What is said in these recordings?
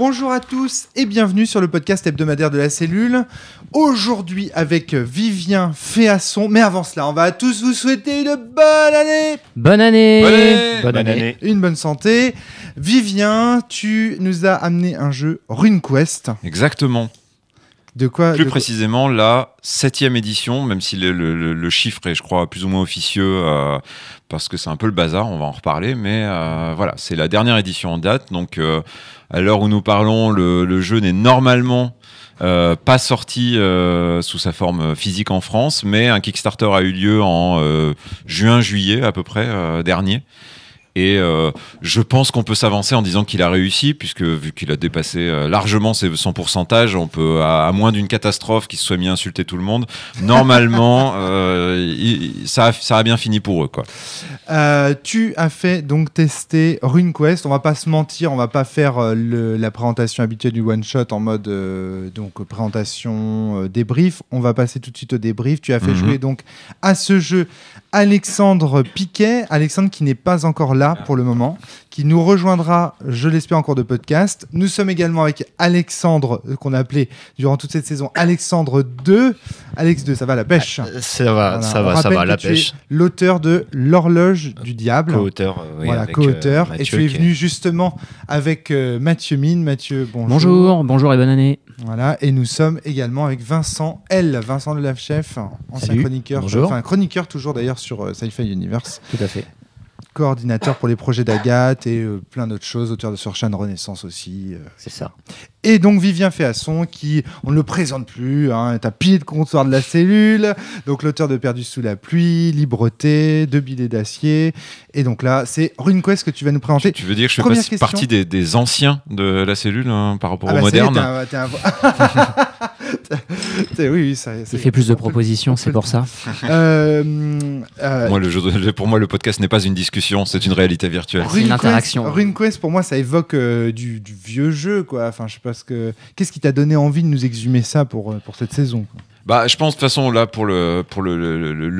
Bonjour à tous et bienvenue sur le podcast hebdomadaire de la cellule. Aujourd'hui avec Vivien Féasson. Mais avant cela, on va tous vous souhaiter une bonne année. Bonne année. Bonne année. Bonne année. Une bonne santé. Vivien, tu nous as amené un jeu RuneQuest. Exactement. De quoi Plus précisément, la 7e édition, même si le chiffre est, je crois, plus ou moins officieux, parce que c'est un peu le bazar, on va en reparler, mais voilà, c'est la dernière édition en date, donc à l'heure où nous parlons, le jeu n'est normalement pas sorti sous sa forme physique en France, mais un Kickstarter a eu lieu en juin-juillet à peu près dernier. Et je pense qu'on peut s'avancer en disant qu'il a réussi, puisque vu qu'il a dépassé largement son pourcentage, on peut, à moins d'une catastrophe qui se soit mis à insulter tout le monde, normalement, ça a bien fini pour eux, quoi. Tu as fait donc tester RuneQuest. On va pas se mentir, on va pas faire la présentation habituelle du one shot en mode donc présentation débrief. On va passer tout de suite au débrief. Tu as fait jouer donc à ce jeu Alexandre Piquet, Alexandre qui n'est pas encore là pour le moment, qui nous rejoindra, je l'espère, en cours de podcast. Nous sommes également avec Alexandre, qu'on a appelé durant toute cette saison Alexandre 2. Alex 2, ça va la pêche? Ça va, voilà. ça va la pêche. Tu es l'auteur de L'Horloge du Diable. Co-auteur, oui, voilà, avec co-auteur. Mathieu, et tu es venu justement avec Mathieu Mine. Mathieu, bonjour. Bonjour et bonne année. Voilà, et nous sommes également avec Vincent L. Vincent Delave-Chef, ancien chroniqueur. Bonjour. Enfin, chroniqueur toujours d'ailleurs sur Sci-Fi Universe. Tout à fait. Coordinateur pour les projets d'Agathe et plein d'autres choses, auteur de sur Chaîne Renaissance aussi. C'est ça. Et donc Vivien Féasson, qui, on ne le présente plus, hein, est un pilier de comptoir de la cellule, donc l'auteur de Perdu sous la pluie, Libreté, De Billets d'acier. Et donc là, c'est RuneQuest que tu vas nous présenter. Tu veux dire que je fais partie des anciens de la cellule par rapport aux modernes? Oui, ça, il fait plus de propositions, c'est pour ça. Pour moi, le podcast n'est pas une discussion, c'est une réalité virtuelle. C'est une interaction. RuneQuest, pour moi, ça évoque du vieux jeu, quoi. Enfin, je sais pas qu'est-ce qui t'a donné envie de nous exhumer ça pour cette saison, quoi. Bah, je pense de toute façon là pour le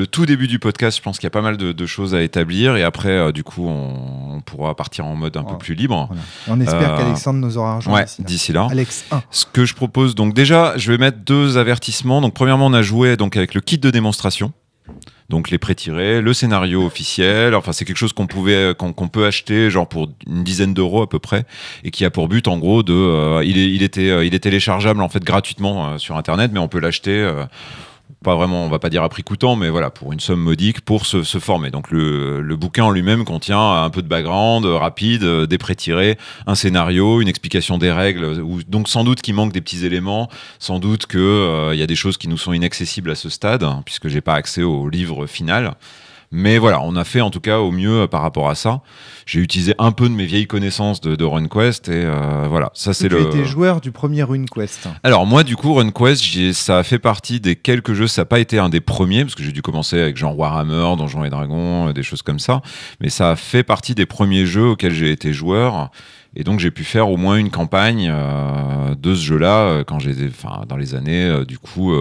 tout début du podcast, je pense qu'il y a pas mal de choses à établir et après du coup on pourra partir en mode un peu plus libre. Voilà. On espère qu'Alexandre nous aura rejoint d'ici là. Alex 1. Ce que je propose, donc déjà, je vais mettre 2 avertissements. Donc premièrement, on a joué donc avec le kit de démonstration. Donc les pré-tirés, le scénario officiel, enfin c'est quelque chose qu'on peut acheter genre pour une dizaine d'euros à peu près et qui a pour but en gros de il est téléchargeable en fait gratuitement sur internet, mais on peut l'acheter pas vraiment, on va pas dire à prix coûtant, mais voilà, pour une somme modique pour se former. Donc le bouquin en lui-même contient un peu de background rapide, des pré-tirés, un scénario, une explication des règles, donc sans doute qu'il manque des petits éléments, sans doute qu'il y a des choses qui nous sont inaccessibles à ce stade, hein, puisque j'ai pas accès au livre final. Mais voilà, on a fait en tout cas au mieux par rapport à ça. J'ai utilisé un peu de mes vieilles connaissances de RuneQuest et voilà, ça c'est Tu étais joueur du premier RuneQuest. Alors moi du coup RuneQuest, ça a fait partie des quelques jeux, ça n'a pas été un des premiers parce que j'ai dû commencer avec genre Warhammer, Donjons et Dragons, des choses comme ça, mais ça a fait partie des premiers jeux auxquels j'ai été joueur. Et donc j'ai pu faire au moins une campagne de ce jeu-là quand j'étais, dans les années du coup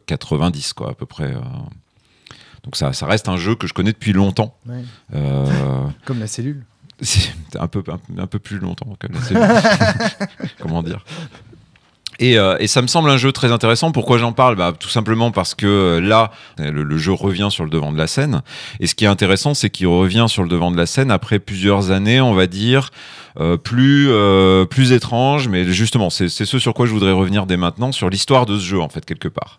90 quoi à peu près. Donc ça reste un jeu que je connais depuis longtemps. Ouais. Comme la cellule. C'est un peu plus longtemps que la cellule. Comment dire ? Et ça me semble un jeu très intéressant. Pourquoi j'en parle ? Tout simplement parce que là, le jeu revient sur le devant de la scène. Et ce qui est intéressant, c'est qu'il revient sur le devant de la scène après plusieurs années, on va dire, plus étranges. Mais justement, c'est ce sur quoi je voudrais revenir dès maintenant, sur l'histoire de ce jeu, en fait, quelque part.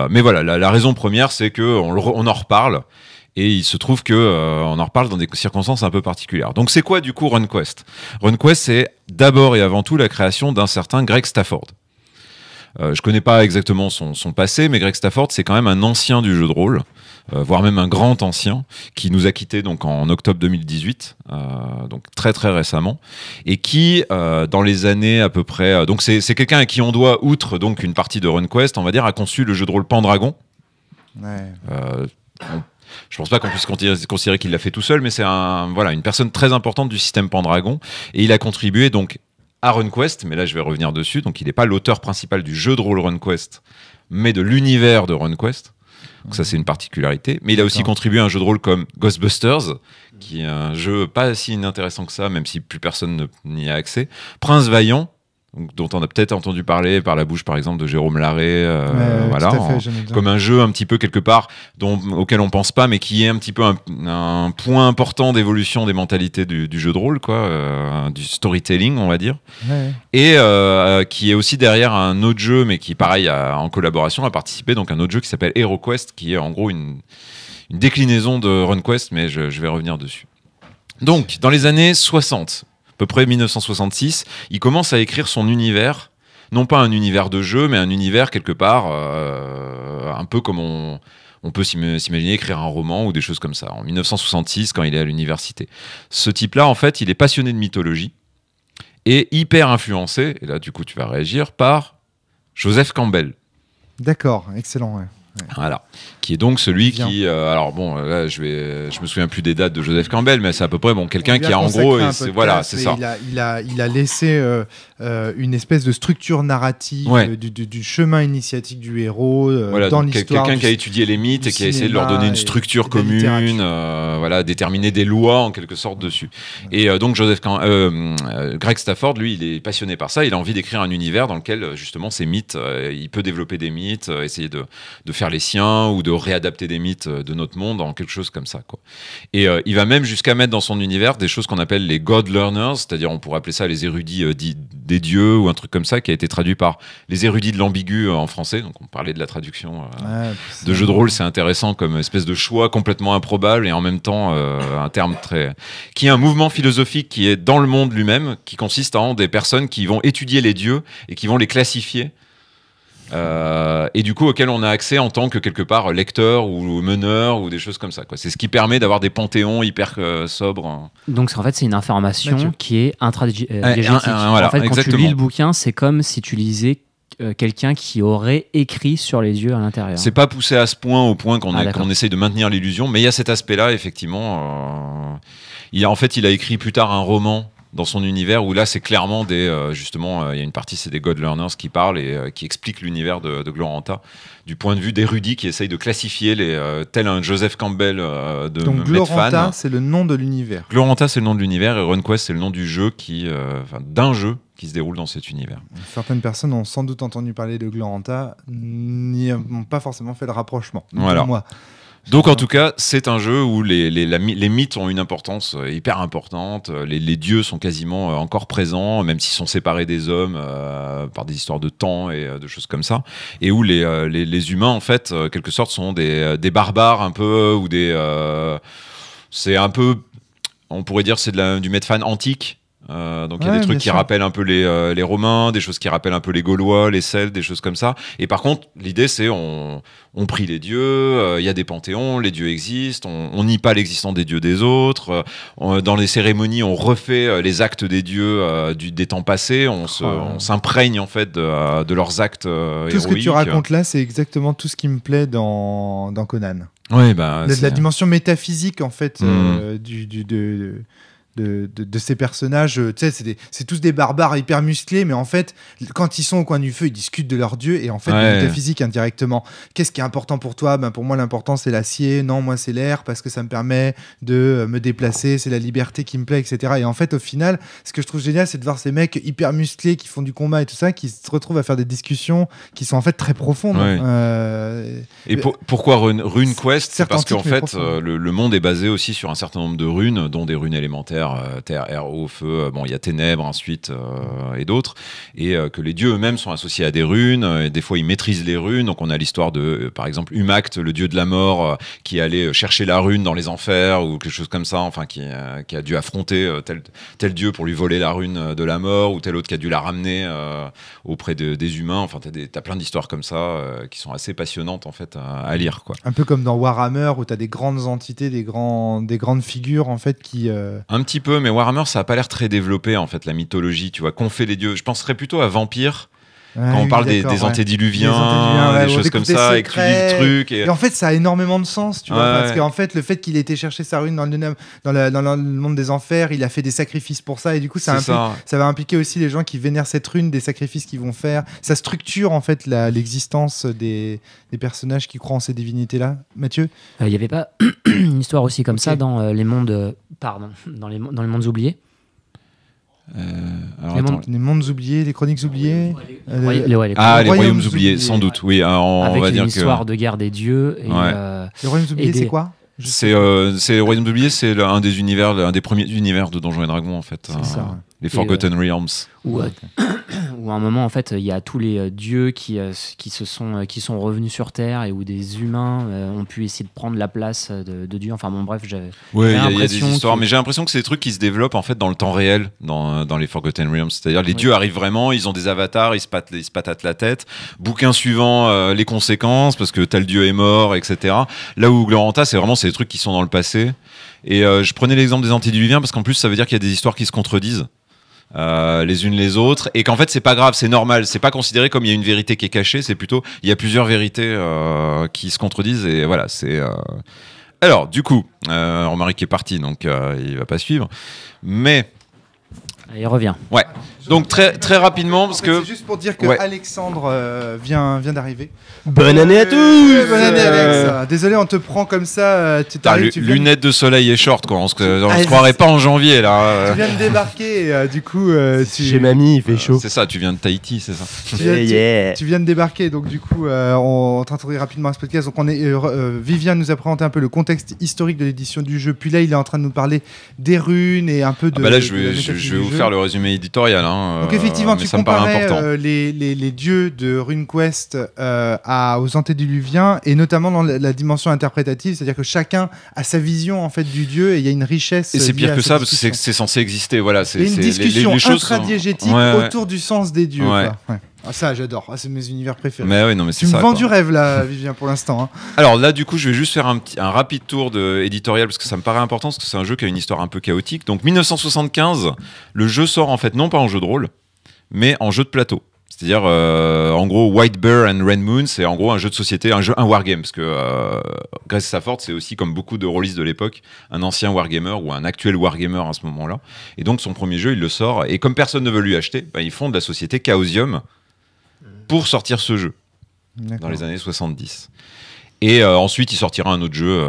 Mais voilà, la raison première, c'est qu'on en reparle. Et il se trouve qu'on en reparle dans des circonstances un peu particulières. Donc c'est quoi du coup RuneQuest ? RuneQuest, c'est d'abord et avant tout la création d'un certain Greg Stafford. Je connais pas exactement son passé, mais Greg Stafford, c'est quand même un ancien du jeu de rôle, voire même un grand ancien, qui nous a quittés donc en octobre 2018, donc très très récemment, et qui, dans les années à peu près... donc c'est quelqu'un à qui on doit, outre donc une partie de RuneQuest, on va dire, a conçu le jeu de rôle Pendragon. Ouais. Je pense pas qu'on puisse considérer qu'il l'a fait tout seul, mais c'est une personne très importante du système Pendragon, et il a contribué donc à RuneQuest, mais là je vais revenir dessus, donc il n'est pas l'auteur principal du jeu de rôle RuneQuest, mais de l'univers de RuneQuest. Donc ça c'est une particularité, mais il a aussi contribué à un jeu de rôle comme Ghostbusters, qui est un jeu pas si inintéressant que ça, même si plus personne n'y a accès. Prince Vaillant, donc, dont on a peut-être entendu parler par la bouche, par exemple, de Jérôme Larrey, voilà, tout à fait, j'aime bien. comme un jeu un petit peu quelque part auquel on pense pas, mais qui est un petit peu un point important d'évolution des mentalités du jeu de rôle, quoi, du storytelling, on va dire, et qui est aussi derrière un autre jeu, mais qui, pareil, en collaboration, a participé, donc un autre jeu qui s'appelle HeroQuest, qui est en gros une déclinaison de RunQuest, mais je vais revenir dessus. Donc, dans les années 60, à peu près 1966, il commence à écrire son univers, non pas un univers de jeu, mais un univers quelque part, un peu comme on peut s'imaginer écrire un roman ou des choses comme ça, en 1966, quand il est à l'université. Ce type-là, en fait, il est passionné de mythologie et hyper influencé, et là, du coup, tu vas réagir, par Joseph Campbell. D'accord, excellent, ouais. Voilà, qui est donc celui qui, alors bon, là je me souviens plus des dates de Joseph Campbell, mais c'est à peu près quelqu'un qui a en gros, voilà, c'est ça. Il a laissé une espèce de structure narrative du chemin initiatique du héros voilà, dans l'histoire. Quelqu'un qui a étudié les mythes et qui a essayé de leur donner une structure commune, voilà, déterminer des lois en quelque sorte dessus. Et donc Greg Stafford, lui, il est passionné par ça. Il a envie d'écrire un univers dans lequel justement ces mythes, il peut développer des mythes, essayer de faire les siens ou de réadapter des mythes de notre monde en quelque chose comme ça, quoi. Et il va même jusqu'à mettre dans son univers des choses qu'on appelle les God Learners, c'est-à-dire on pourrait appeler ça les érudits des dieux ou un truc comme ça, qui a été traduit par les érudits de l'ambigu en français. Donc on parlait de la traduction de jeu de rôle, c'est intéressant comme espèce de choix complètement improbable et en même temps un terme qui est un mouvement philosophique qui est dans le monde lui-même, qui consiste en des personnes qui vont étudier les dieux et qui vont les classifier. Et du coup auquel on a accès en tant que quelque part lecteur ou meneur ou des choses comme ça, quoi. C'est ce qui permet d'avoir des panthéons hyper sobres. Donc en fait c'est une information qui est intradigétique. Voilà, en fait quand exactement. tu lis le bouquin, c'est comme si tu lisais quelqu'un qui aurait écrit sur les yeux à l'intérieur. C'est pas poussé à ce point, au point qu'on essaye de maintenir l'illusion, mais il y a cet aspect-là effectivement. Il a écrit plus tard un roman dans son univers où là c'est clairement justement il y a une partie, c'est des God Learners qui parlent et qui expliquent l'univers de Gloranta du point de vue d'érudits qui essayent de classifier tel un Joseph Campbell de donc Gloranta c'est le nom de l'univers. Gloranta c'est le nom de l'univers et RunQuest c'est le nom du jeu d'un jeu qui se déroule dans cet univers. Certaines personnes ont sans doute entendu parler de Gloranta, n'y ont pas forcément fait le rapprochement. Voilà. Moi. Donc en tout cas, c'est un jeu où les mythes ont une importance hyper importante, les dieux sont quasiment encore présents, même s'ils sont séparés des hommes par des histoires de temps et de choses comme ça, et où les humains, en fait, quelque sorte, sont des barbares un peu, ou c'est un peu, on pourrait dire, c'est du Medfan antique. Donc il y a des trucs qui rappellent un peu les Romains, des choses qui rappellent un peu les Gaulois, les Celtes, des choses comme ça. Et par contre, l'idée c'est on prie les dieux, il y a des panthéons, les dieux existent, on nie pas l'existence des dieux des autres. Dans les cérémonies, on refait les actes des dieux des temps passés. On s'imprègne en fait de leurs actes héroïques. Tout ce que tu racontes là, c'est exactement tout ce qui me plaît dans Conan. Oui, la dimension métaphysique en fait de ces personnages, tu sais, c'est tous des barbares hyper musclés, mais en fait, quand ils sont au coin du feu, ils discutent de leur dieu et en fait, de métaphysique indirectement. Qu'est-ce qui est important pour toi ? Pour moi, l'important c'est l'acier. Non, moi c'est l'air parce que ça me permet de me déplacer. C'est la liberté qui me plaît, etc. Et en fait, au final, ce que je trouve génial, c'est de voir ces mecs hyper musclés qui font du combat et tout ça, qui se retrouvent à faire des discussions qui sont en fait très profondes. Et pourquoi RuneQuest ? C'est parce qu'en fait, le monde est basé aussi sur un certain nombre de runes, dont des runes élémentaires. Terre, air, eau, feu, il y a ténèbres ensuite et d'autres, et que les dieux eux-mêmes sont associés à des runes, et des fois ils maîtrisent les runes, donc on a l'histoire de, par exemple, Humact, le dieu de la mort, qui allait chercher la rune dans les enfers, ou quelque chose comme ça, enfin qui a dû affronter tel dieu pour lui voler la rune de la mort, ou tel autre qui a dû la ramener auprès des humains, enfin t'as plein d'histoires comme ça qui sont assez passionnantes en fait à lire, quoi. Un peu comme dans Warhammer, où t'as des grandes entités, des grandes figures en fait qui... Un petit peu, mais Warhammer, ça a pas l'air très développé, en fait, la mythologie, tu vois, qu'ont fait les dieux. Je penserais plutôt à Vampire, quand on parle des antédiluviens, des choses comme ça, et que tu lis le truc. Et en fait, ça a énormément de sens, tu vois, parce qu'en fait, le fait qu'il ait été chercher sa rune dans le monde des enfers, il a fait des sacrifices pour ça, et du coup, ça va impliquer aussi les gens qui vénèrent cette rune, des sacrifices qu'ils vont faire. Ça structure, en fait, l'existence des personnages qui croient en ces divinités-là. Mathieu ? Il n'y avait pas une histoire aussi comme ça dans les mondes... dans les mondes oubliés ? Alors, Les attends. mondes- Les mondes oubliés, les chroniques oubliées. Les Les royaumes oubliés, oubliés. sans doute. Oui, on avec va dire une que histoire de guerre des dieux. Et, Ouais. Les royaumes oubliés, des- c'est quoi? c'est les royaumes oubliés, c'est un des premiers univers de Donjons et Dragons en fait. C'est ça, ouais. Les Forgotten Realms. où, où à un moment en fait il y a tous les dieux qui sont revenus sur Terre et où des humains ont pu essayer de prendre la place de Dieu. Enfin bon bref, j'avais Ouais, il y a des l'impression histoires, que- mais j'ai l'impression que c'est des trucs qui se développent en fait dans le temps réel dans les Forgotten Realms. C'est-à-dire les dieux arrivent vraiment, ils ont des avatars, ils se patatent la tête. Bouquin suivant, les conséquences parce que tel dieu est mort, etc. Là où Gloranta, c'est des trucs qui sont dans le passé. Et je prenais l'exemple des Antédiluviens parce qu'en plus ça veut dire qu'il y a des histoires qui se contredisent. Les unes les autres, et qu'en fait c'est pas grave, c'est normal, c'est pas considéré comme il y a une vérité qui est cachée, c'est plutôt il y a plusieurs vérités qui se contredisent, et voilà, c'est alors du coup Romaric est parti, donc il va pas suivre, mais il revient. ouais, donc très rapidement parce que c'est juste pour dire que Ouais. Alexandre vient d'arriver. Bonne année à tous. Bonne année Alex. Désolé, on te prend comme ça. Tu t'arrives, tu viens de- lunettes de soleil et short quoi, on se Ah, croirait pas en janvier tu là. viens de débarquer, et, du coup, tu... Chez mamie, il fait chaud. C'est ça, tu viens de Tahiti, c'est ça. Tu viens, Yeah. tu viens de débarquer, donc du coup, on t'introduit rapidement à ce podcast. Donc, Vivien nous a présenté un peu le contexte historique de l'édition du jeu. Puis là, il est en train de nous parler des runes et un peu de. Ah bah là, de je la vais métaphysique je vais du vous jeu. faire le résumé éditorial. Hein, Donc effectivement, mais tu ça me paraît comparais important. les dieux de RuneQuest aux Antédiluviens, et notamment dans la dimension interprétative, c'est-à-dire que chacun a sa vision en fait du dieu, et il y a une richesse. Et c'est liée pire à que cette ça parce que discussion. c'est censé exister. Voilà, Il y a une discussion les choses sont- intradiégétique Ouais, ouais. autour du sens des dieux. Ouais. Quoi. Ouais. Ah, ça, j'adore. Ah, c'est mes univers préférés. Mais ouais, non, mais c'est Tu me ça. vends quoi. du rêve là, Vivien, pour l'instant. Hein. Alors là, du coup, je vais juste faire un rapide tour éditorial parce que ça me paraît important parce que c'est un jeu qui a une histoire un peu chaotique. Donc 1975, le jeu sort en fait non pas en jeu de rôle, mais en jeu de plateau. C'est-à-dire, en gros, White Bear and Red Moon, c'est en gros un jeu de société, un wargame, parce que Greg Stafford, c'est aussi, comme beaucoup de rôlistes de l'époque, un ancien wargamer ou un actuel wargamer à ce moment-là. Et donc, son premier jeu, il le sort, et comme personne ne veut lui acheter, bah, ils fondent la société Chaosium pour sortir ce jeu, dans les années 70. Et ensuite, il sortira un autre jeu,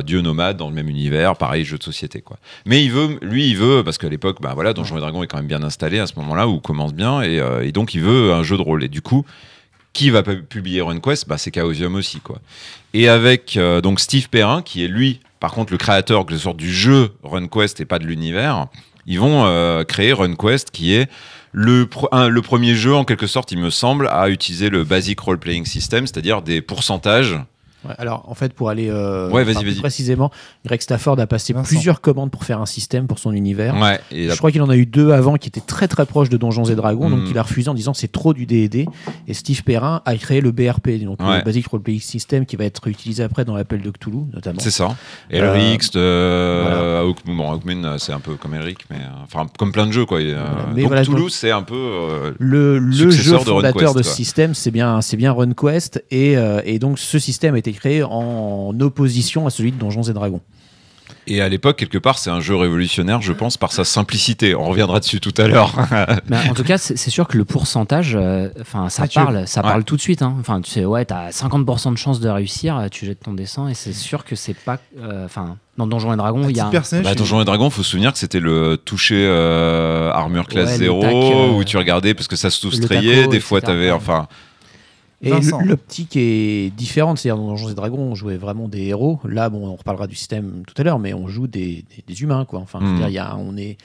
Dieu nomade, dans le même univers, pareil, jeu de société, quoi. Mais il veut, parce qu'à l'époque, bah voilà, Donjons et Dragons est quand même bien installé à ce moment-là, ou commence bien, et donc il veut un jeu de rôle. Et du coup, qui va publier RuneQuest ? Bah, c'est Chaosium aussi, quoi. Et avec donc Steve Perrin, qui est lui, par contre, le créateur de sorte du jeu RuneQuest et pas de l'univers, ils vont créer RuneQuest, qui est le premier jeu, en quelque sorte, il me semble, à utiliser le Basic Role Playing System, c'est-à-dire des pourcentages. Ouais, alors, en fait, pour aller vas-y. plus précisément, Greg Stafford a passé Vincent. plusieurs commandes pour faire un système pour son univers. Ouais, et Je crois qu'il en a eu 2 avant qui étaient très très proches de Donjons et Dragons, donc il a refusé en disant c'est trop du D&D. Et Steve Perrin a créé le BRP, donc Ouais. le Basic Role Playing System, qui va être utilisé après dans l'appel de Cthulhu, notamment. c'est ça. Elric, Hawkmoon, c'est un peu comme Elric, mais enfin comme plein de jeux, quoi. Mais donc voilà, Toulouse, donc- c'est un peu Le successeur jeu de fondateur RuneQuest, de quoi. ce système, c'est bien RuneQuest, et donc ce système a été créé en opposition à celui de Donjons et Dragons. Et à l'époque, quelque part, c'est un jeu révolutionnaire, je pense, par sa simplicité. On reviendra dessus tout à l'heure. Mais en tout cas, c'est sûr que le pourcentage, ça Mathieu. parle tout de suite. Hein. Enfin, tu sais, ouais, t'as 50% de chance de réussir, tu jettes ton dessin, et c'est sûr que c'est pas. Dans Donjons et Dragons, il y a. personnage. Donjons et Dragons, faut se souvenir que c'était le toucher armure classe Ouais, le 0, tac, où tu regardais parce que ça se le soustrayait. taco, Des fois, etc. t'avais. Enfin, Et Vincent. l'optique est différente, c'est-à-dire dans Donjons et Dragons, on jouait vraiment des héros. Là, bon, on reparlera du système tout à l'heure, mais on joue des humains, quoi. Enfin, je veux dire, on est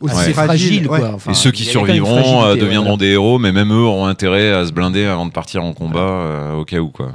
Aussi assez fragile, ouais. quoi. Enfin, et ceux qui il y a quand même une survivront fragilité, deviendront voilà. des héros, mais même eux auront intérêt à se blinder avant de partir en combat, au cas où, quoi.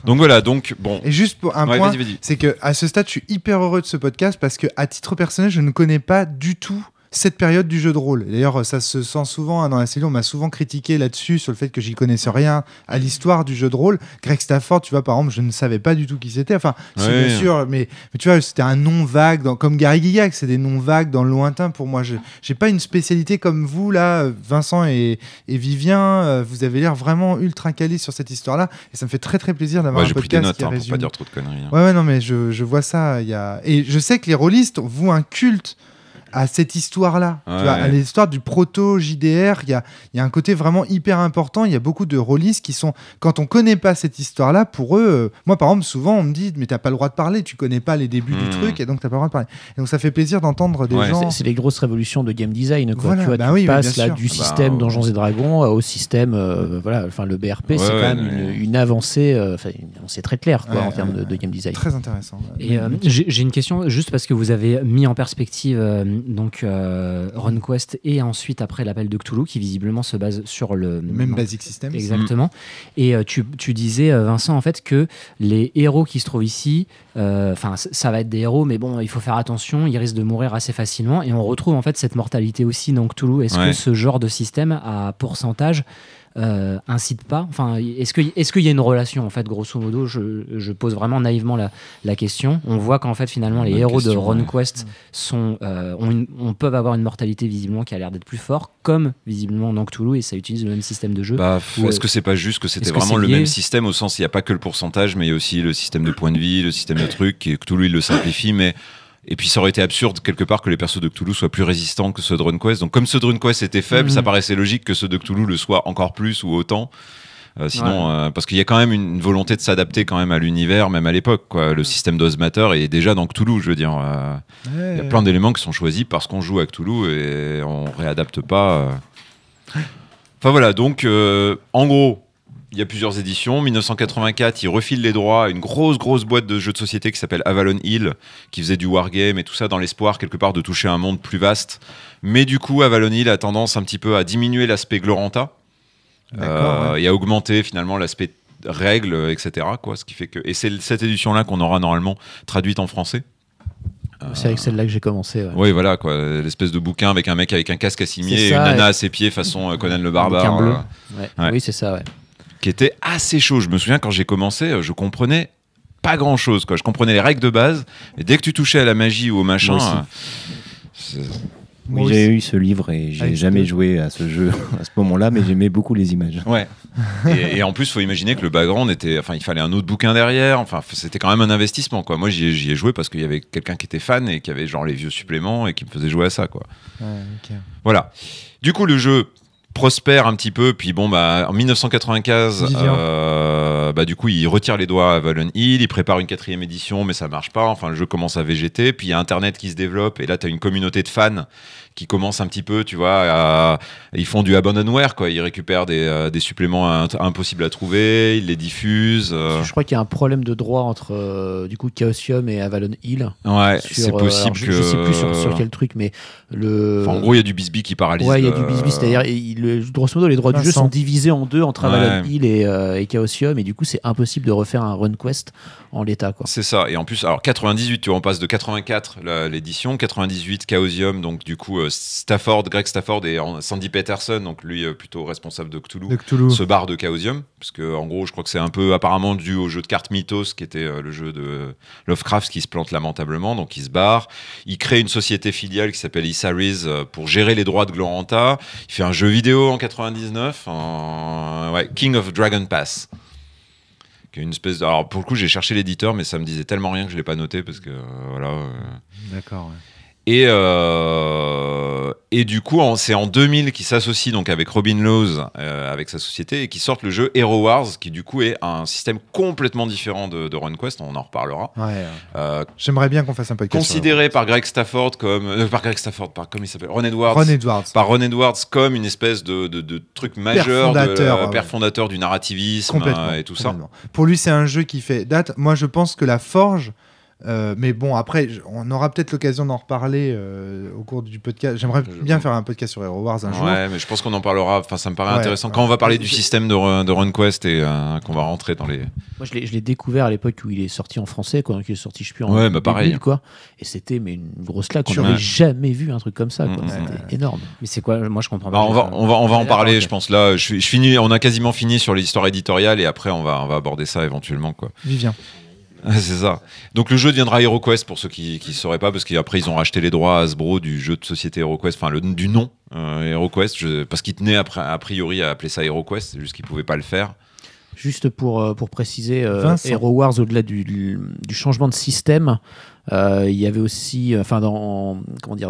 Donc voilà, donc bon. Et juste pour un Ouais, point, vas-y. c'est que à ce stade, je suis hyper heureux de ce podcast parce que à titre personnel, je ne connais pas du tout cette période du jeu de rôle. D'ailleurs, ça se sent souvent dans la série, on m'a souvent critiqué là-dessus sur le fait que j'y connaissais rien à l'histoire du jeu de rôle. Greg Stafford, tu vois, par exemple, je ne savais pas du tout qui c'était. Enfin, si, Ouais. bien sûr, mais tu vois, c'était un nom vague, comme Gary Gygax, c'est des noms vagues dans le lointain pour moi. Je n'ai pas une spécialité comme vous, là, Vincent et Vivien, vous avez l'air vraiment ultra calés sur cette histoire-là, et ça me fait très très plaisir d'avoir Ouais, un j'ai pris des podcast notes qui pour résume. pas dire trop de conneries. Hein. Ouais, non, mais je vois ça. Et je sais que les rôlistes vouent un culte à cette histoire-là. Ouais. Tu vois, à l'histoire du proto-JDR, il y a un côté vraiment hyper important. Il y a beaucoup de rôlistes qui sont... Quand on connaît pas cette histoire-là, pour eux... moi, par exemple, souvent, on me dit « Mais t'as pas le droit de parler, tu connais pas les débuts du truc, et donc t'as pas le droit de parler. » Et donc, ça fait plaisir d'entendre des gens... C'est les grosses révolutions de game design, quoi. Voilà, Tu vois, bah tu oui, passes bien là sûr. du système Donjons et Dragons au système... voilà, enfin, le BRP, c'est quand même une avancée... c'est très clair, quoi, en termes de game design. Très intéressant. Et j'ai une question, juste parce que vous avez mis en perspective RunQuest et ensuite après l'appel de Cthulhu, qui visiblement se base sur le même basic system. Exactement. Et tu disais, Vincent, en fait, que les héros qui se trouvent ici, ça va être des héros, mais bon, il faut faire attention, ils risquent de mourir assez facilement. Et on retrouve en fait cette mortalité aussi dans Cthulhu. Est-ce que ce genre de système à pourcentage incite pas, enfin, est-ce qu'il y a une relation, en fait, grosso modo? Je pose vraiment naïvement la question. On voit qu'en fait, finalement, les héros de RunQuest peuvent avoir une mortalité visiblement qui a l'air d'être plus fort, comme visiblement dans Cthulhu, et ça utilise le même système de jeu. Est-ce que c'est pas juste que c'était vraiment le même système, au sens il n'y a pas que le pourcentage, mais il y a aussi le système de points de vie, le système de trucs, et Cthulhu il le simplifie, mais... Et puis ça aurait été absurde quelque part que les persos de Cthulhu soient plus résistants que ceux de RunQuest. Donc comme ceux de RunQuest étaient faibles, ça paraissait logique que ceux de Cthulhu le soient encore plus ou autant. Parce qu'il y a quand même une volonté de s'adapter quand même à l'univers, même à l'époque, quoi. Le système d'Ozmater est déjà dans Cthulhu, je veux dire. Il y a plein d'éléments qui sont choisis parce qu'on joue à Cthulhu et on réadapte pas. Enfin voilà, donc en gros... Il y a plusieurs éditions. 1984, ils refilent les droits à une grosse boîte de jeux de société qui s'appelle Avalon Hill, qui faisait du wargame et tout ça dans l'espoir quelque part de toucher un monde plus vaste. Mais du coup, Avalon Hill a tendance un petit peu à diminuer l'aspect Gloranta et à augmenter finalement l'aspect règles, etc. Quoi, ce qui fait que... Et c'est cette édition-là qu'on aura normalement traduite en français. C'est avec celle-là que j'ai commencé. Ouais. Oui, voilà, quoi, l'espèce de bouquin avec un mec avec un casque à cimier et une nana à ses pieds façon Conan le Barbare. Bleu. Oui, c'est ça, ouais. Qui était assez chaud. Je me souviens quand j'ai commencé, je comprenais pas grand chose, quoi. Je comprenais les règles de base, et dès que tu touchais à la magie ou au machin. Oui, j'ai eu ce livre et j'ai jamais joué à ce jeu à ce moment-là, mais j'aimais beaucoup les images. Ouais. Et en plus, il faut imaginer que le background était. Enfin, il fallait un autre bouquin derrière. Enfin, c'était quand même un investissement, quoi. Moi, j'y ai joué parce qu'il y avait quelqu'un qui était fan et qui avait genre les vieux suppléments et qui me faisait jouer à ça, quoi. Voilà. Du coup, le jeu prospère un petit peu, puis bon, en 1995, du coup, il retire les doigts à Avalon Hill, il prépare une 4e édition, mais ça marche pas. Enfin, le jeu commence à végéter, puis il y a Internet qui se développe, et là, tu as une communauté de fans qui commence un petit peu, tu vois, ils font du abandonware, quoi. Ils récupèrent des suppléments impossibles à trouver, ils les diffusent. Je crois qu'il y a un problème de droit entre du coup Chaosium et Avalon Hill. Ouais, c'est possible que... Je sais plus sur quel truc, mais en gros, il y a du bisbee qui paralyse. Ouais, il y a du bisbee, c'est-à-dire, grosso modo, les droits du jeu sont divisés en deux entre Avalon Hill et Chaosium, et du coup, c'est impossible de refaire un RunQuest en l'état, quoi. C'est ça. Et en plus, alors 98, tu vois, on passe de 84 l'édition, 98 Chaosium, donc du coup Greg Stafford et Sandy Peterson, donc lui plutôt responsable de Cthulhu, se barre de Chaosium, parce que en gros, je crois que c'est un peu apparemment dû au jeu de cartes Mythos, qui était le jeu de Lovecraft, qui se plante lamentablement, donc il se barre. Il crée une société filiale qui s'appelle Isaris pour gérer les droits de Gloranta. Il fait un jeu vidéo en 99, King of Dragon Pass. Une espèce Alors pour le coup, j'ai cherché l'éditeur, mais ça me disait tellement rien que je l'ai pas noté parce que D'accord. Ouais. Et du coup, c'est en 2000 qu'ils s'associent donc avec Robin Laws, avec sa société, et qui sortent le jeu Hero Wars, qui du coup est un système complètement différent de RunQuest. On en reparlera. J'aimerais bien qu'on fasse un podcast. Considéré par Greg Stafford comme comment il s'appelle, Ron Edwards. Par Ron Edwards comme une espèce de truc majeur, père fondateur du narrativisme et tout ça. Pour lui, c'est un jeu qui fait date. Moi, je pense que la Forge. Mais bon, après, on aura peut-être l'occasion d'en reparler au cours du podcast. J'aimerais bien faire un podcast sur Hero Wars un jour. Ouais, mais je pense qu'on en parlera. Enfin, ça me paraît intéressant. Quand on va parler du système de RunQuest et qu'on va rentrer dans les... Moi, je l'ai découvert à l'époque où il est sorti en français, quoi. Donc, il est sorti, je sais plus, en 2000, pareil. Quoi. Et c'était une grosse claque. On n'avait jamais vu un truc comme ça, quoi. C'était énorme. Mais c'est quoi? Moi, je comprends pas. On va en parler, je pense. Là, je finis. On a quasiment fini sur l'histoire éditoriale et après, on va aborder ça éventuellement, quoi. Vivien. C'est ça. Donc le jeu deviendra HeroQuest pour ceux qui ne sauraient pas, parce qu'après ils ont racheté les droits à Hasbro du jeu de société HeroQuest, enfin du nom HeroQuest, parce qu'ils tenaient a priori à appeler ça HeroQuest, c'est juste qu'ils ne pouvaient pas le faire. Juste pour préciser, Vincent. Hero Wars, au-delà du changement de système, il y avait aussi, dans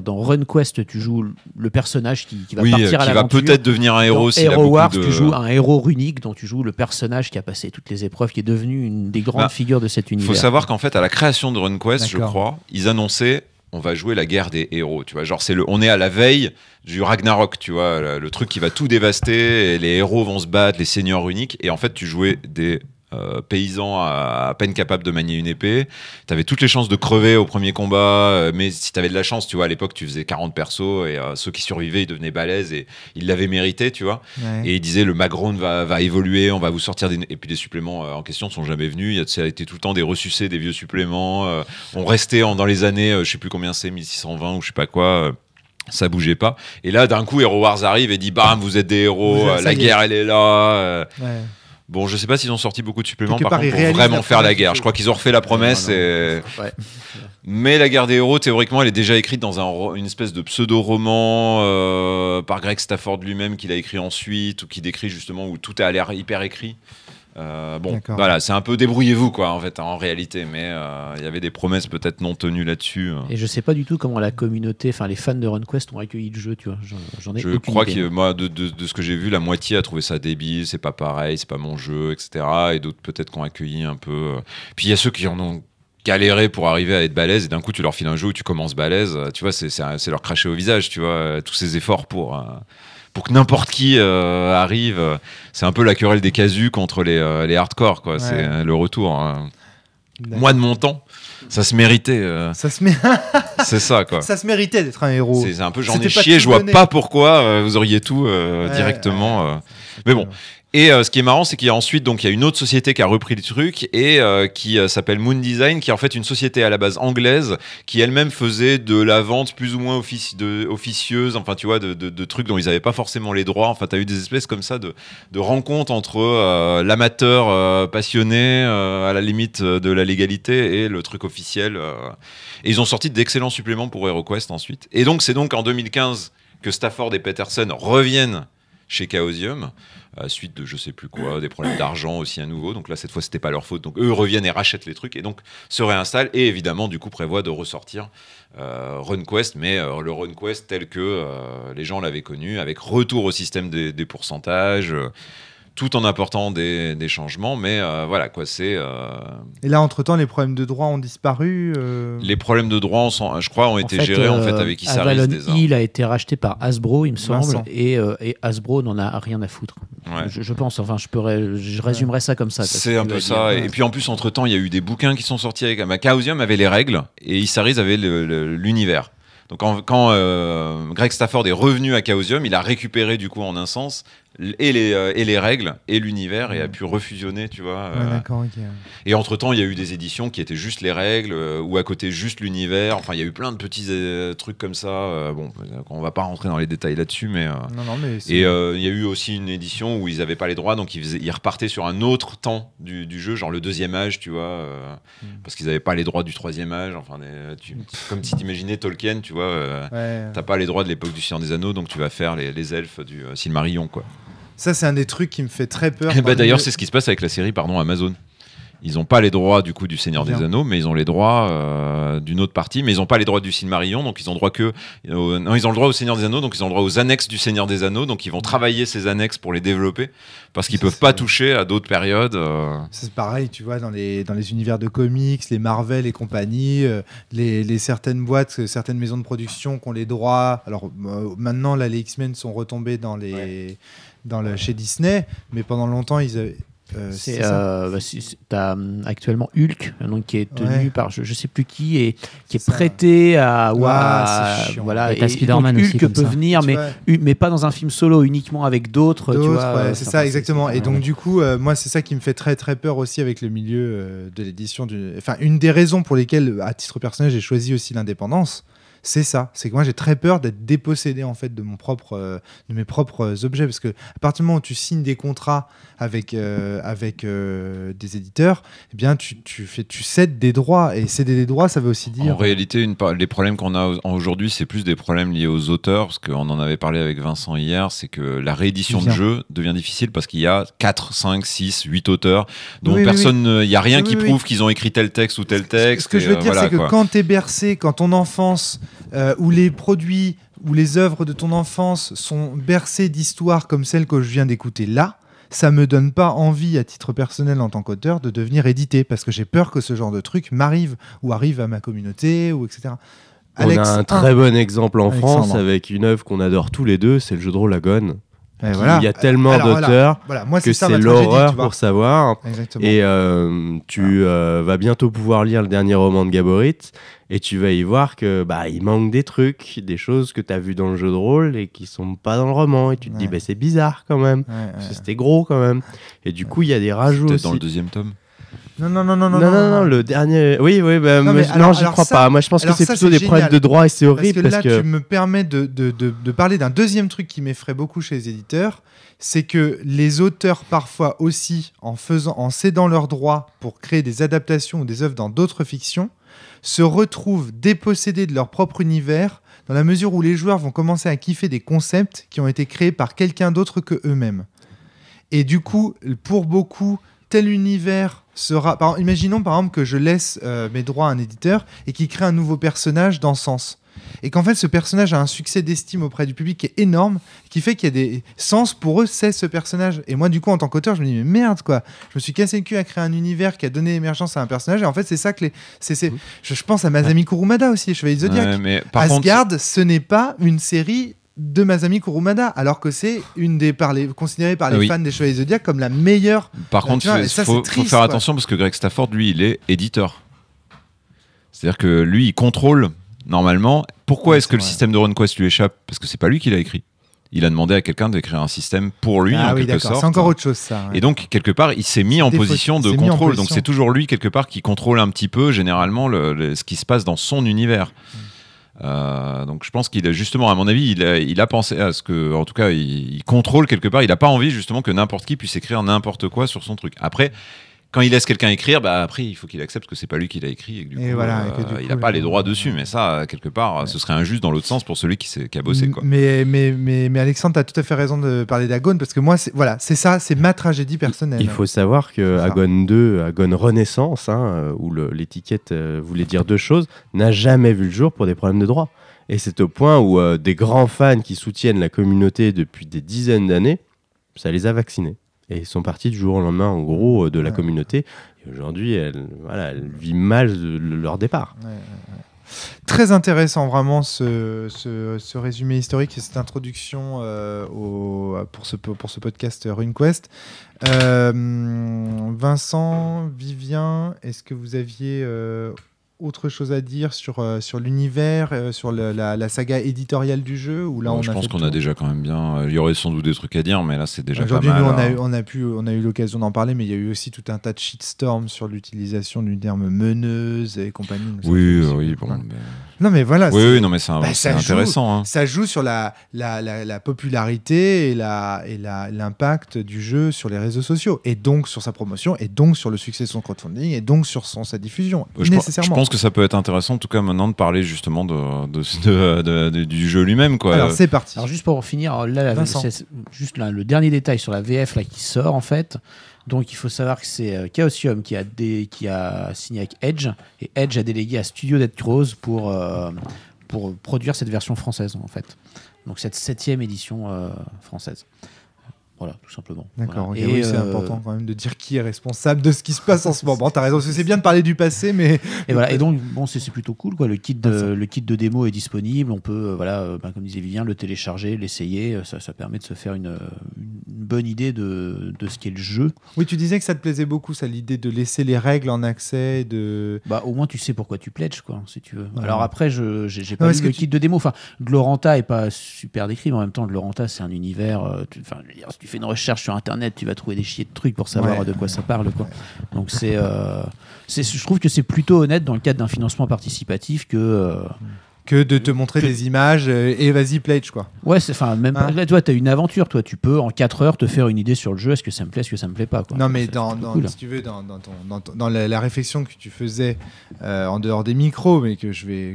RunQuest, tu joues le personnage qui va partir à qui va l'aventure. peut-être devenir un héros Dans s'il a Hero beaucoup Wars, de... tu joues un héros runique dont tu joues le personnage qui a passé toutes les épreuves, qui est devenu une des grandes figures de cet Il univers. faut savoir qu'en fait, à la création de RunQuest, je D'accord. crois, ils annonçaient on va jouer la guerre des héros, tu vois, genre on est à la veille du Ragnarok, tu vois, le truc qui va tout dévaster, et les héros vont se battre, les seigneurs uniques, et en fait tu jouais des paysans à peine capables de manier une épée, t'avais toutes les chances de crever au premier combat, mais si t'avais de la chance, tu vois, à l'époque tu faisais 40 persos, et ceux qui survivaient ils devenaient balèzes, et ils l'avaient mérité, tu vois, et ils disaient le Magron va évoluer, on va vous sortir et puis les suppléments en question ne sont jamais venus, ça a été tout le temps des ressucés, des vieux suppléments, on restait dans les années, je sais plus combien c'est, 1620 ou je sais pas quoi, ça bougeait pas, et là d'un coup Hero Wars arrive et dit bam, vous êtes des héros, la guerre elle est là. Ouais. Bon, je sais pas s'ils ont sorti beaucoup de suppléments Quelque par part, contre, ils pour réalisent vraiment la faire la promesse guerre. du Je crois qu'ils ont refait la promesse. Ouais. Mais la guerre des héros, théoriquement, elle est déjà écrite dans une espèce de pseudo-roman par Greg Stafford lui-même, qu'il a écrit ensuite, ou qui décrit justement où tout a l'air hyper écrit. D'accord. Voilà, c'est un peu débrouillez-vous, quoi, en fait, en réalité. Mais il y avait des promesses peut-être non tenues là-dessus. Et je sais pas du tout comment la communauté, les fans de RunQuest ont accueilli le jeu, tu vois. J'en ai Je aucune crois idée. que moi, de ce que j'ai vu, la moitié a trouvé ça débile, c'est pas pareil, c'est pas mon jeu, etc. Et d'autres peut-être qui ont accueilli un peu. Puis il y a ceux qui en ont galéré pour arriver à être balèze, et d'un coup tu leur files un jeu où tu commences balèze. Tu vois, c'est leur cracher au visage, tu vois, tous ces efforts pour que n'importe qui arrive. C'est un peu la querelle des casus contre les hardcore, quoi. Ouais. C'est le retour. Hein. D'accord. Moi, de mon temps, ça se méritait. C'est ça, quoi. Ça se méritait d'être un héros. C'est un peu j'en ai C'était pas chié, tout je vois donné. pas pourquoi vous auriez tout directement. Mais bon. Et ce qui est marrant, c'est qu'il y a ensuite donc il y a une autre société qui a repris le truc et qui s'appelle Moon Design, qui est en fait une société à la base anglaise qui elle-même faisait de la vente plus ou moins officieuse, enfin tu vois, de trucs dont ils n'avaient pas forcément les droits. Enfin, tu as eu des espèces comme ça de rencontres entre l'amateur passionné à la limite de la légalité et le truc officiel. Et ils ont sorti d'excellents suppléments pour HeroQuest ensuite. Et donc c'est donc en 2015 que Stafford et Peterson reviennent chez Chaosium, suite de je sais plus quoi, des problèmes d'argent aussi à nouveau. Donc là, cette fois, c'était pas leur faute. Donc eux reviennent et rachètent les trucs et donc se réinstallent et évidemment, du coup, prévoient de ressortir RunQuest, mais le RunQuest tel que les gens l'avaient connu, avec retour au système des pourcentages, tout en apportant des changements. Mais voilà, quoi, c'est... Et là, entre-temps, les problèmes de droit ont disparu. Les problèmes de droit, je crois, ont été gérés en fait avec Issaris Avalon Design. Hill a été racheté par Hasbro, il me semble, Vincent. et Hasbro n'en a rien à foutre. Ouais. Je pense, enfin, je résumerais ça comme ça. C'est un peu ça. Et puis en plus, entre-temps, il y a eu des bouquins qui sont sortis avec... Chaosium avait les règles et Issaris avait l'univers. Donc quand Greg Stafford est revenu à Chaosium, il a récupéré du coup en un sens et les règles et l'univers et a pu refusionner, tu vois. Ouais, d'accord, ok. Et entre-temps, il y a eu des éditions qui étaient juste les règles ou à côté juste l'univers. Enfin, il y a eu plein de petits trucs comme ça. Bon, on va pas rentrer dans les détails là-dessus, mais... Non, mais c'est- Et il y a eu aussi une édition où ils n'avaient pas les droits, donc ils repartaient sur un autre temps du jeu, genre le deuxième âge, tu vois, parce qu'ils n'avaient pas les droits du troisième âge. Enfin, comme si t'imaginais Tolkien, tu vois, ouais. t'as pas les droits de l'époque du Seigneur des Anneaux, donc tu vas faire les elfes du Silmarillion, quoi. Ça, c'est un des trucs qui me fait très peur. Et bah, d'ailleurs, parmi c'est ce qui se passe avec la série, Amazon. Ils n'ont pas les droits du coup du Seigneur des Bien. Anneaux, mais ils ont les droits d'une autre partie, mais ils n'ont pas les droits du Silmarillion, donc ils ont droit non, ils ont le droit au Seigneur des Anneaux, donc ils ont le droit aux annexes du Seigneur des Anneaux, donc ils vont travailler ces annexes pour les développer, parce qu'ils peuvent pas toucher à d'autres périodes. C'est pareil, tu vois, dans les univers de comics, les Marvel et compagnie, les certaines boîtes, certaines maisons de production qui ont les droits. Alors maintenant, là, les X-Men sont retombés chez Disney, mais pendant longtemps, ils avaient. C'est ça. T'as actuellement Hulk, donc qui est tenu Ouais. par je sais plus qui et qui est Ça. prêté à c'est chiant. voilà. Et t'as Spider-Man donc, aussi Hulk comme peut ça. venir, Tu mais pas dans un film solo, uniquement avec d'autres. Tu vois, ouais, c'est ça, exactement. Et donc, ouais. du coup, moi, c'est ça qui me fait très, très peur aussi avec le milieu de l'édition. Enfin, une des raisons pour lesquelles, à titre personnel, j'ai choisi aussi l'indépendance, c'est ça. C'est que moi, j'ai très peur d'être dépossédé en fait de mes propres objets, parce que à partir du moment où tu signes des contrats avec des éditeurs, eh bien, tu cèdes des droits, et céder des droits, ça veut aussi dire. En réalité, les problèmes qu'on a aujourd'hui, c'est plus des problèmes liés aux auteurs, parce qu'on en avait parlé avec Vincent hier, c'est que la réédition de jeu devient difficile parce qu'il y a 4, 5, 6, 8 auteurs, dont il n'y a rien qui prouve qu'ils ont écrit tel texte ou tel texte. Ce que je veux dire, c'est que quand t'es bercé, quand ton enfance, ou les produits, ou les œuvres de ton enfance sont bercées d'histoires comme celle que je viens d'écouter là, ça me donne pas envie, à titre personnel en tant qu'auteur, de devenir édité, parce que j'ai peur que ce genre de truc m'arrive, ou arrive à ma communauté, ou etc. On a un très bon exemple en France avec une œuvre qu'on adore tous les deux, c'est le jeu de rôle Agone. Il y a tellement d'auteurs que c'est l'horreur pour savoir. Exactement. Et tu vas bientôt pouvoir lire le dernier roman de Gaborit, et tu vas y voir que il manque des trucs, des choses que tu as vues dans le jeu de rôle et qui sont pas dans le roman, et tu te dis c'est bizarre quand même, parce que c'était gros quand même, et du coup il y a des rajouts aussi. Peut-être dans le deuxième tome. Non, le dernier. Oui, j'y crois pas. Moi, je pense que c'est plutôt des problèmes de droit, et c'est horrible. Parce que là, tu me permets de parler d'un deuxième truc qui m'effraie beaucoup chez les éditeurs, c'est que les auteurs, parfois aussi, en cédant leurs droits pour créer des adaptations ou des œuvres dans d'autres fictions, se retrouvent dépossédés de leur propre univers, dans la mesure où les joueurs vont commencer à kiffer des concepts qui ont été créés par quelqu'un d'autre que eux-mêmes. Et du coup, pour beaucoup, tel univers sera... imaginons par exemple que je laisse mes droits à un éditeur et qu'il crée un nouveau personnage dans Sens. Et qu'en fait, ce personnage a un succès d'estime auprès du public qui est énorme, qui fait qu'il y a des sens pour eux, c'est ce personnage. Et moi, du coup, en tant qu'auteur, je me dis, mais merde, quoi. Je me suis cassé le cul à créer un univers qui a donné émergence à un personnage. Et en fait, c'est ça que je pense à Masami Kurumada aussi, Chevalier du Zodiac. Asgard, ce n'est pas une série de Masami Kurumada, alors que c'est considérée par les fans des Chevaliers du Zodiac comme la meilleure. Par contre, il faut faire attention, parce que Greg Stafford, lui, il est éditeur. C'est-à-dire que lui, il contrôle normalement. Pourquoi est-ce que le système de RunQuest lui échappe ? Parce que c'est pas lui qui l'a écrit. Il a demandé à quelqu'un d'écrire un système pour lui, en quelque sorte. C'est encore autre chose, ça. Ouais. Et donc, quelque part, il s'est mis en position de contrôle. Donc, c'est toujours lui, quelque part, qui contrôle un petit peu, généralement, ce qui se passe dans son univers. Donc, je pense qu'il a, justement, à mon avis, il a pensé à ce que, en tout cas, il contrôle quelque part. Il n'a pas envie, justement, que n'importe qui puisse écrire n'importe quoi sur son truc. Après, quand il laisse quelqu'un écrire, après, il faut qu'il accepte que c'est pas lui qui l'a écrit, et que du coup, il n'a pas les droits dessus. Mais ça, quelque part, ce serait injuste dans l'autre sens pour celui qui a bossé, quoi. Mais Alexandre, tu as tout à fait raison de parler d'Agone, parce que moi, c'est ça, c'est ma tragédie personnelle. Il faut savoir que Agone 2, Agone Renaissance, où l'étiquette voulait dire deux choses, n'a jamais vu le jour pour des problèmes de droit. Et c'est au point où des grands fans qui soutiennent la communauté depuis des dizaines d'années, ça les a vaccinés. Et ils sont partis du jour au lendemain, en gros, de la communauté. Et aujourd'hui, elle vit mal leur départ. Très intéressant, vraiment, ce résumé historique et cette introduction pour ce podcast RuneQuest. Vincent, Vivien, est-ce que vous aviez autre chose à dire sur l'univers, sur la saga éditoriale du jeu, ou là je pense qu'on a déjà quand même bien. Il y aurait sans doute des trucs à dire, mais là c'est déjà pas mal. Aujourd'hui, on a eu l'occasion d'en parler, mais il y a eu aussi tout un tas de shitstorms sur l'utilisation du terme meneuse et compagnie. Oui. Non, mais voilà. Oui, non, mais c'est intéressant. Ça joue sur la popularité et l'impact du jeu sur les réseaux sociaux, et donc sur sa promotion, et donc sur le succès de son crowdfunding, et donc sur sa diffusion. Je pense que ça peut être intéressant, en tout cas maintenant, de parler justement du jeu lui-même, quoi. Alors c'est parti. Alors juste pour finir, le dernier détail sur la VF là qui sort en fait. Donc il faut savoir que c'est Chaosium qui a signé avec Edge, et Edge a délégué à Studio Dead Crows pour produire cette version française en fait. Donc cette 7e édition française. Voilà, tout simplement. D'accord. Voilà. Okay, c'est important quand même de dire qui est responsable de ce qui se passe en ce moment. T'as raison, parce que c'est bien de parler du passé, mais... Et voilà. Et donc, c'est plutôt cool, quoi. Le kit de démo est disponible. On peut, comme disait Vivien, le télécharger, l'essayer. Ça permet de se faire une bonne idée de ce qu'est le jeu. Oui, tu disais que ça te plaisait beaucoup, ça, l'idée de laisser les règles en accès, au moins, tu sais pourquoi tu pledges, quoi, si tu veux. Ouais. Alors après, j'ai pas lu le kit de démo. Enfin, Gloranta est pas super décrit, mais en même temps, Gloranta, c'est un univers... si tu fais une recherche sur internet, tu vas trouver des chiers de trucs pour savoir de quoi ça parle, quoi. Donc je trouve que c'est plutôt honnête dans le cadre d'un financement participatif que que de te montrer des images et vas-y, pledge, quoi. Ouais, même là, toi, t'as une aventure, toi, tu peux en 4 heures te faire une idée sur le jeu, est-ce que ça me plaît, est-ce que ça me plaît pas, quoi. Non, mais cool. si tu veux, dans la réflexion que tu faisais en dehors des micros, mais que je vais,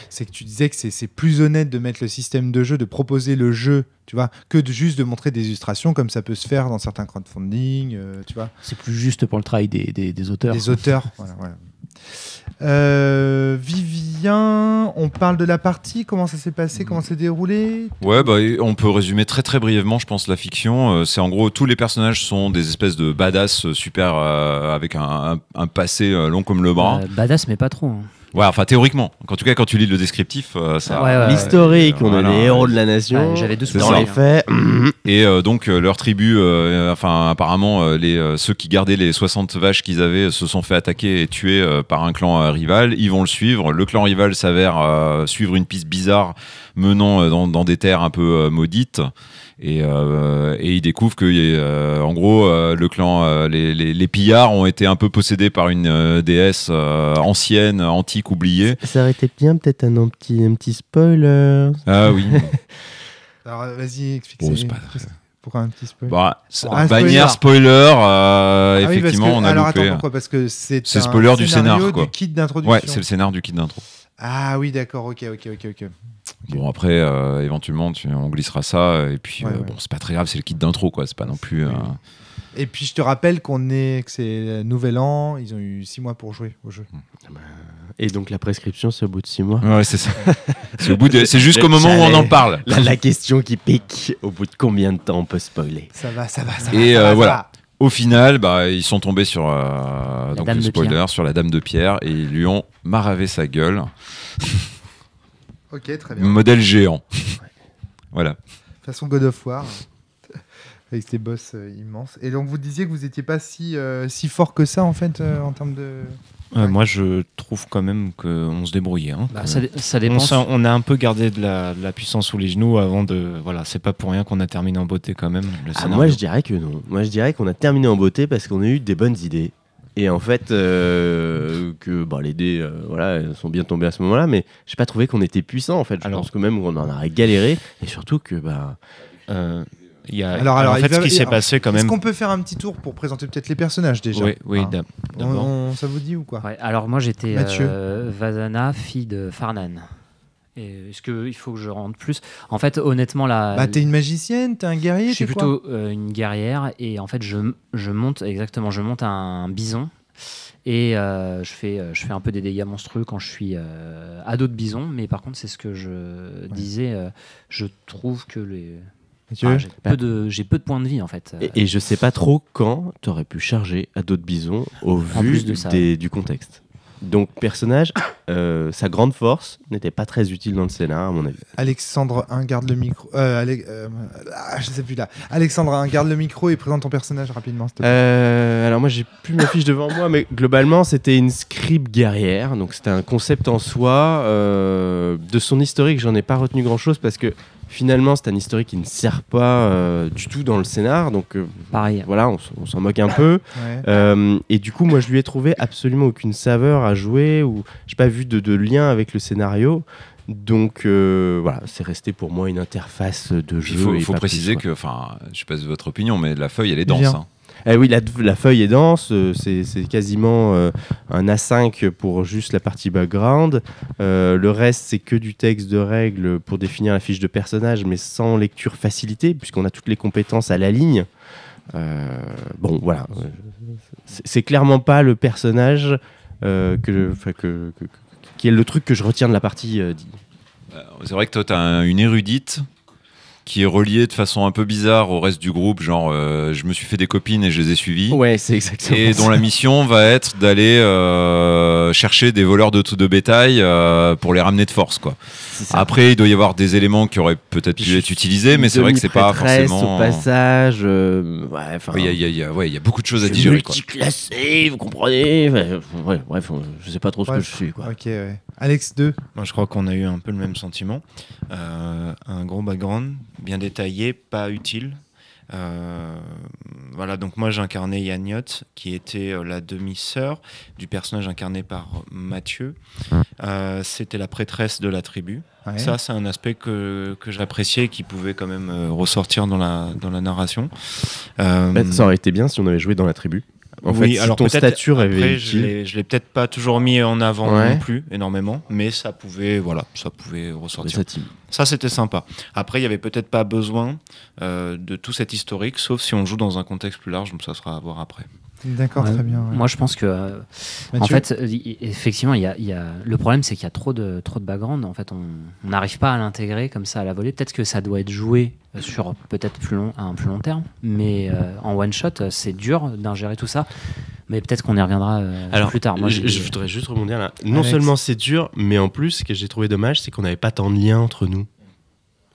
c'est que tu disais que c'est plus honnête de mettre le système de jeu, de proposer le jeu, tu vois, que juste de montrer des illustrations comme ça peut se faire dans certains crowdfunding, tu vois. C'est plus juste pour le travail des auteurs. Des auteurs, voilà. Vivien, on parle de la partie, comment ça s'est passé, comment ça s'est déroulé? Ouais, bah, on peut résumer très très brièvement, je pense, la fiction. C'est en gros, tous les personnages sont des espèces de badass super avec un passé long comme le bras. Badass, mais pas trop. Hein. Ouais, enfin théoriquement. En tout cas, quand tu lis le descriptif, ça. L'historique, on est les héros de la nation. J'avais 2 dans les faits. Et donc leur tribu, apparemment, ceux qui gardaient les 60 vaches qu'ils avaient se sont fait attaquer et tuer par un clan rival. Ils vont le suivre. Le clan rival s'avère suivre une piste bizarre menant dans des terres un peu maudites. Et ils découvrent que, en gros, le clan, les pillards ont été un peu possédés par une déesse ancienne, antique, oubliée. Ça aurait été bien, peut-être un petit spoiler. Ah oui. Alors vas-y, explique Bon, ça. c'est pas... Pourquoi un petit spoiler? Bannière spoiler, effectivement, oui, on a alors loupé. attends, pourquoi? Parce que c'est spoiler du scénar, quoi. Du kit d'introduction. Ouais, c'est le scénar du kit d'intro. Ah oui, d'accord, ok. Bon, après, éventuellement, on glissera ça. Et puis, bon, c'est pas très grave, c'est le kit d'intro, quoi. C'est pas non plus. Et puis, je te rappelle que c'est Nouvel An. Ils ont eu 6 mois pour jouer au jeu. Et donc, la prescription, c'est au bout de 6 mois. Ouais, c'est ça. C'est jusqu'au moment où on en parle. La question qui pique, au bout de combien de temps on peut spoiler? Ça va. Et voilà. Au final, ils sont tombés sur donc le spoiler, Pierre. sur la Dame de Pierre, et ils lui ont maravé sa gueule. Ok, très bien. Modèle géant. Voilà. Façon God of War. Avec ces boss immenses. Et donc, vous disiez que vous n'étiez pas si fort que ça, en fait, en termes de... Moi, je trouve quand même qu'on se débrouillait. Hein, ça dépend. On a un peu gardé de la puissance sous les genoux avant de... Voilà, c'est pas pour rien qu'on a terminé en beauté quand même. Moi, je dirais que non. Moi, je dirais qu'on a terminé en beauté parce qu'on a eu des bonnes idées. Et en fait, les dés elles sont bien tombés à ce moment-là, mais j'ai pas trouvé qu'on était puissant. En fait, je pense que même on en aurait galéré, et surtout que Alors, ce qui s'est passé quand même. Est-ce qu'on peut faire un petit tour pour présenter peut-être les personnages déjà? Oui, d'abord. Ça vous dit ou quoi? Alors moi j'étais Mathieu. Vasana, fille de Farnan. Et est-ce qu'il faut que je rentre plus? En fait, honnêtement, t'es une magicienne, t'es un guerrier, je suis plutôt une guerrière, et en fait, je monte un bison, et je fais un peu des dégâts monstrueux quand je suis à d'autres bisons, mais par contre, c'est ce que je disais, je trouve que j'ai peu de points de vie, en fait. Et je sais pas trop quand t'aurais pu charger à d'autres bisons au vu du contexte. Donc, personnage, sa grande force n'était pas très utile dans le scénar, à mon avis. Alexandre 1, garde le micro. Je sais plus là. Alexandre 1, garde le micro et présente ton personnage rapidement, s'il te plaît. Alors, moi, j'ai plus ma fiche devant moi, mais globalement, c'était une scribe guerrière. Donc, c'était un concept en soi. De son historique, j'en ai pas retenu grand-chose parce que finalement, c'est un historique qui ne sert pas du tout dans le scénar. Donc, pareil. Voilà, on s'en moque un peu. Ouais. Et du coup, moi, je lui ai trouvé absolument aucune saveur à jouer ou j'ai pas vu de lien avec le scénario. Donc, voilà, c'est resté pour moi une interface de jeu. Il faut préciser que, je sais pas votre opinion, mais la feuille, elle est dense. Hein. Oui, la feuille est dense, c'est quasiment un A5 pour juste la partie background. Le reste, c'est que du texte de règles pour définir la fiche de personnage, mais sans lecture facilitée, puisqu'on a toutes les compétences à la ligne. Bon, voilà. C'est clairement pas le personnage qui est le truc que je retiens de la partie. C'est vrai que toi, tu as une érudite qui est reliée de façon un peu bizarre au reste du groupe, genre je me suis fait des copines et je les ai suivies. Ouais, c'est exactement et dont la mission va être d'aller chercher des voleurs de bétail pour les ramener de force, quoi. Après, il doit y avoir des éléments qui auraient peut-être pu être utilisés, mais c'est vrai que c'est pas forcément... au passage, il y a beaucoup de choses à digérer, quoi. Multiclassé, vous comprenez. Bref, je sais pas trop ce que je suis, quoi. Ok, ouais. Alex 2. Moi, je crois qu'on a eu un peu le même sentiment. Un gros background, bien détaillé, pas utile. Voilà, donc moi j'incarnais Yagnotte, qui était la demi-sœur du personnage incarné par Mathieu. C'était la prêtresse de la tribu. Ouais. Ça, c'est un aspect que j'appréciais et qui pouvait quand même ressortir dans la narration. Ça aurait été bien si on avait joué dans la tribu. En oui, fait, alors si ton peut-être statut après, avait je l'ai peut-être pas toujours mis en avant Ouais. non plus énormément, mais ça pouvait ressortir. Ça, c'était sympa. Après, il y avait peut-être pas besoin de tout cet historique, sauf si on joue dans un contexte plus large, donc ça sera à voir après. D'accord, Ouais. très bien. Ouais. Moi, je pense que, en Mathieu fait, effectivement, le problème, c'est qu'il y a trop de background. En fait, on n'arrive pas à l'intégrer comme ça à la volée. Peut-être que ça doit être joué sur peut-être à un plus long terme, mais en one shot, c'est dur d'ingérer tout ça. Mais peut-être qu'on y reviendra plus tard. Moi, je voudrais juste rebondir là. Non Alex. seulement c'est dur, mais en plus, ce que j'ai trouvé dommage, c'est qu'on n'avait pas tant de liens entre nous.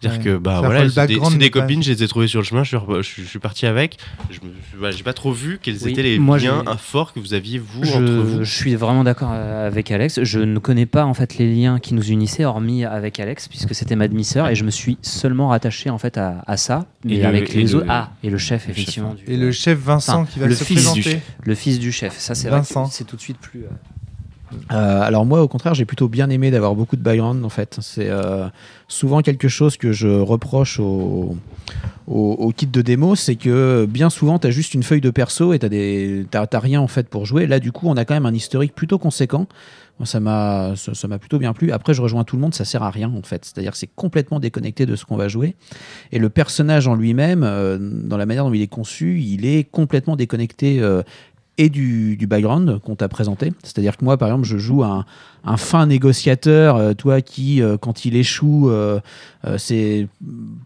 C'est-à-dire que Faire voilà, le c'est des background de copines, base. je les ai trouvées sur le chemin, je suis parti avec. J'ai pas trop vu quels Oui, étaient les moi, liens j'ai- forts que vous aviez entre vous. Je suis vraiment d'accord avec Alex. Je ne connais pas en fait les liens qui nous unissaient, hormis avec Alex, puisque c'était ma demi-sœur, et je me suis seulement rattaché en fait à ça. Mais avec les autres, et le chef effectivement. Et le chef Vincent Enfin, qui va le se fils du présenter. Le fils du chef. Ça, c'est vrai Vincent. que c'est tout de suite plus. Alors moi, au contraire, j'ai plutôt bien aimé d'avoir beaucoup de background, en fait. C'est souvent quelque chose que je reproche au kit de démo, c'est que bien souvent, tu as juste une feuille de perso et t'as rien en fait pour jouer. Là, du coup, on a quand même un historique plutôt conséquent. Moi, ça m'a plutôt bien plu. Après, je rejoins tout le monde, ça sert à rien en fait. C'est-à-dire que c'est complètement déconnecté de ce qu'on va jouer. Et le personnage en lui-même, dans la manière dont il est conçu, il est complètement déconnecté et du background qu'on t'a présenté. C'est-à-dire que moi, par exemple, je joue un fin négociateur, toi qui, quand il échoue,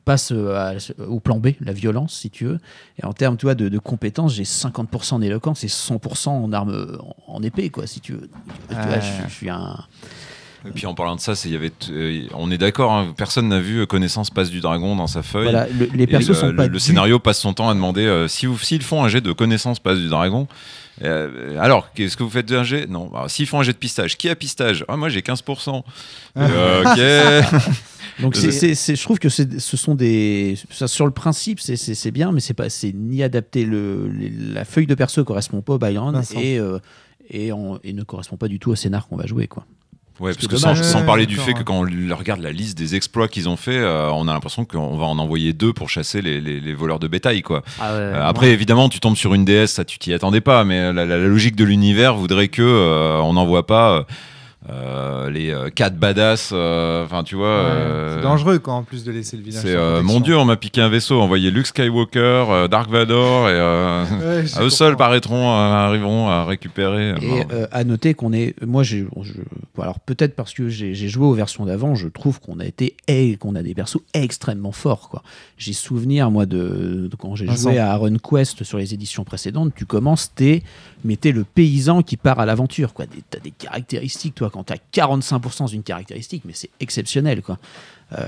passe au plan B, la violence, si tu veux. Et en termes de compétences, j'ai 50% en éloquence et 100% en arme, en épée, quoi, si tu veux. Tu vois, je suis un... Et puis en parlant de ça, on est d'accord, hein, personne n'a vu Connaissance passe du dragon dans sa feuille. Voilà, les persos Et sont pas le scénario passe son temps à demander s'ils font un jet de Connaissance passe du dragon. Alors, qu'est-ce que vous faites d'un jet? Non. Alors, s'ils font un jet de pistage, qui a pistage? Ah, moi j'ai 15%. Ok. Donc je trouve que ce sont des... Ça, sur le principe, c'est bien, mais c'est ni adapté. La feuille de perso correspond pas au background et ne correspond pas du tout au scénar qu'on va jouer, quoi. Ouais, parce que dommage. sans parler du D'accord, fait que quand on regarde la liste des exploits qu'ils ont fait, on a l'impression qu'on va en envoyer 2 pour chasser les voleurs de bétail, quoi. Après, évidemment, tu tombes sur une déesse, ça tu t'y attendais pas, mais la logique de l'univers voudrait que on n'envoie pas les 4 badass. Enfin, tu vois. C'est dangereux quand en plus de laisser le village. C'est sans protection. mon Dieu, on m'a piqué un vaisseau, envoyé Luke Skywalker, Dark Vador, et Ouais, je eux seuls comprends. arriveront à récupérer. Et à noter qu'on est... Moi, alors peut-être parce que j'ai joué aux versions d'avant, je trouve qu'on a des persos extrêmement forts, quoi. J'ai souvenir, moi, de quand j'ai joué à Iron Quest sur les éditions précédentes, tu commences, t'es le paysan qui part à l'aventure, quoi. T'as des caractéristiques, toi, quand t'as 45% d'une caractéristique, mais c'est exceptionnel, quoi.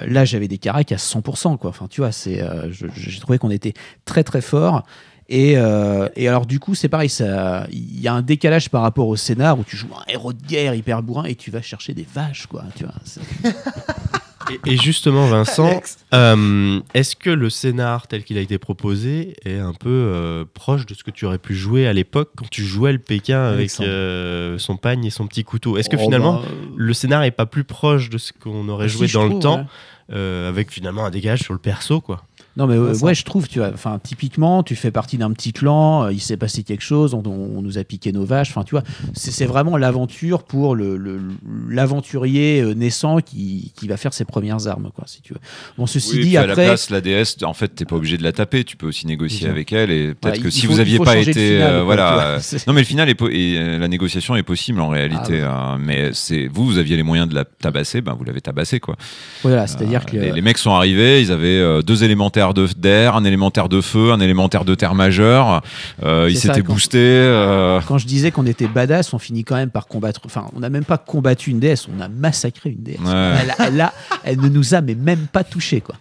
Là, j'avais des caracs à 100%, quoi. Enfin, tu vois, j'ai trouvé qu'on était très très fort. Et alors du coup c'est pareil, il y a un décalage par rapport au scénar où tu joues un héros de guerre hyper bourrin et tu vas chercher des vaches, quoi, tu vois. Et justement, Vincent, est-ce que le scénar tel qu'il a été proposé est un peu proche de ce que tu aurais pu jouer à l'époque quand tu jouais le Pékin avec son pagne et son petit couteau? Est-ce que finalement le scénar est pas plus proche de ce qu'on aurait joué dans le temps, avec finalement un dégage sur le perso, quoi? Non mais ouais, je trouve, tu vois, enfin typiquement, tu fais partie d'un petit clan, il s'est passé quelque chose, on nous a piqué nos vaches, enfin tu vois, c'est vraiment l'aventure pour l'aventurier naissant qui va faire ses premières armes, quoi, si tu veux. Bon, ceci dit, à après, la place, la déesse, en fait, t'es pas obligé de la taper, tu peux aussi négocier avec elle, et peut-être que si il vous aviez faut pas changer été, le final, quoi, voilà. tu vois. Non, mais le final et la négociation est possible en réalité, mais vous aviez les moyens de la tabasser, ben vous l'avez tabassée, quoi. Voilà, c'est-à-dire que les mecs sont arrivés, ils avaient 2 élémentaires d'air, un élémentaire de feu, un élémentaire de terre majeur. Ils s'étaient boostés. Quand je disais qu'on était badass, on finit quand même par combattre. Enfin, on n'a même pas combattu une déesse, on a massacré une déesse. Ouais. Elle ne nous a même pas touché, quoi.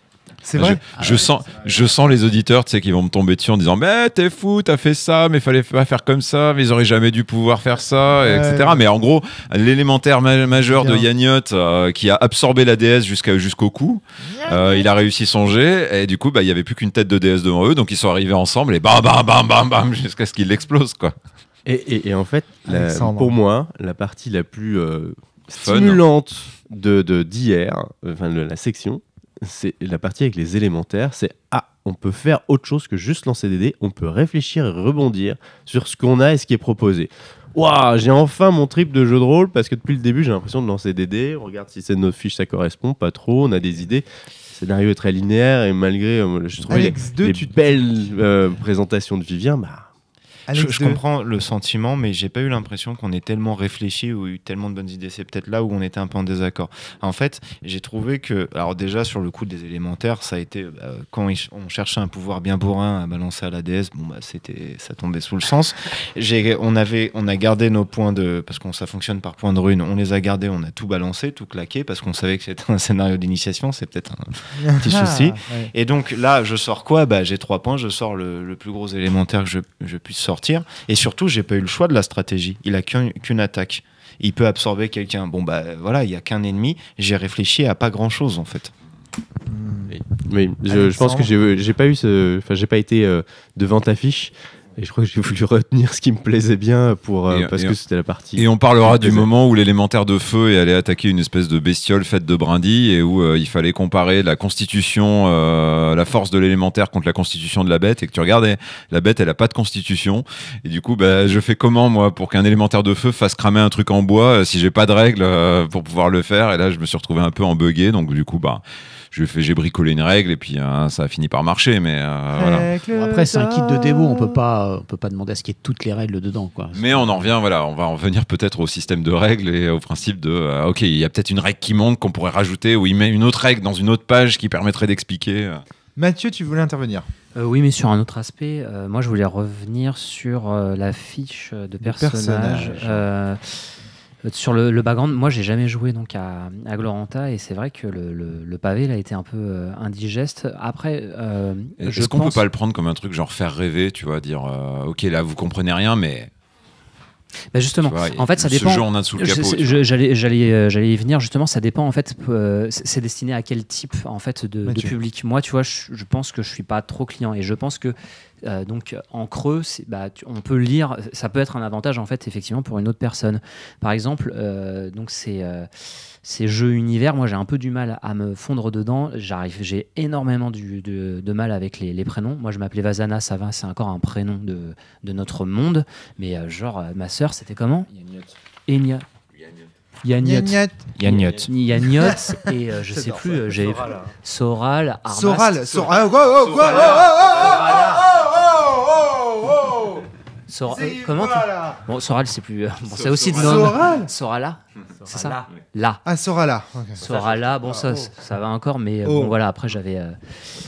C'est vrai. Je sens les auditeurs, tu sais, qui vont me tomber dessus en disant mais t'es fou, t'as fait ça, mais fallait pas faire comme ça, mais ils auraient jamais dû pouvoir faire ça, etc. Mais en gros, l'élémentaire majeur de Yagnotte qui a absorbé la DS jusqu'au cou, il a réussi son jet et du coup, il y avait plus qu'une tête de DS devant eux, donc ils sont arrivés ensemble et bam bam bam bam bam jusqu'à ce qu'il explose quoi. Et en fait, pour moi, la partie la plus stimulante d'hier, enfin de la section, c'est la partie avec les élémentaires. C'est on peut faire autre chose que juste lancer des dés. On peut réfléchir et rebondir sur ce qu'on a et ce qui est proposé. Waouh, j'ai enfin mon trip de jeu de rôle parce que depuis le début, j'ai l'impression de lancer des dés. On regarde si c'est notre fiche, ça correspond pas trop. On a des idées. Le scénario est très linéaire et malgré, je trouvais les belles présentations de Vivien, je comprends le sentiment, mais j'ai pas eu l'impression qu'on ait tellement réfléchi ou eu tellement de bonnes idées. C'est peut-être là où on était un peu en désaccord. En fait, j'ai trouvé que, alors déjà sur le coup des élémentaires, ça a été quand on cherchait un pouvoir bien bourrin à balancer à la DS, ça tombait sous le sens. On a gardé nos points parce que ça fonctionne par points de rune. On les a gardés, on a tout balancé, tout claqué parce qu'on savait que c'était un scénario d'initiation. C'est peut-être un petit souci. Ouais. Et donc là, je sors quoi ? J'ai 3 points. Je sors le plus gros élémentaire que je puisse sortir. Et surtout, j'ai pas eu le choix de la stratégie. Il a qu'une attaque. Il peut absorber quelqu'un. Voilà, il y a qu'un ennemi. J'ai réfléchi à pas grand chose en fait. Mais je pense que j'ai pas été devant ta fiche. Et je crois que j'ai voulu retenir ce qui me plaisait bien parce que c'était la partie. Et on parlera du moment où l'élémentaire de feu est allé attaquer une espèce de bestiole faite de brindilles et où il fallait comparer la constitution, la force de l'élémentaire contre la constitution de la bête et que tu regardais, la bête elle a pas de constitution et du coup je fais comment moi pour qu'un élémentaire de feu fasse cramer un truc en bois si j'ai pas de règles pour pouvoir le faire et là je me suis retrouvé un peu en-buggé donc du coup j'ai bricolé une règle et puis ça a fini par marcher mais voilà. Après c'est un kit de démo, on peut pas demander à ce qu'il y ait toutes les règles dedans quoi. Mais on en revient on va en venir peut-être au système de règles et au principe de ok il y a peut-être une règle qui manque qu'on pourrait rajouter ou il met une autre règle dans une autre page qui permettrait d'expliquer. Mathieu, tu voulais intervenir? Oui, mais sur un autre aspect, moi je voulais revenir sur la fiche de personnage. Sur le background, moi j'ai jamais joué donc à Gloranta et c'est vrai que le pavé là, a été un peu indigeste. Après, est-ce qu'on peut pas le prendre comme un truc genre faire rêver, tu vois, dire ok là vous comprenez rien mais. Justement, vois, en fait, ça dépend. Ce jeu en a sous le capot. J'allais y venir justement. Ça dépend en fait. C'est destiné à quel type en fait de public. Moi, tu vois, je pense que je suis pas trop client et je pense que donc en creux, on peut lire. Ça peut être un avantage en fait, effectivement, pour une autre personne. Par exemple, donc ces jeux univers, moi j'ai un peu du mal à me fondre dedans. J'ai énormément de mal avec les prénoms. Moi je m'appelais Vazana, ça va, c'est encore un prénom de notre monde. Mais ma sœur, c'était comment ? Yagnotte. Et je sais plus, j'ai Soral, Armas. Comment Bon, Soral, c'est plus. C'est aussi de nom. Sorala, c'est ça. Là. Ah, Sorala. Okay. Sorala, bon, ça va encore, mais bon, voilà, après, j'avais.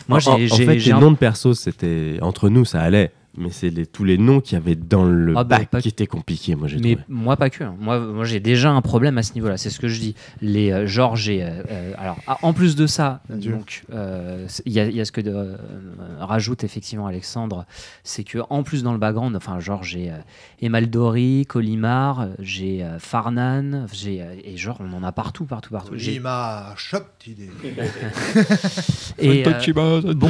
Moi, les noms de perso, c'était. Entre nous, ça allait. Mais c'est tous les noms qu'il y avait dans le bac qui étaient compliqués, moi j'ai trouvé. Mais moi pas que. Moi j'ai déjà un problème à ce niveau-là. C'est ce que je dis. Alors en plus de ça, donc il y a ce que rajoute effectivement Alexandre, c'est que en plus dans le background, enfin j'ai Emaldori, Colimar, j'ai Farnan, et on en a partout. Colimar, choc d'idée. Et bon.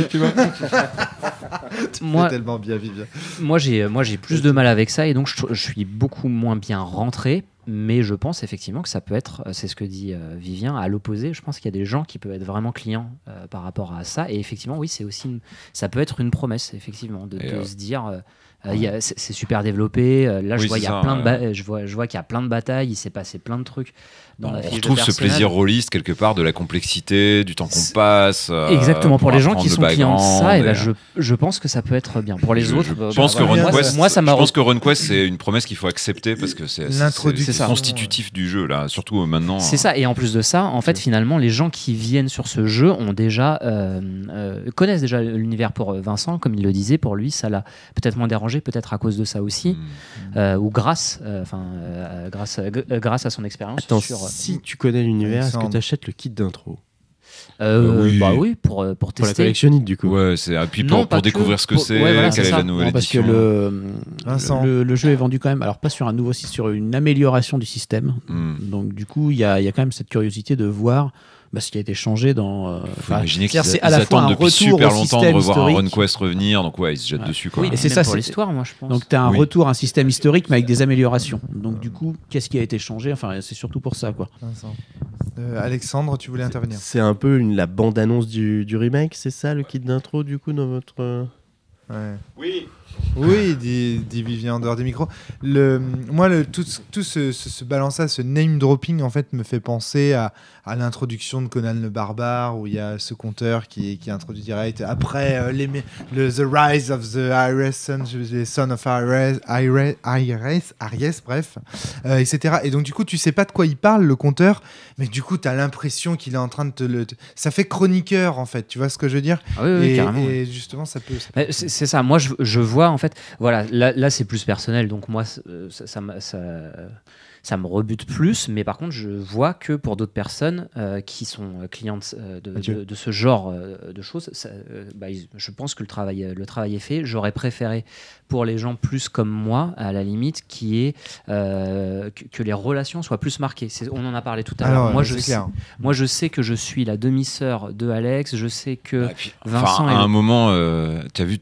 Moi tellement bien vivre. Moi j'ai plus de mal avec ça et donc je suis beaucoup moins bien rentré, mais je pense effectivement que ça peut être, c'est ce que dit Vivien, à l'opposé. Je pense qu'il y a des gens qui peuvent être vraiment clients par rapport à ça et effectivement oui, c'est aussi ça peut être une promesse effectivement de se dire c'est super développé. Là je vois qu'il y a plein de batailles, il s'est passé plein de trucs. On retrouve ce plaisir rôliste quelque part de la complexité, du temps qu'on passe. Exactement, pour les gens qui sont clients de ça, je pense que ça peut être bien. Pour les autres, je pense que RunQuest c'est une promesse qu'il faut accepter parce que c'est constitutif du jeu là, surtout maintenant. C'est ça, et en plus de ça, en fait, finalement, les gens qui viennent sur ce jeu connaissent déjà l'univers. Pour Vincent, comme il le disait, pour lui, ça l'a peut-être moins dérangé, peut-être à cause de ça aussi, ou grâce à son expérience. Si tu connais l'univers, est-ce que tu achètes le kit d'intro ? Oui. Bah oui, pour Pour la tester. collectionnite, du coup. Ouais, c'est et puis Non, pour pas que. découvrir ce que c'est, Ouais, voilà, quelle c'est est ça. la nouvelle Non, parce que édition. Vincent. le jeu est vendu quand même, alors pas sur un nouveau site, sur une amélioration du système. Donc du coup, il y a quand même cette curiosité de voir ce qui a été changé dans. Faut imaginer qu'ils c'est à la fois attendent un depuis retour super au longtemps de système revoir un historique. RunQuest revenir, donc ouais, ils se jettent dessus quoi. Oui, Et c'est même ça, pour c'est- l'histoire, moi je pense. Donc tu as un Oui. retour à un système historique mais avec des améliorations. Donc du coup, qu'est-ce qui a été changé? Enfin, c'est surtout pour ça quoi. Vincent. Alexandre, tu voulais intervenir. C'est un peu la bande-annonce du remake, c'est ça le kit d'intro du coup dans votre... Ouais. Oui. Oui, dit Vivien en dehors des micros. Moi, tout ce balançage, ce name dropping, en fait, me fait penser à l'introduction de Conan le Barbare, où il y a ce conteur qui introduit direct après The Rise of the Son of Aries, bref, etc. Et donc, du coup, tu sais pas de quoi il parle, le conteur, mais du coup, tu as l'impression qu'il est en train de ça fait chroniqueur, en fait. Tu vois ce que je veux dire? Ah oui, carrément. Et justement, ça peut... Mais c'est ça, moi je vois en fait, voilà, là c'est plus personnel, donc moi ça me rebute plus, mais par contre je vois que pour d'autres personnes qui sont clientes de ce genre de choses, je pense que le travail est fait. J'aurais préféré pour les gens plus comme moi, à la limite, que les relations soient plus marquées. On en a parlé tout à l'heure. Moi je sais que je suis la demi-sœur de Alex, je sais que Vincent à un moment, tu as vu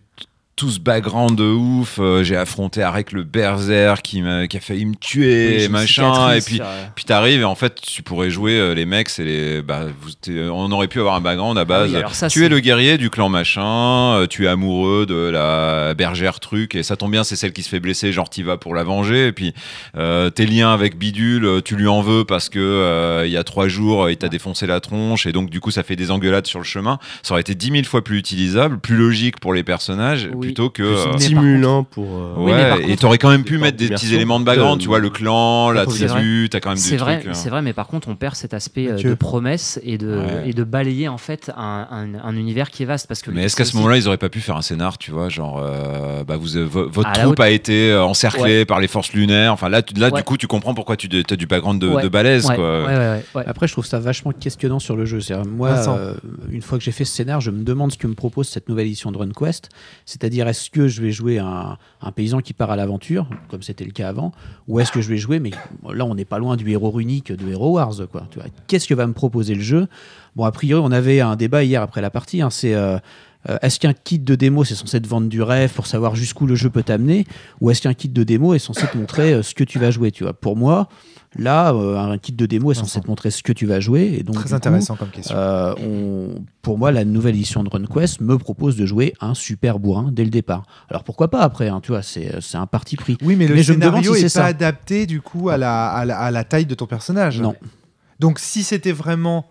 tout ce background de ouf, j'ai affronté Arek le Berserk qui a failli me tuer, machin, et puis t'arrives et en fait tu pourrais jouer les mecs, on aurait pu avoir un background à base, tu es le guerrier du clan machin, tu es amoureux de la bergère truc, et ça tombe bien, c'est celle qui se fait blesser, genre t'y vas pour la venger, et puis tes liens avec Bidule, tu lui en veux parce que il y a 3 jours il t'a défoncé la tronche, et donc du coup ça fait des engueulades sur le chemin. Ça aurait été 10 000 fois plus utilisable, plus logique pour les personnages, plutôt que stimulant pour et t'aurais quand même pu mettre des petits éléments de background, tu vois, le clan, la c'est tribu, t'as quand même des trucs. C'est vrai, mais par contre on perd cet aspect de promesse et de balayer en fait un univers qui est vaste, parce que mais est-ce qu'à ce moment-là ils auraient pas pu faire un scénar, tu vois, genre votre troupe a été encerclée par les forces lunaires, enfin là du coup tu comprends pourquoi tu as du background de balèze quoi. Après je trouve ça vachement questionnant sur le jeu. Moi une fois que j'ai fait ce scénar, je me demande ce que me propose cette nouvelle édition de RunQuest, c'est-à-dire est-ce que je vais jouer un paysan qui part à l'aventure, comme c'était le cas avant, ou est-ce que je vais jouer, mais là on n'est pas loin du héros runique de Hero Wars, quoi. Tu vois, qu'est-ce que va me proposer le jeu? Bon, a priori on avait un débat hier après la partie, c'est est-ce qu'un kit de démo c'est censé te vendre du rêve pour savoir jusqu'où le jeu peut t'amener, ou est-ce qu'un kit de démo est censé te montrer ce que tu vas jouer, tu vois? Pour moi, là, un kit de démo est censé te montrer ce que tu vas jouer. Et donc, très intéressant comme question. Pour moi, la nouvelle édition de RunQuest me propose de jouer un super bourrin dès le départ. Alors pourquoi pas après, tu vois, c'est un parti pris. Oui, mais le scénario n'est pas adapté adapté du coup à la taille de ton personnage. Non. Donc si c'était vraiment...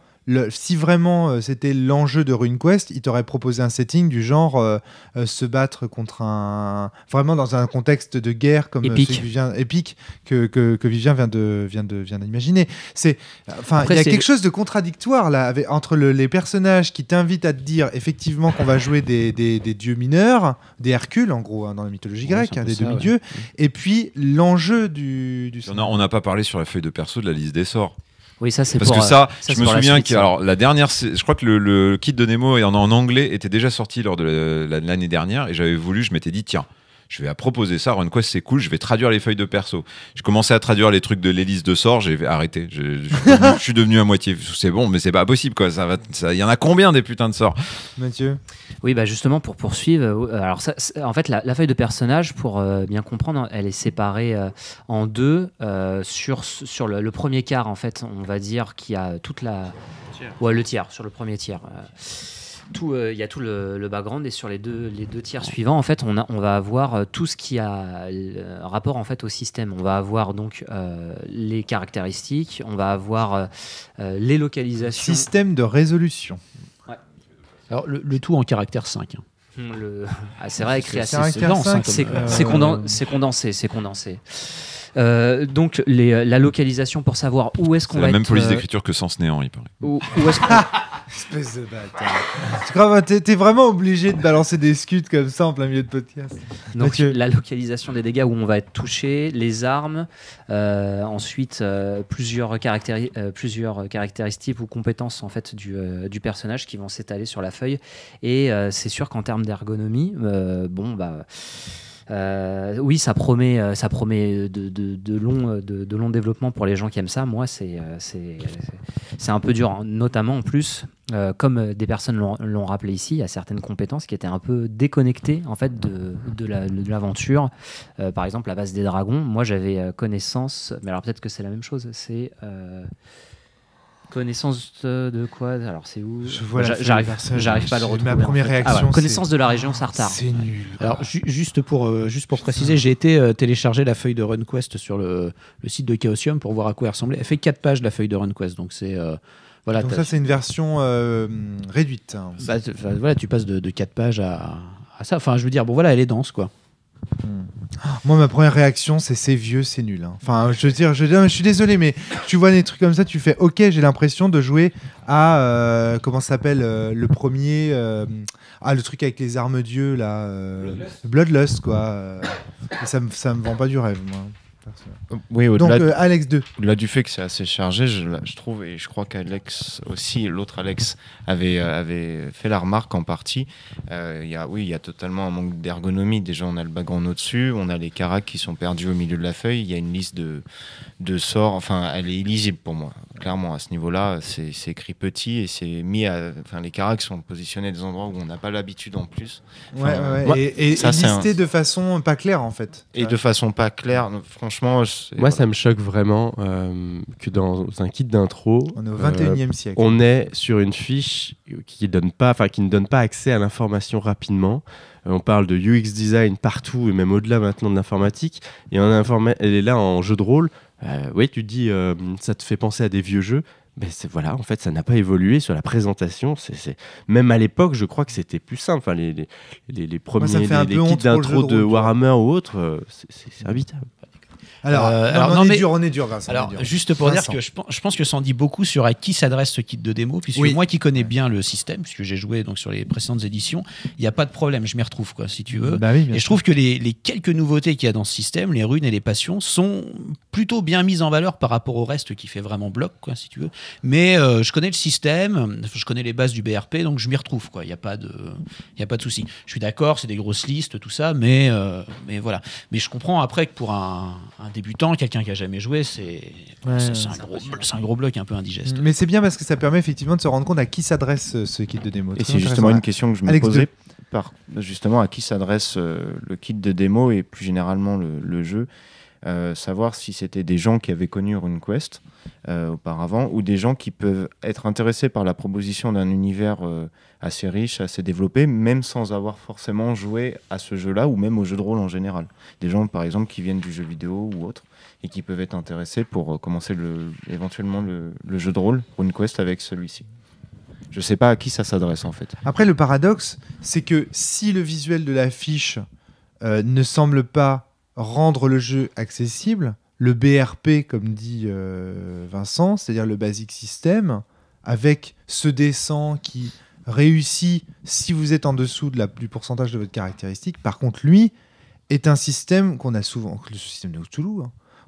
si vraiment c'était l'enjeu de RuneQuest, il t'aurait proposé un setting du genre se battre contre vraiment dans un contexte de guerre comme épique que Vivien vient d'imaginer. Il y a quelque chose de contradictoire là entre les personnages qui t'invitent à te dire effectivement qu'on va jouer des dieux mineurs, des Hercules en gros dans la mythologie grecque, des demi-dieux, et puis l'enjeu du on n'a pas parlé sur la feuille de perso de la liste des sorts. Oui, ça c'est parce que je me souviens que la dernière, je crois que le kit de Nemo en anglais était déjà sorti lors de l'année dernière, et je m'étais dit tiens, je vais proposer ça, RunQuest c'est cool, je vais traduire les feuilles de perso. J'ai commencé à traduire les trucs de l'hélice de sorts, j'ai arrêté. Je suis devenu à moitié. C'est bon, mais c'est pas possible quoi. Il y en a combien des putains de sorts? Mathieu? Oui, justement pour poursuivre. Alors en fait, la feuille de personnage, pour bien comprendre, elle est séparée en deux. Sur le premier quart, en fait, on va dire qu'il y a toute le tiers sur le premier tiers. Il y a tout le background, et sur les deux tiers suivants en fait on va avoir tout ce qui a rapport en fait au système. On va avoir donc les caractéristiques, on va avoir les localisations, système de résolution. Alors le tout en caractère 5 c'est vrai, écrit assez c'est condensé. Donc la localisation pour savoir où est-ce qu'on va être. C'est la même police d'écriture que Sens Néant, il paraît. Où est-ce Espèce de bâtard. T'es vraiment obligé de balancer des scuds comme ça en plein milieu de podcast. Donc la localisation des dégâts où on va être touché, les armes, ensuite plusieurs caractéristiques ou compétences en fait du personnage qui vont s'étaler sur la feuille. Et c'est sûr qu'en termes d'ergonomie, oui, ça promet de longs développements pour les gens qui aiment ça. Moi, c'est un peu dur, hein. Notamment en plus, comme des personnes l'ont rappelé ici, il y a certaines compétences qui étaient un peu déconnectées en fait de l'aventure. Par exemple, la base des dragons. Moi, j'avais connaissance, mais alors peut-être que c'est la même chose. C'est connaissance de quoi? Alors c'est où? J'arrive pas à le retrouver. Ma première réaction, connaissance de la région Sartar. C'est nul. Alors juste pour préciser, j'ai été télécharger la feuille de RunQuest sur le site de Chaosium pour voir à quoi elle ressemblait. Elle fait 4 pages la feuille de RunQuest, donc c'est voilà. Donc ça c'est une version réduite. Hein. Voilà, tu passes de 4 pages à ça. Enfin, je veux dire, bon voilà, elle est dense quoi. Moi, ma première réaction, c'est vieux, c'est nul. Hein. Enfin, je veux dire, je suis désolé, mais tu vois des trucs comme ça, tu fais OK, j'ai l'impression de jouer à comment ça s'appelle le premier, le truc avec les armes dieux là, Bloodlust quoi. Et ça me vend pas du rêve, moi. Oui, donc Alex 2. Au-delà du fait que c'est assez chargé, je trouve, et je crois qu'Alex aussi, l'autre Alex, avait fait la remarque en partie. Il y a totalement un manque d'ergonomie. Déjà, on a le background au-dessus, on a les caracs qui sont perdus au milieu de la feuille. Il y a une liste de sorts. Enfin, elle est illisible pour moi. Clairement, à ce niveau-là, c'est écrit petit et c'est mis à. Enfin, les caracs sont positionnés à des endroits où on n'a pas l'habitude en plus. Et listé de façon pas claire en fait. Et de façon pas claire, franchement. Moi, ça me choque vraiment que dans un kit d'intro, on est au 21e siècle. On est sur une fiche qui ne donne pas accès à l'information rapidement. On parle de UX design partout et même au-delà maintenant de l'informatique. Et elle est là en jeu de rôle. Oui, tu te dis, ça te fait penser à des vieux jeux. Ben voilà, en fait, ça n'a pas évolué sur la présentation. Même à l'époque, je crois que c'était plus simple. Enfin, les premiers les kits d'intro de Warhammer ou autres, c'est imbitable. On est dur, Vincent. Alors, juste pour dire que je pense que ça en dit beaucoup sur à qui s'adresse ce kit de démo, puisque moi qui connais bien le système, puisque j'ai joué donc sur les précédentes éditions, il n'y a pas de problème, je m'y retrouve, quoi, si tu veux. Et je trouve que les quelques nouveautés qu'il y a dans ce système, les runes et les passions, sont plutôt bien mises en valeur par rapport au reste qui fait vraiment bloc, quoi, si tu veux. Mais je connais le système, je connais les bases du BRP, donc je m'y retrouve, quoi. Il n'y a pas de souci. Je suis d'accord, c'est des grosses listes, tout ça, mais voilà. Mais je comprends après que pour un débutant, quelqu'un qui a jamais joué, c'est un gros bloc un peu indigeste. Mais c'est bien parce que ça permet effectivement de se rendre compte à qui s'adresse ce kit de démo. Et c'est justement une question que je me posais, justement à qui s'adresse le kit de démo et plus généralement le jeu. Savoir si c'était des gens qui avaient connu RuneQuest auparavant ou des gens qui peuvent être intéressés par la proposition d'un univers assez riche, assez développé, même sans avoir forcément joué à ce jeu-là ou même au jeu de rôle en général. Des gens, par exemple, qui viennent du jeu vidéo ou autre et qui peuvent être intéressés pour commencer éventuellement le jeu de rôle RuneQuest avec celui-ci. Je ne sais pas à qui ça s'adresse, en fait. Après, le paradoxe, c'est que si le visuel de l'affiche ne semble pas rendre le jeu accessible, le BRP, comme dit Vincent, c'est-à-dire le Basic System, avec ce dessin qui réussit si vous êtes en dessous du pourcentage de votre caractéristique. Par contre, lui est un système qu'on a souvent, le système de Cthulhu,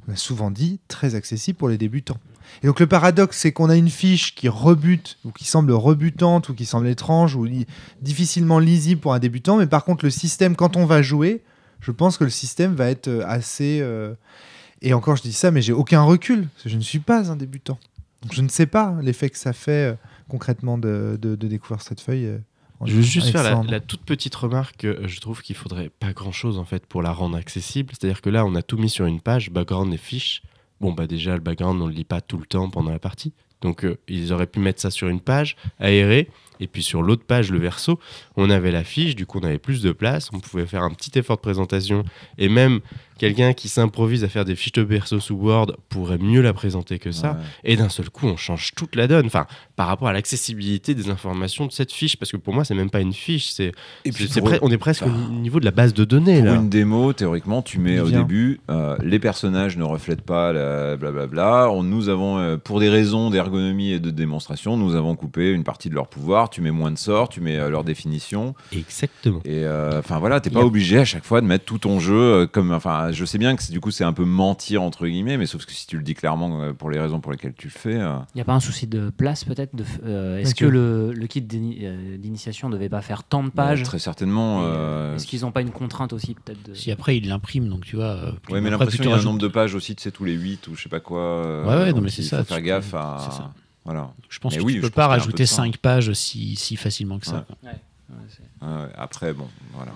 on a souvent dit très accessible pour les débutants. Et donc le paradoxe, c'est qu'on a une fiche qui rebute, ou qui semble rebutante, ou qui semble étrange, ou difficilement lisible pour un débutant, mais par contre le système, quand on va jouer, je pense que le système va être assez... Et encore, je dis ça, mais j'ai aucun recul, parce que je ne suis pas un débutant. Donc je ne sais pas l'effet que ça fait concrètement de découvrir cette feuille. Je veux juste faire la toute petite remarque. Je trouve qu'il faudrait pas grand-chose en fait pour la rendre accessible. C'est-à-dire que là, on a tout mis sur une page, background et fiches. Bon, bah déjà, le background, on le lit pas tout le temps pendant la partie. Donc, ils auraient pu mettre ça sur une page, aérée. Et puis sur l'autre page, le verso, on avait la fiche, du coup on avait plus de place, on pouvait faire un petit effort de présentation et même quelqu'un qui s'improvise à faire des fiches de perso sous Word pourrait mieux la présenter que ça. Et d'un seul coup, on change toute la donne. Enfin, par rapport à l'accessibilité des informations de cette fiche, parce que pour moi, c'est même pas une fiche. On est presque au niveau de la base de données. Pour là. une démo, théoriquement, tu mets au début, les personnages ne reflètent pas blablabla. Nous avons, pour des raisons d'ergonomie et de démonstration, nous avons coupé une partie de leur pouvoir. Tu mets moins de sorts, tu mets leur définition. Exactement. Et enfin voilà, t'es pas obligé à chaque fois de mettre tout ton jeu comme. Enfin, je sais bien que du coup c'est un peu mentir entre guillemets, mais sauf que si tu le dis clairement pour les raisons pour lesquelles tu le fais. Il n'y a pas un souci de place peut-être est-ce que le kit d'initiation ne devait pas faire tant de pages? Très certainement. Est-ce qu'ils n'ont pas une contrainte aussi peut-être Si après ils l'impriment, donc tu vois. Ouais, mais l'impression qu'il y a un nombre de pages aussi, tu sais, tous les 8 ou je sais pas quoi. Ouais, non, mais c'est ça. Il faut faire gaffe à. C'est ça. Voilà. Je pense que tu peux pas rajouter 5 pages si facilement que ça. Après, bon, voilà.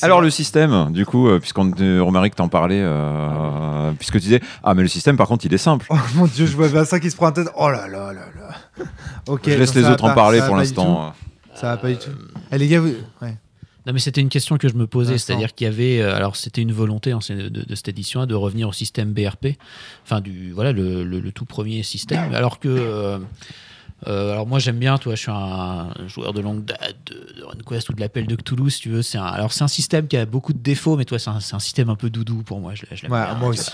Alors le système, du coup, Romaric t'en parlait, puisque tu disais, mais le système par contre il est simple. Oh mon dieu, je vois Vincent qui se prend en tête. Oh là là là là. Ok. Je laisse les autres en parler pour l'instant. Ça va pas du tout. Les gars, ouais. Non, mais c'était une question que je me posais, c'est-à-dire qu'il y avait, alors c'était une volonté de cette édition de revenir au système BRP, enfin le tout premier système, alors que alors moi j'aime bien, je suis un joueur de longue date de RunQuest ou de l'Appel de Cthulhu, si tu veux. C'est un système qui a beaucoup de défauts, mais c'est un système un peu doudou pour moi. Je l'aime bien. Moi aussi.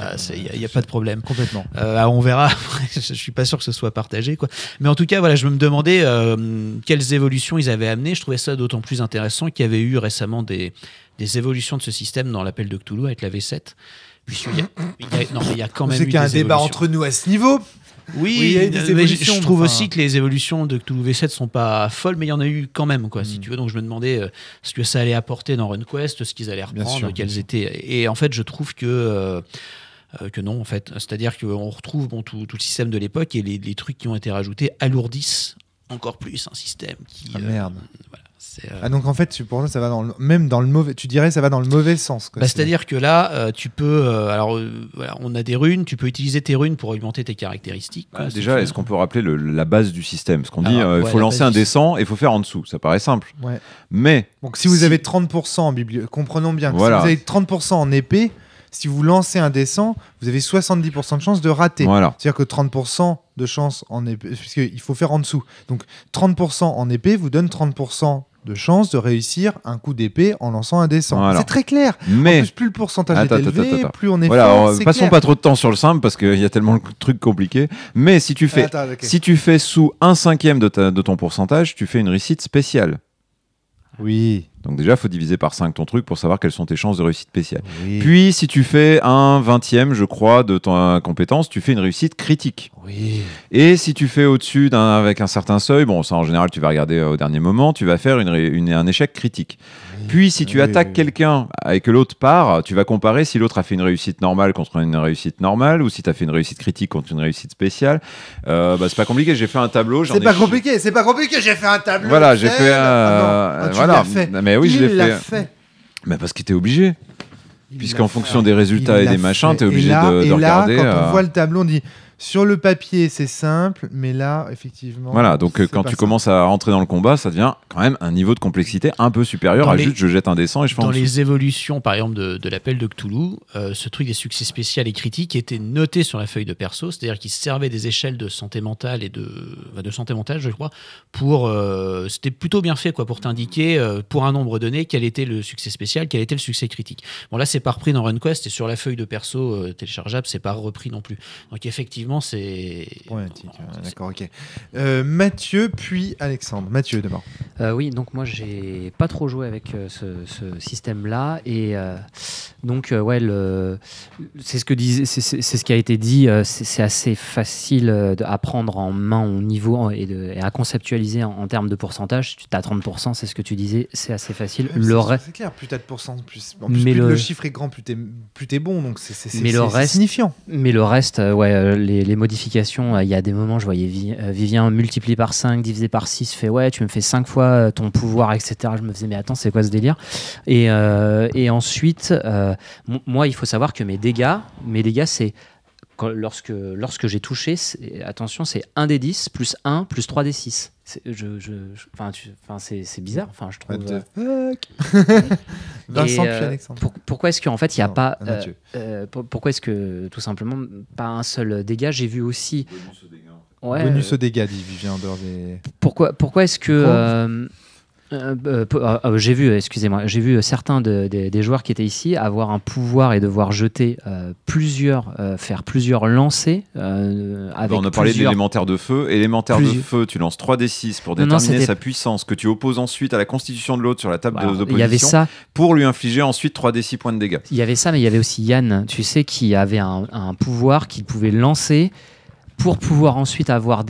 Il n'y a pas de problème. Complètement. On verra. Je suis pas sûr que ce soit partagé, quoi. Mais en tout cas, voilà, je me demandais quelles évolutions ils avaient amenées. Je trouvais ça d'autant plus intéressant qu'il y avait eu récemment des évolutions de ce système dans l'Appel de Cthulhu avec la V7. Puisqu'il y a quand même eu des évolutions. C'est qu'il y a un débat entre nous à ce niveau. Oui, mais je trouve aussi que les évolutions de Cthulhu V7 sont pas folles, mais il y en a eu quand même, quoi, si tu veux. Donc je me demandais ce que ça allait apporter dans RunQuest, ce qu'ils allaient reprendre, quels étaient. Et en fait, je trouve que non, en fait. C'est-à-dire qu'on retrouve tout le système de l'époque et les trucs qui ont été rajoutés alourdissent encore plus un système qui. Merde. Voilà. Donc en fait, pour toi, ça va même dans le mauvais. Tu dirais, ça va dans le mauvais sens. Quoi, c'est-à-dire que là, tu peux. On a des runes. Tu peux utiliser tes runes pour augmenter tes caractéristiques. Quoi, déjà, est-ce qu'on peut rappeler la base du système? Parce qu'on dit, il faut lancer un dé-100 et il faut faire en dessous. Ça paraît simple. Ouais. Mais donc si vous avez 30% en bibliothèque, comprenons bien. Voilà. Si vous avez 30% en épée, si vous lancez un dé-100, vous avez 70% de chance de rater. Voilà. C'est-à-dire que 30% de chance en épée, puisqu'il faut faire en dessous. Donc 30% en épée vous donne 30% de chance de réussir un coup d'épée en lançant un dé-100. Voilà. C'est très clair. Mais en plus, plus le pourcentage est élevé, plus on est voilà, fort. passons clair. pas trop de temps sur le simple parce qu'il y a tellement de trucs compliqués. Mais si tu fais, si tu fais sous 1/5 de ton pourcentage, tu fais une réussite spéciale. Oui. Donc déjà, il faut diviser par 5 ton truc pour savoir quelles sont tes chances de réussite spéciale. Oui. Puis, si tu fais 1/20, je crois, de ton compétence, tu fais une réussite critique. Oui. Et si tu fais au-dessus avec un certain seuil, bon, ça en général, tu vas regarder au dernier moment, tu vas faire un échec critique. Oui. Puis, si tu attaques quelqu'un et que l'autre part, tu vas comparer si l'autre a fait une réussite normale contre une réussite normale ou si tu as fait une réussite critique contre une réussite spéciale. C'est pas compliqué, j'ai fait un tableau. C'est pas compliqué, j'ai fait un tableau. Voilà, j'ai fait. Voilà. Mais oui, je l'ai fait. Mais parce qu'il était obligé. Puisqu'en fonction des résultats et des machins, tu es obligé de regarder. Quand on voit le tableau, on dit sur le papier, c'est simple, mais là, effectivement. Voilà, donc quand tu commences à rentrer dans le combat, ça devient quand même un niveau de complexité un peu supérieur à juste je jette un dessin et je fais dans les évolutions, par exemple, de l'Appel de Cthulhu, ce truc des succès spéciaux et critiques était noté sur la feuille de perso, c'est-à-dire qu'il servait des échelles de santé mentale et de santé mentale, je crois, pour. C'était plutôt bien fait, quoi, pour t'indiquer, pour un nombre donné, quel était le succès spécial, quel était le succès critique. Bon, là, c'est pas repris dans RunQuest et sur la feuille de perso téléchargeable, c'est pas repris non plus. Donc, effectivement, c'est. Ouais, d'accord, ok. Mathieu, puis Alexandre. Mathieu, d'abord. Oui, donc moi, j'ai pas trop joué avec ce système-là. Et donc, ouais, c'est ce qui a été dit. C'est assez facile à prendre en main au niveau et à conceptualiser en termes de pourcentage. Tu as 30%, c'est ce que tu disais, c'est assez facile. C'est clair, plus tu as de pourcents, plus le chiffre est grand, plus t'es bon. Donc c'est signifiant. Mais le reste, ouais, les modifications, il y a des moments, je voyais Vivien multiplié par 5, divisé par 6, fait ouais, tu me fais 5 fois ton pouvoir, etc. Je me faisais, mais attends, c'est quoi ce délire? Et ensuite, moi, il faut savoir que mes dégâts, c'est lorsque j'ai touché, attention, c'est 1 des 10 plus 1 plus 3 des 6. c'est bizarre. Enfin, je trouve. What the fuck. Vincent puis Alexandre. Pourquoi est-ce qu'en fait il n'y a Non, pas Mathieu. pourquoi est-ce que tout simplement pas un seul dégât? J'ai vu aussi. Ouais, Bonus au dégâts, dit Vivien en dehors des. Pourquoi est-ce que j'ai vu certains des joueurs qui étaient ici avoir un pouvoir et devoir jeter faire plusieurs lancers avec on a parlé de plusieurs... l'élémentaire de feu. Élémentaire de feu, tu lances 3d6 pour déterminer sa puissance, que tu opposes ensuite à la constitution de l'autre sur la table d'opposition. Il y avait ça. Pour lui infliger ensuite 3d6 points de dégâts. Il y avait ça, mais il y avait aussi Yann, tu sais, qui avait un pouvoir qu'il pouvait lancer pour pouvoir ensuite avoir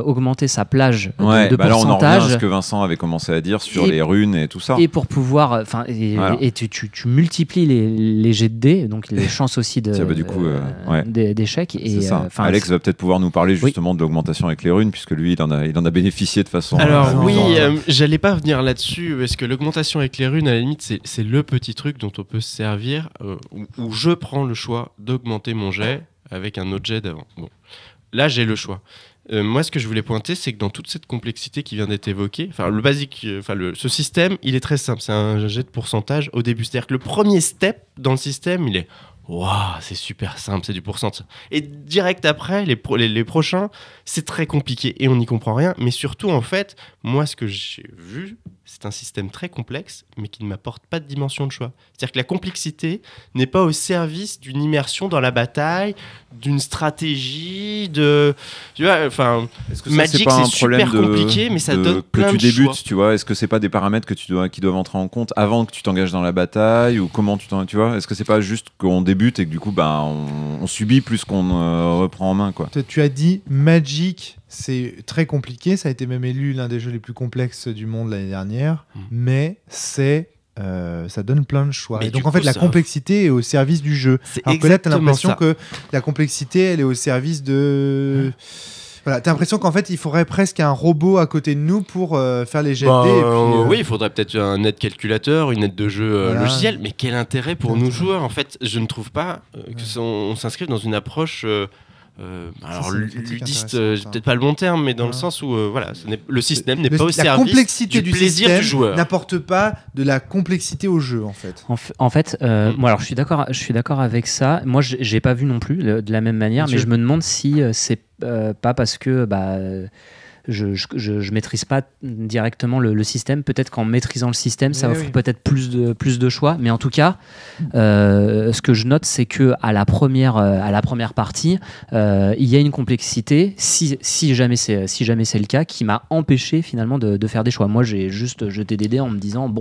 augmenté sa plage de là, on en pourcentage. revient à ce que Vincent avait commencé à dire sur les runes et tout ça. Et pour pouvoir, et tu multiplies les jets de dés, donc les chances aussi d'échecs. C'est ça. Alex va peut-être pouvoir nous parler justement de l'augmentation avec les runes, puisque lui, il en a bénéficié de façon. Alors j'allais pas venir là-dessus, parce que l'augmentation avec les runes, à la limite, c'est le petit truc dont on peut se servir, où je prends le choix d'augmenter mon jet avec un autre jet d'avant. Bon. Là, j'ai le choix. Moi, ce que je voulais pointer, c'est que dans toute cette complexité qui vient d'être évoquée, ce système, il est très simple. C'est un jet de pourcentage au début. C'est-à-dire que le premier step dans le système, il est waouh, c'est super simple, c'est du pourcentage. Et direct après, les prochains, c'est très compliqué et on n'y comprend rien. Mais surtout, en fait, moi, ce que j'ai vu, c'est un système très complexe, mais qui ne m'apporte pas de dimension de choix. C'est-à-dire que la complexité n'est pas au service d'une immersion dans la bataille, d'une stratégie, tu vois, enfin, Magic, c'est super compliqué, mais ça donne plein de choix. Que tu débutes, tu vois, est-ce que c'est pas des paramètres qui doivent entrer en compte avant que tu t'engages dans la bataille, ou comment tu vois, est-ce que c'est pas juste qu'on débute et que du coup, on subit plus qu'on reprend en main, quoi. Tu as dit Magic, c'est très compliqué, ça a été même élu l'un des jeux les plus complexes du monde l'année dernière, mais ça donne plein de choix. Et donc en fait, la complexité est au service du jeu. Alors que là, tu as l'impression que la complexité, elle est au service de... Voilà, t'as l'impression qu'en fait, il faudrait presque un robot à côté de nous pour faire les jets de dés. Oui, il faudrait peut-être un aide calculateur, une aide de jeu logiciel, mais quel intérêt pour nous joueurs? En fait, je ne trouve pas qu'on s'inscrive dans une approche... alors ludiste, c'est peut-être pas le bon terme, mais dans le sens où le système n'est pas au service du plaisir du joueur. N'apporte pas de la complexité au jeu, en fait. En fait, moi, alors je suis d'accord avec ça. Moi, j'ai pas vu non plus de la même manière, mais je me demande si c'est pas parce que je maîtrise pas directement le système. Peut-être qu'en maîtrisant le système, ça offre peut-être plus de choix. Mais en tout cas, ce que je note, c'est que à la première partie, il y a une complexité. Si jamais c'est le cas, qui m'a empêché finalement de faire des choix. Moi, j'ai juste jeté des dés en me disant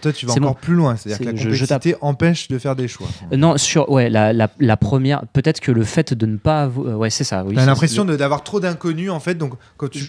toi, tu vas encore plus loin. C'est-à-dire que la complexité empêche de faire des choix. Non, la première. Peut-être que le fait de ne pas. C'est ça. Oui, t'as l'impression d'avoir trop d'inconnus en fait. Donc quand tu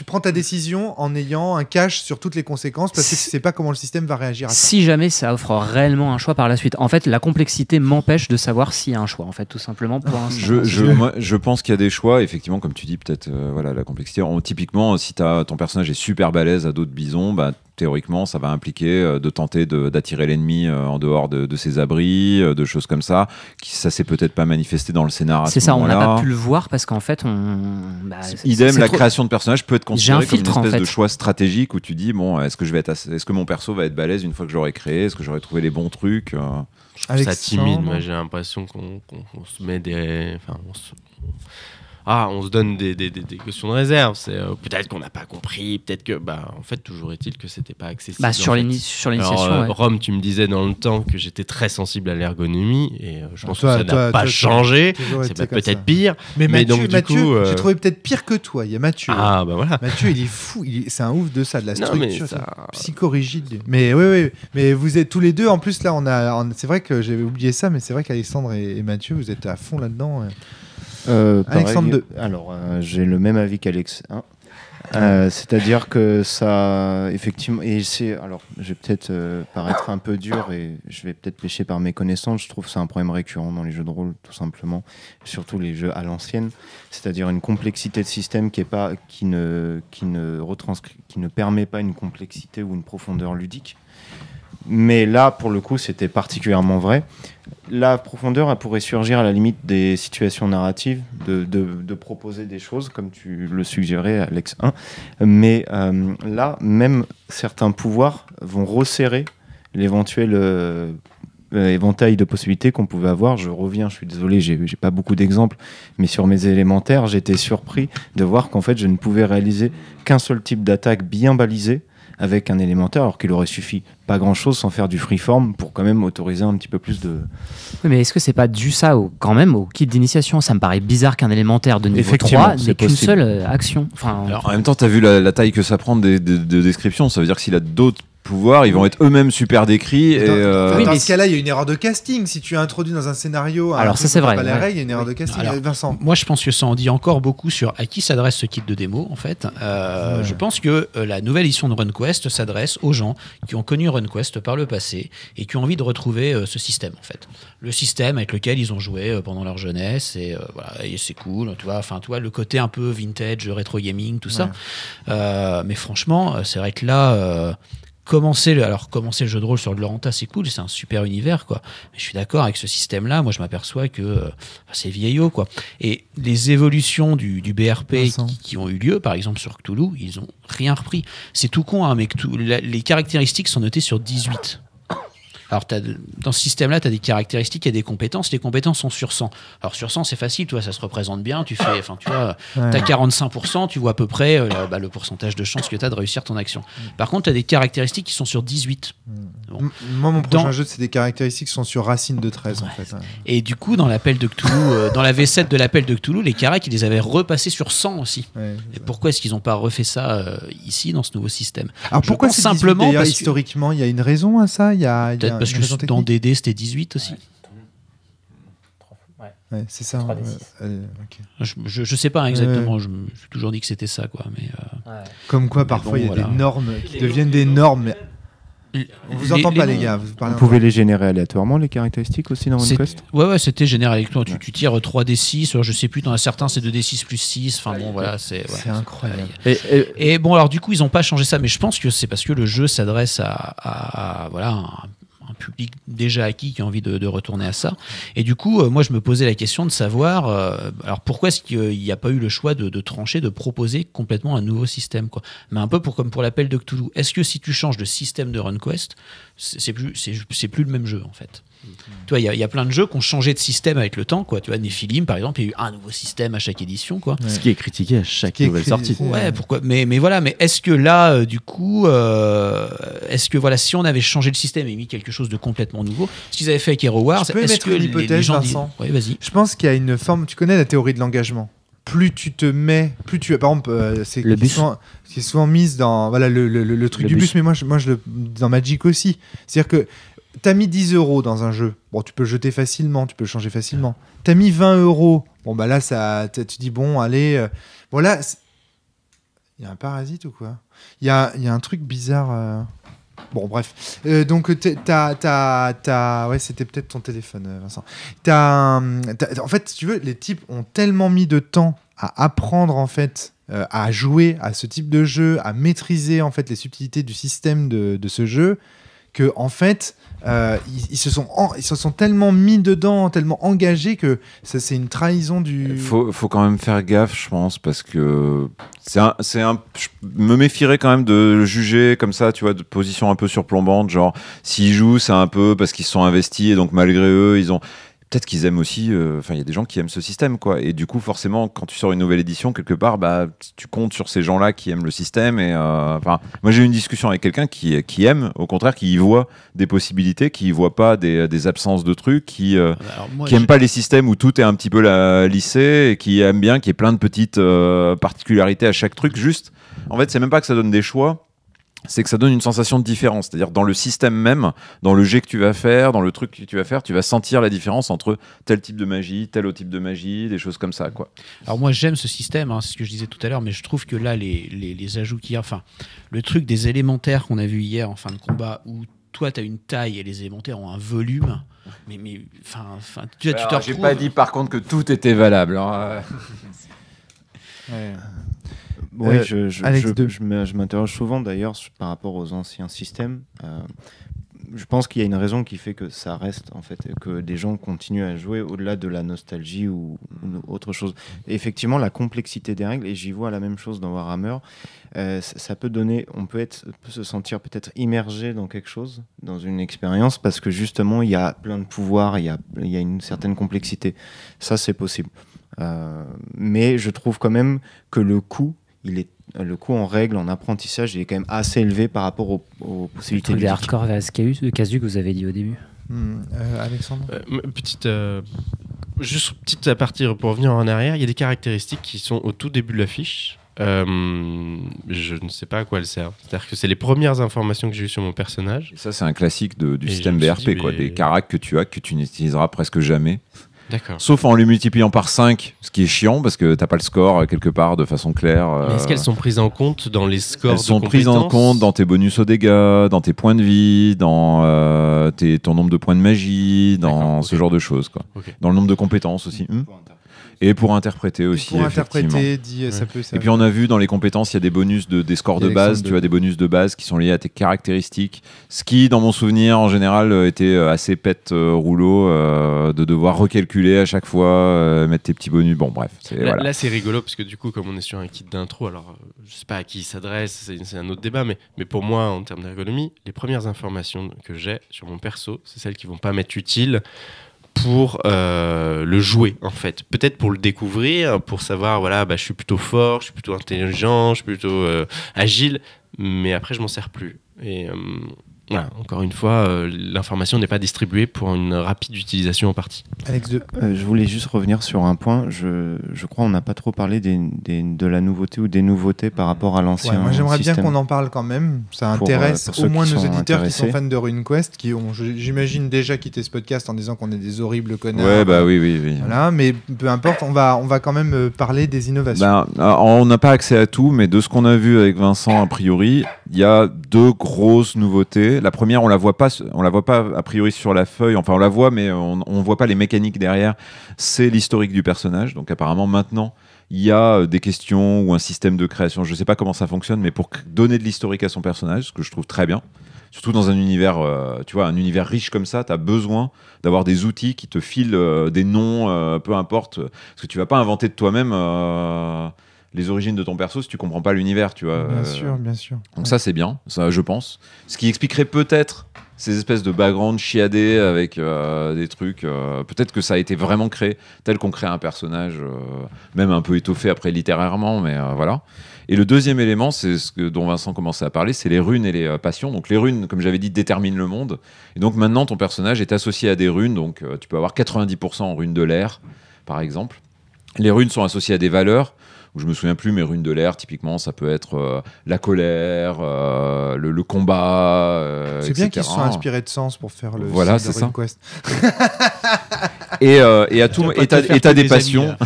prends ta décision en ayant un cache sur toutes les conséquences parce que tu sais pas comment le système va réagir à ça. Si jamais ça offre réellement un choix par la suite. En fait, la complexité m'empêche de savoir s'il y a un choix, en fait, tout simplement. Pour je pense qu'il y a des choix, effectivement, comme tu dis, peut-être la complexité. Typiquement, si ton personnage est super balèze à dos de bison, théoriquement, ça va impliquer de tenter d'attirer l'ennemi en dehors de ses abris, de choses comme ça. Ça s'est peut-être pas manifesté dans le scénar. C'est ça, on n'a pas pu le voir parce qu'en fait, idem, la création de personnage peut être considérée comme une espèce en fait de choix stratégique où tu dis est-ce que mon perso va être balèze une fois que je l'aurai créé, est-ce que j'aurai trouvé les bons trucs. Je trouve ça timide. Moi, j'ai l'impression qu'on se met on se donne des questions de réserve. C'est peut-être qu'on n'a pas compris, peut-être que en fait toujours est-il que c'était pas accessible. Sur l'initiation. Rome, tu me disais dans le temps que j'étais très sensible à l'ergonomie et je pense que ça n'a pas changé. C'est peut-être pire. Mais donc, Mathieu, j'ai trouvé peut-être pire que toi. Il y a Mathieu. Ah bah voilà. Mathieu, il est fou. C'est un ouf de ça, de la structure psychorigide. Mais oui. Mais vous êtes tous les deux. En plus là, c'est vrai que j'avais oublié ça, mais c'est vrai qu'Alexandre et Mathieu, vous êtes à fond là-dedans. Alexandre 2. Alors, j'ai le même avis qu'Alex. C'est-à-dire que ça, effectivement, alors, je vais peut-être paraître un peu dur et je vais peut-être pécher par mes connaissances. Je trouve que c'est un problème récurrent dans les jeux de rôle, tout simplement, surtout les jeux à l'ancienne. C'est-à-dire une complexité de système qui ne permet pas une complexité ou une profondeur ludique. mais là, pour le coup, c'était particulièrement vrai. La profondeur, elle pourrait surgir à la limite des situations narratives, de proposer des choses, comme tu le suggérais, Alex 1. Mais là, même certains pouvoirs vont resserrer l'éventuel éventail de possibilités qu'on pouvait avoir. Je reviens, je suis désolé, j'ai pas beaucoup d'exemples, mais sur mes élémentaires, j'étais surpris de voir qu'en fait, je ne pouvais réaliser qu'un seul type d'attaque bien balisé avec un élémentaire, alors qu'il aurait suffi pas grand-chose sans faire du freeform pour quand même autoriser un petit peu plus de... Oui, mais est-ce que c'est pas dû ça quand même au kit d'initiation? Ça me paraît bizarre qu'un élémentaire de niveau 3 n'ait qu'une seule action. Enfin, alors, en même temps, tu as vu la taille que ça prend de description. Ça veut dire que s'il a d'autres pouvoirs, ils vont être eux-mêmes super décrits. Dans ce cas-là, il y a une erreur de casting. Si tu as introduit dans un scénario, alors ça c'est vrai. Pas les règles, il y a une erreur de casting. Alors, Vincent. Moi, je pense que ça en dit encore beaucoup sur à qui s'adresse ce kit de démo. En fait, je pense que la nouvelle édition de RunQuest s'adresse aux gens qui ont connu RunQuest par le passé et qui ont envie de retrouver ce système. En fait, le système avec lequel ils ont joué pendant leur jeunesse et voilà, et c'est cool. Tu vois, enfin, tu vois le côté un peu vintage, rétro gaming, tout ça. Mais franchement, c'est vrai que là. Commencer le jeu de rôle sur le Loranta, c'est cool, c'est un super univers, quoi. Mais je suis d'accord avec ce système-là. Moi, je m'aperçois que c'est vieillot, quoi. Et les évolutions du BRP qui ont eu lieu, par exemple sur Cthulhu, ils ont rien repris. C'est tout con, hein, mais les caractéristiques sont notées sur 18. Alors, dans ce système-là, tu as des caractéristiques et des compétences. Les compétences sont sur 100. Alors, sur 100, c'est facile, tu vois, ça se représente bien. Tu fais, tu vois, t'as 45%, tu vois à peu près le pourcentage de chance que tu as de réussir ton action. Par contre, tu as des caractéristiques qui sont sur 18. Bon. Moi, mon prochain jeu, c'est des caractéristiques qui sont sur racine de 13, en fait. Et du coup, dans l'appel de Cthulhu, dans la V7 de l'appel de Cthulhu, les caracs, ils les avaient repassés sur 100 aussi. Et pourquoi est-ce qu'ils n'ont pas refait ça ici, dans ce nouveau système? Alors, pourquoi c'est simplement 18, historiquement, il y a une raison à ça? Peut-être parce que dans DD, c'était 18 aussi. Ouais, c'est ça. Okay. Je sais pas exactement. Je me suis toujours dit que c'était ça, quoi. Mais comme quoi, parfois, il y a des normes qui deviennent des normes. On vous entend pas, les gars. Vous pouvez les générer aléatoirement, les caractéristiques aussi dans RunQuest? Ouais, c'était généré aléatoirement. Tu tires 3d6, je sais plus, dans certains c'est 2d6 plus 6. Enfin bon, voilà, c'est incroyable. Et bon, alors du coup, ils ont pas changé ça, mais je pense que c'est parce que le jeu s'adresse à un public déjà acquis qui a envie de retourner à ça. Et du coup, moi, je me posais la question de savoir, alors pourquoi est-ce qu'il n'y a pas eu le choix de trancher, de proposer complètement un nouveau système, quoi. Mais un peu comme pour l'appel de Cthulhu. Est-ce que si tu changes de système de RunQuest, c'est plus le même jeu, en fait? Tu vois, il y a plein de jeux qui ont changé de système avec le temps, quoi. Tu vois, Nephilim, par exemple, il y a eu un nouveau système à chaque édition, quoi. Ce qui est critiqué à chaque nouvelle sortie. Ouais, pourquoi? Mais voilà, mais est-ce que là, du coup, est-ce que voilà, si on avait changé le système et mis quelque chose de complètement nouveau, ce qu'ils avaient fait avec Hero Wars, est-ce que les gens disent... Ouais, vas-y. Je pense qu'il y a une forme. Tu connais la théorie de l'engagement. Plus tu te mets, plus tu. Par exemple, c'est souvent mise dans le truc du bus, mais moi je dans Magic aussi. C'est-à-dire que t'as mis 10 € dans un jeu. Bon, tu peux le jeter facilement, tu peux le changer facilement. T'as mis 20 €. Bon, bah là, tu dis, bon, allez. Bon, là, il y a un parasite ou quoi? Il y a un truc bizarre. Bon, bref. Donc, ouais, c'était peut-être ton téléphone, Vincent. En fait, si tu veux, les types ont tellement mis de temps à apprendre, en fait, à jouer à ce type de jeu, à maîtriser, en fait, les subtilités du système de ce jeu, que, en fait... ils se sont tellement mis dedans, tellement engagés que ça, c'est une trahison du... Faut quand même faire gaffe, je pense, parce que je me méfierais quand même de juger comme ça, tu vois, de position un peu surplombante, genre s'ils jouent, c'est un peu parce qu'ils se sont investis et donc malgré eux, ils ont... Peut-être qu'ils aiment aussi, il y a des gens qui aiment ce système, quoi. Et du coup, forcément, quand tu sors une nouvelle édition, quelque part, bah, tu comptes sur ces gens-là qui aiment le système. Et moi, j'ai eu une discussion avec quelqu'un qui aime, au contraire, qui y voit des possibilités, qui y voit pas des absences de trucs, qui aime pas les systèmes où tout est un petit peu lissé, et qui aime bien qu'il y ait plein de petites particularités à chaque truc. Juste, en fait, c'est même pas que ça donne des choix. C'est que ça donne une sensation de différence. C'est-à-dire, dans le système même, dans le jet que tu vas faire, dans le truc que tu vas faire, tu vas sentir la différence entre tel type de magie, tel autre type de magie, des choses comme ça, quoi. Alors moi, j'aime ce système, c'est ce que je disais tout à l'heure, mais je trouve que là, les ajouts qu'il y a, enfin, le truc des élémentaires qu'on a vu hier en fin de combat, où toi, tu as une taille et les élémentaires ont un volume, mais tu te retrouves... J'ai pas dit, par contre, que tout était valable. Hein. Ouais. Oui, je m'interroge souvent d'ailleurs par rapport aux anciens systèmes. je pense qu'il y a une raison qui fait que ça reste, en fait, que des gens continuent à jouer au-delà de la nostalgie ou autre chose. Et effectivement, la complexité des règles, et j'y vois la même chose dans Warhammer, ça peut donner, on peut se sentir peut-être immergé dans quelque chose, dans une expérience, parce que justement, il y a plein de pouvoirs, il y a une certaine complexité. Ça, c'est possible. Mais je trouve quand même que le coût en règles, en apprentissage, il est quand même assez élevé par rapport aux possibilités des hardcore casu que vous avez dit au début. Alexandre, juste petite partie pour revenir en arrière, il y a des caractéristiques qui sont au tout début de la fiche. Je ne sais pas à quoi elles servent. C'est-à-dire que c'est les premières informations que j'ai eues sur mon personnage. Et ça, c'est un classique du système BRP, quoi. Des caracs que tu n'utiliseras presque jamais. D'accord. Sauf en les multipliant par 5, ce qui est chiant parce que t'as pas le score quelque part de façon claire. Mais est-ce qu'elles sont prises en compte dans les scores de compétences ? Elles sont prises en compte dans tes bonus aux dégâts, dans tes points de vie, dans ton nombre de points de magie, dans ce genre de choses, quoi. Okay. Dans le nombre de compétences aussi. Et pour interpréter aussi. Pour interpréter, ça peut. Et puis on a vu dans les compétences, il y a des bonus des scores de base. Tu as des bonus de base qui sont liés à tes caractéristiques. Ce qui, dans mon souvenir, en général, était assez rouleau de devoir recalculer à chaque fois, mettre tes petits bonus. Bon, bref. Là, c'est rigolo parce que du coup, comme on est sur un kit d'intro, alors je sais pas à qui il s'adresse, c'est un autre débat, mais pour moi, en termes d'ergonomie, les premières informations que j'ai sur mon perso, c'est celles qui vont pas m'être utiles pour le jouer, en fait. Peut-être pour le découvrir, pour savoir, voilà, je suis plutôt fort, je suis plutôt intelligent, je suis plutôt agile, mais après, je m'en sers plus. Et voilà, encore une fois, l'information n'est pas distribuée pour une rapide utilisation en partie. Alex II. Je voulais juste revenir sur un point. Je crois qu'on n'a pas trop parlé de la nouveauté ou des nouveautés par rapport à l'ancien système. Moi, j'aimerais bien qu'on en parle quand même. Ça intéresse au moins nos auditeurs qui sont fans de RuneQuest, qui ont, j'imagine, déjà quitté ce podcast en disant qu'on est des horribles connards. Ouais, oui. Voilà, mais peu importe, on va quand même parler des innovations. On n'a pas accès à tout, mais de ce qu'on a vu avec Vincent, a priori, il y a 2 grosses nouveautés. La première, on la voit pas a priori sur la feuille. Enfin, on la voit, mais on voit pas les mécaniques derrière. C'est l'historique du personnage. Donc, apparemment, maintenant, il y a des questions ou un système de création. Je sais pas comment ça fonctionne, mais pour donner de l'historique à son personnage, ce que je trouve très bien. Surtout dans un univers, un univers riche comme ça, tu as besoin d'avoir des outils qui te filent des noms, peu importe. Parce que tu vas pas inventer de toi-même les origines de ton perso si tu comprends pas l'univers, tu vois. Bien sûr. Donc ça, c'est bien, ça, je pense. Ce qui expliquerait peut-être ces espèces de background chiadés avec des trucs. Peut-être que ça a été vraiment créé tel qu'on crée un personnage, même un peu étoffé après littérairement, mais voilà. Et le deuxième élément, c'est dont Vincent commençait à parler, c'est les runes et les passions. Donc les runes, comme j'avais dit, déterminent le monde. Et donc maintenant, ton personnage est associé à des runes. Donc tu peux avoir 90% en runes de l'air, par exemple. Les runes sont associées à des valeurs. Je me souviens plus, mais runes de l'air, typiquement, ça peut être la colère, le combat, c'est bien qu'ils se sont inspirés de Sens pour faire le voilà, c'est ça. RuneQuest. Et t'as des passions.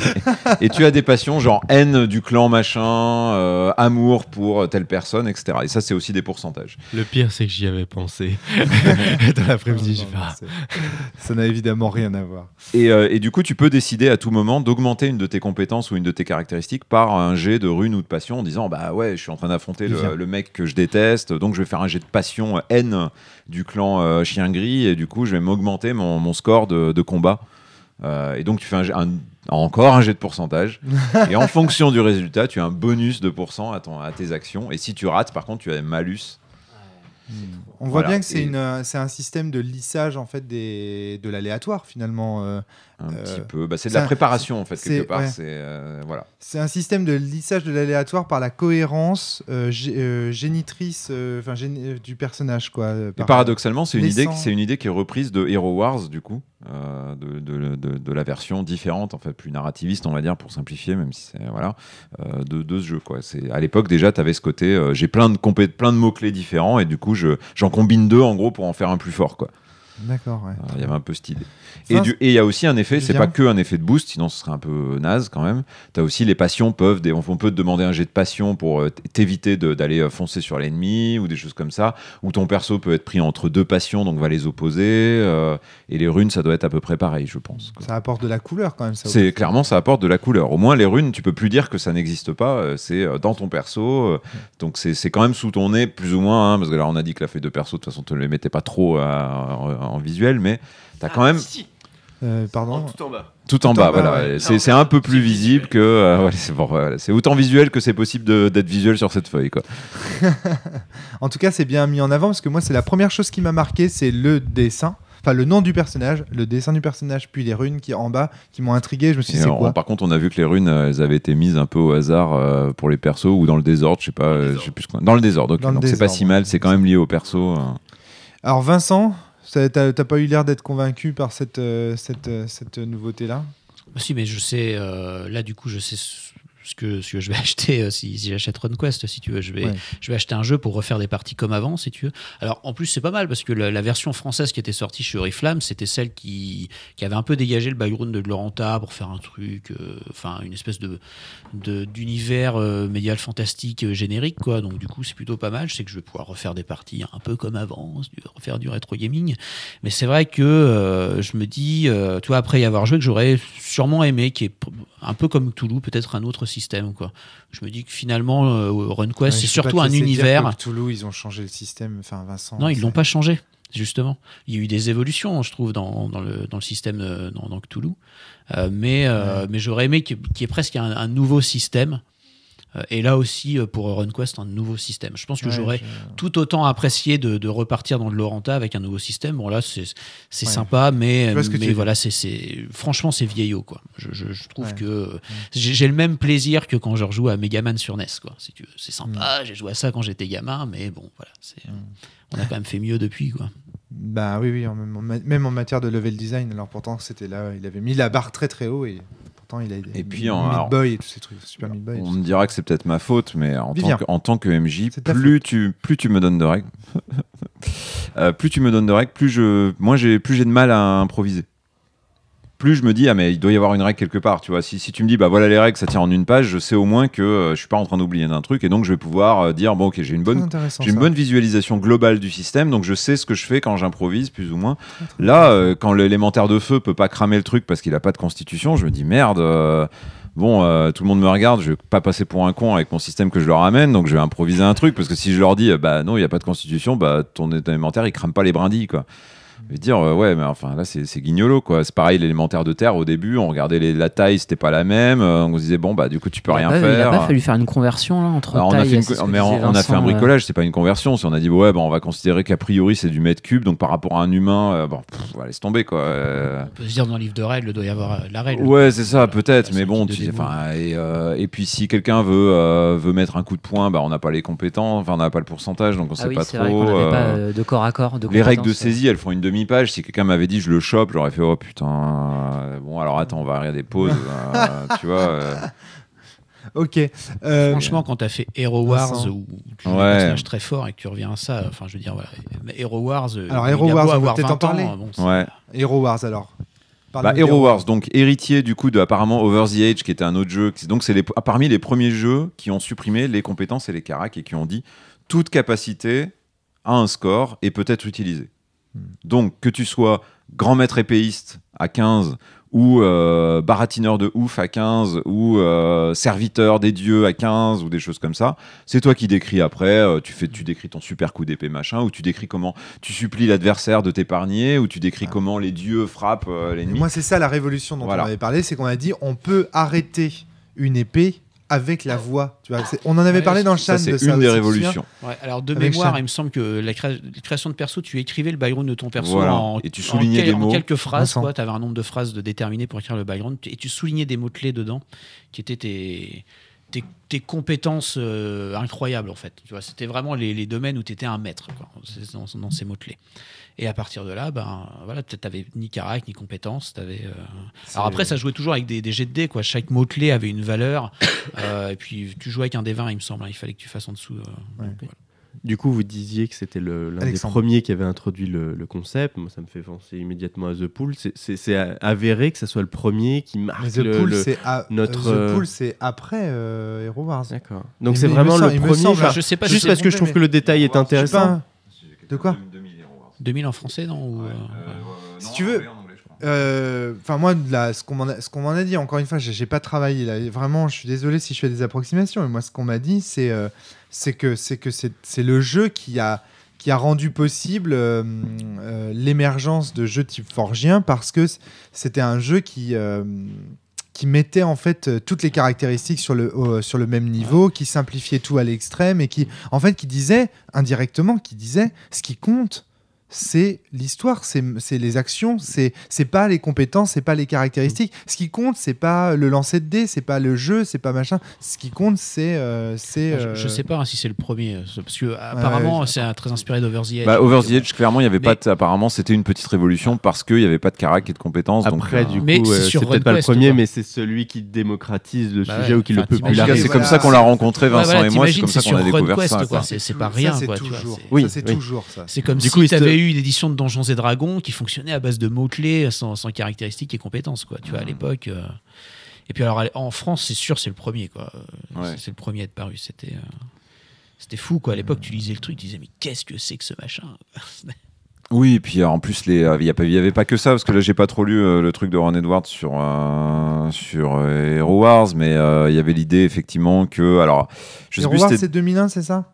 Et tu as des passions genre haine du clan machin, amour pour telle personne, etc. Et ça, c'est aussi des pourcentages. Le pire, c'est que j'y avais pensé. Dans l'après-midi, ça n'a évidemment rien à voir. Et du coup, tu peux décider à tout moment d'augmenter une de tes compétences ou une de tes caractéristiques par un jet de rune ou de passion en disant bah ouais, je suis en train d'affronter le mec que je déteste, donc je vais faire un jet de passion haine du clan chien gris et du coup je vais m'augmenter mon score de combat. Et donc tu fais encore un jet de pourcentage et en fonction du résultat tu as un bonus de % à tes actions et si tu rates par contre tu as un malus. On voit bien que c'est un système de lissage en fait de l'aléatoire finalement. Un petit peu. C'est de la préparation en fait quelque part. Ouais. Voilà. C'est un système de lissage de l'aléatoire par la cohérence génitrice du personnage quoi. Et paradoxalement, c'est une idée qui est reprise de Hero Wars du coup, de la version différente en fait, plus narrativiste on va dire pour simplifier, même si c'est de ce jeu quoi. À l'époque déjà, tu avais ce côté j'ai plein de mots clés différents et du coup j'en combine 2 en gros pour en faire un plus fort quoi. D'accord, ouais. Il y avait un peu cette idée. Et il y a aussi un effet, c'est pas que un effet de boost, sinon ce serait un peu naze quand même. Tu as aussi les passions on peut te demander un jet de passion pour t'éviter d'aller foncer sur l'ennemi ou des choses comme ça, ou ton perso peut être pris entre deux passions, donc va les opposer. Et les runes, ça doit être à peu près pareil, je pense. Ça apporte de la couleur quand même. Clairement, ça apporte de la couleur. Au moins, les runes, tu peux plus dire que ça n'existe pas. C'est dans ton perso. Donc c'est quand même sous ton nez, plus ou moins. Hein, parce que là, on a dit que la feuille de perso, de toute façon, tu ne les mettais pas trop en visuel, mais tu as quand même. Si. Pardon. Tout en bas. Tout en bas, voilà. Ouais. C'est un peu plus visible que. C'est autant visuel que c'est possible d'être visuel sur cette feuille, quoi. En tout cas, c'est bien mis en avant parce que moi, c'est la première chose qui m'a marqué, c'est le dessin. Enfin, le nom du personnage, le dessin du personnage, puis les runes qui en bas, qui m'ont intrigué. Je me suis dit, c'est quoi ? Par contre, on a vu que les runes, elles avaient été mises un peu au hasard pour les persos ou dans le désordre, je sais pas, je sais plus quoi. Dans le désordre, ok. Donc c'est pas si mal, c'est quand même lié au perso. Alors Vincent, t'as pas eu l'air d'être convaincu par cette nouveauté-là ? Si, mais je sais, là du coup, je sais ce que je vais acheter si j'achète RunQuest, si tu veux. Je vais acheter un jeu pour refaire des parties comme avant, si tu veux. Alors, en plus, c'est pas mal parce que la version française qui était sortie chez Oriflamme, c'était celle qui avait un peu dégagé le background de Loranta pour faire un truc, une espèce d'univers médiéval fantastique générique, quoi. Donc, du coup, c'est plutôt pas mal. Je sais que je vais pouvoir refaire des parties un peu comme avant, refaire du rétro gaming. Mais c'est vrai que je me dis, tu vois, après y avoir joué, que j'aurais sûrement aimé, qui est un peu comme Cthulhu, peut-être un autre système, quoi. Je me dis que finalement RunQuest c'est surtout un univers. Cthulhu, ils ont changé le système, enfin Vincent. Non, ils l'ont pas changé, justement. Il y a eu des évolutions, je trouve, dans le système dans Cthulhu, mais j'aurais aimé qu'il y ait presque un nouveau système. Et là aussi, pour RunQuest, un nouveau système. Je pense que j'aurais tout autant apprécié de repartir dans le Loranta avec un nouveau système. Bon, là, c'est sympa, mais voilà, franchement, c'est vieillot, quoi. Je trouve que j'ai le même plaisir que quand je rejoue à Megaman sur NES, quoi. Si tu veux. C'est sympa, j'ai joué à ça quand j'étais gamin, mais bon, voilà. On a quand même fait mieux depuis, quoi. Bah oui, même en matière de level design. Alors pourtant, c'était là, il avait mis la barre très très haut et pourtant il a et puis Meat Boy et tous ces trucs, Super Meat Boy. On me dira que c'est peut-être ma faute, mais en tant que MJ, plus tu me donnes de règles, plus tu me donnes de règles, plus j'ai de mal à improviser. Plus je me dis, mais il doit y avoir une règle quelque part, tu vois. Si tu me dis, bah voilà les règles, ça tient en une page, je sais au moins que je suis pas en train d'oublier d'un truc, et donc je vais pouvoir dire, bon ok, j'ai une bonne visualisation globale du système, donc je sais ce que je fais quand j'improvise, plus ou moins. Là, quand l'élémentaire de feu peut pas cramer le truc parce qu'il a pas de constitution, je me dis, merde, bon, tout le monde me regarde, je vais pas passer pour un con avec mon système que je leur amène, donc je vais improviser un truc, parce que si je leur dis, bah non, il y a pas de constitution, bah ton élémentaire, il crame pas les brindilles, quoi. Je vais dire, ouais, mais enfin là, c'est guignolo, quoi. C'est pareil, l'élémentaire de terre, au début, on regardait la taille, c'était pas la même. On se disait, bon, bah, du coup, tu peux rien faire. Il a pas fallu faire une conversion, là, entre taille on a fait un bricolage, c'est pas une conversion. Si on a dit, ouais, bah, on va considérer qu'a priori, c'est du mètre cube, donc par rapport à un humain, laisse tomber, quoi. On peut se dire, dans le livre de règles, il doit y avoir la règle. Ouais, c'est ça, peut-être, mais bon, et puis si quelqu'un veut mettre un coup de poing, bah, on n'a pas les compétences, enfin, on n'a pas le pourcentage, donc on sait pas trop. Vrai qu'on n'avait pas de corps à corps. Les règles de saisie, elles font une demi-page. Si quelqu'un m'avait dit je le chope, j'aurais fait oh putain. Bon alors attends, on va regarder pause. Tu vois. Ok. Franchement, quand t'as fait Hero Wars où tu joues un personnage très fort et que tu reviens à ça, enfin je veux dire voilà. Hero Wars. Alors Hero Wars, on va peut-être en parler. Hero Wars alors. Hero Wars, donc héritier du coup de apparemment Over the Age, qui était un autre jeu. Donc c'est parmi les premiers jeux qui ont supprimé les compétences et les caracs et qui ont dit toute capacité a un score et peut être utilisée. Donc, que tu sois grand maître épéiste à 15 ou baratineur de ouf à 15 ou serviteur des dieux à 15 ou des choses comme ça, c'est toi qui décris après, tu décris ton super coup d'épée machin, ou tu décris comment tu supplies l'adversaire de t'épargner, ou tu décris comment les dieux frappent l'ennemi. Moi, c'est ça la révolution dont on avait parlé, c'est qu'on a dit on peut arrêter une épée avec la voix, tu vois. On en avait parlé dans le chat. C'est une des révolutions. Ouais, alors de mémoire, il me semble que la création de perso, tu écrivais le background de ton perso et tu soulignais des mots. En quelques phrases, quoi. Tu avais un nombre de phrases déterminées pour écrire le background et tu soulignais des mots clés dedans, qui étaient tes compétences incroyables en fait. Tu vois, c'était vraiment les domaines où tu étais un maître, quoi, dans ces mots clés. Et à partir de là, peut-être t'avais ni carac ni compétences. Alors après, ça jouait toujours avec des jets de dés, quoi. Chaque mot-clé avait une valeur. Et puis tu jouais avec un D20, il me semble. Il fallait que tu fasses en dessous. Du coup, vous disiez que c'était l'un des premiers qui avait introduit le concept. Moi, ça me fait penser immédiatement à The Pool. C'est avéré que ça soit le premier qui marque The Pool, c'est après Hero Wars. D'accord. Donc c'est vraiment le premier. Je sais pas. Juste parce que je trouve que le détail est intéressant. De quoi 2000 en français, non Si tu veux. Enfin moi là, ce qu'on m'en a dit, encore une fois, j'ai pas travaillé là, vraiment, je suis désolé si je fais des approximations, mais moi ce qu'on m'a dit c'est que c'est le jeu qui a rendu possible l'émergence de jeux type Forgien, parce que c'était un jeu qui mettait en fait toutes les caractéristiques sur le même niveau, qui simplifiait tout à l'extrême et qui disait indirectement, ce qui compte, c'est l'histoire, c'est les actions, c'est pas les compétences, c'est pas les caractéristiques. Ce qui compte, c'est pas le lancer de dés, c'est pas le jeu, c'est pas machin. Ce qui compte, c'est. Je sais pas si c'est le premier, parce que apparemment c'est très inspiré d'Over the Edge. Over the Edge, clairement, il y avait pas. Apparemment, c'était une petite révolution parce qu'il y avait pas de carac et de compétences. Après, donc, du coup, c'est peut-être pas le premier, mais c'est celui qui démocratise le sujet ou qui le popularise. C'est comme ça qu'on l'a rencontré, Vincent et moi. C'est comme ça qu'on a découvert ça. C'est pas rien. C'est toujours ça. C'est comme si tu avais eu une édition de Donjons et Dragons qui fonctionnait à base de mots-clés sans caractéristiques et compétences, quoi. Tu vois, à l'époque. Et puis alors en France, c'est sûr, c'est le premier, quoi. C'est le premier à être paru. C'était fou, quoi. À l'époque, tu lisais le truc, tu disais mais qu'est-ce que c'est que ce machin? Oui, et puis en plus, il y avait pas que ça, parce que là, j'ai pas trop lu le truc de Ron Edwards sur Hero Wars, mais il y avait l'idée effectivement que, alors, je sais plus. Hero Wars, c'est 2001, c'est ça?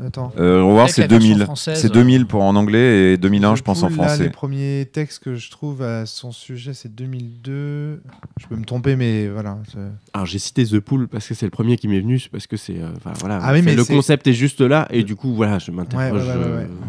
Attends. Hero Wars, c'est 2000. C'est 2000 pour en anglais et 2001, je pense, en français. Là, les premiers textes que je trouve à son sujet, c'est 2002. Je peux me tromper, mais voilà. Alors, j'ai cité The Pool parce que c'est le premier qui m'est venu, parce que c'est. Voilà. Ah oui, mais le concept est juste là, et du coup, voilà, je m'interroge.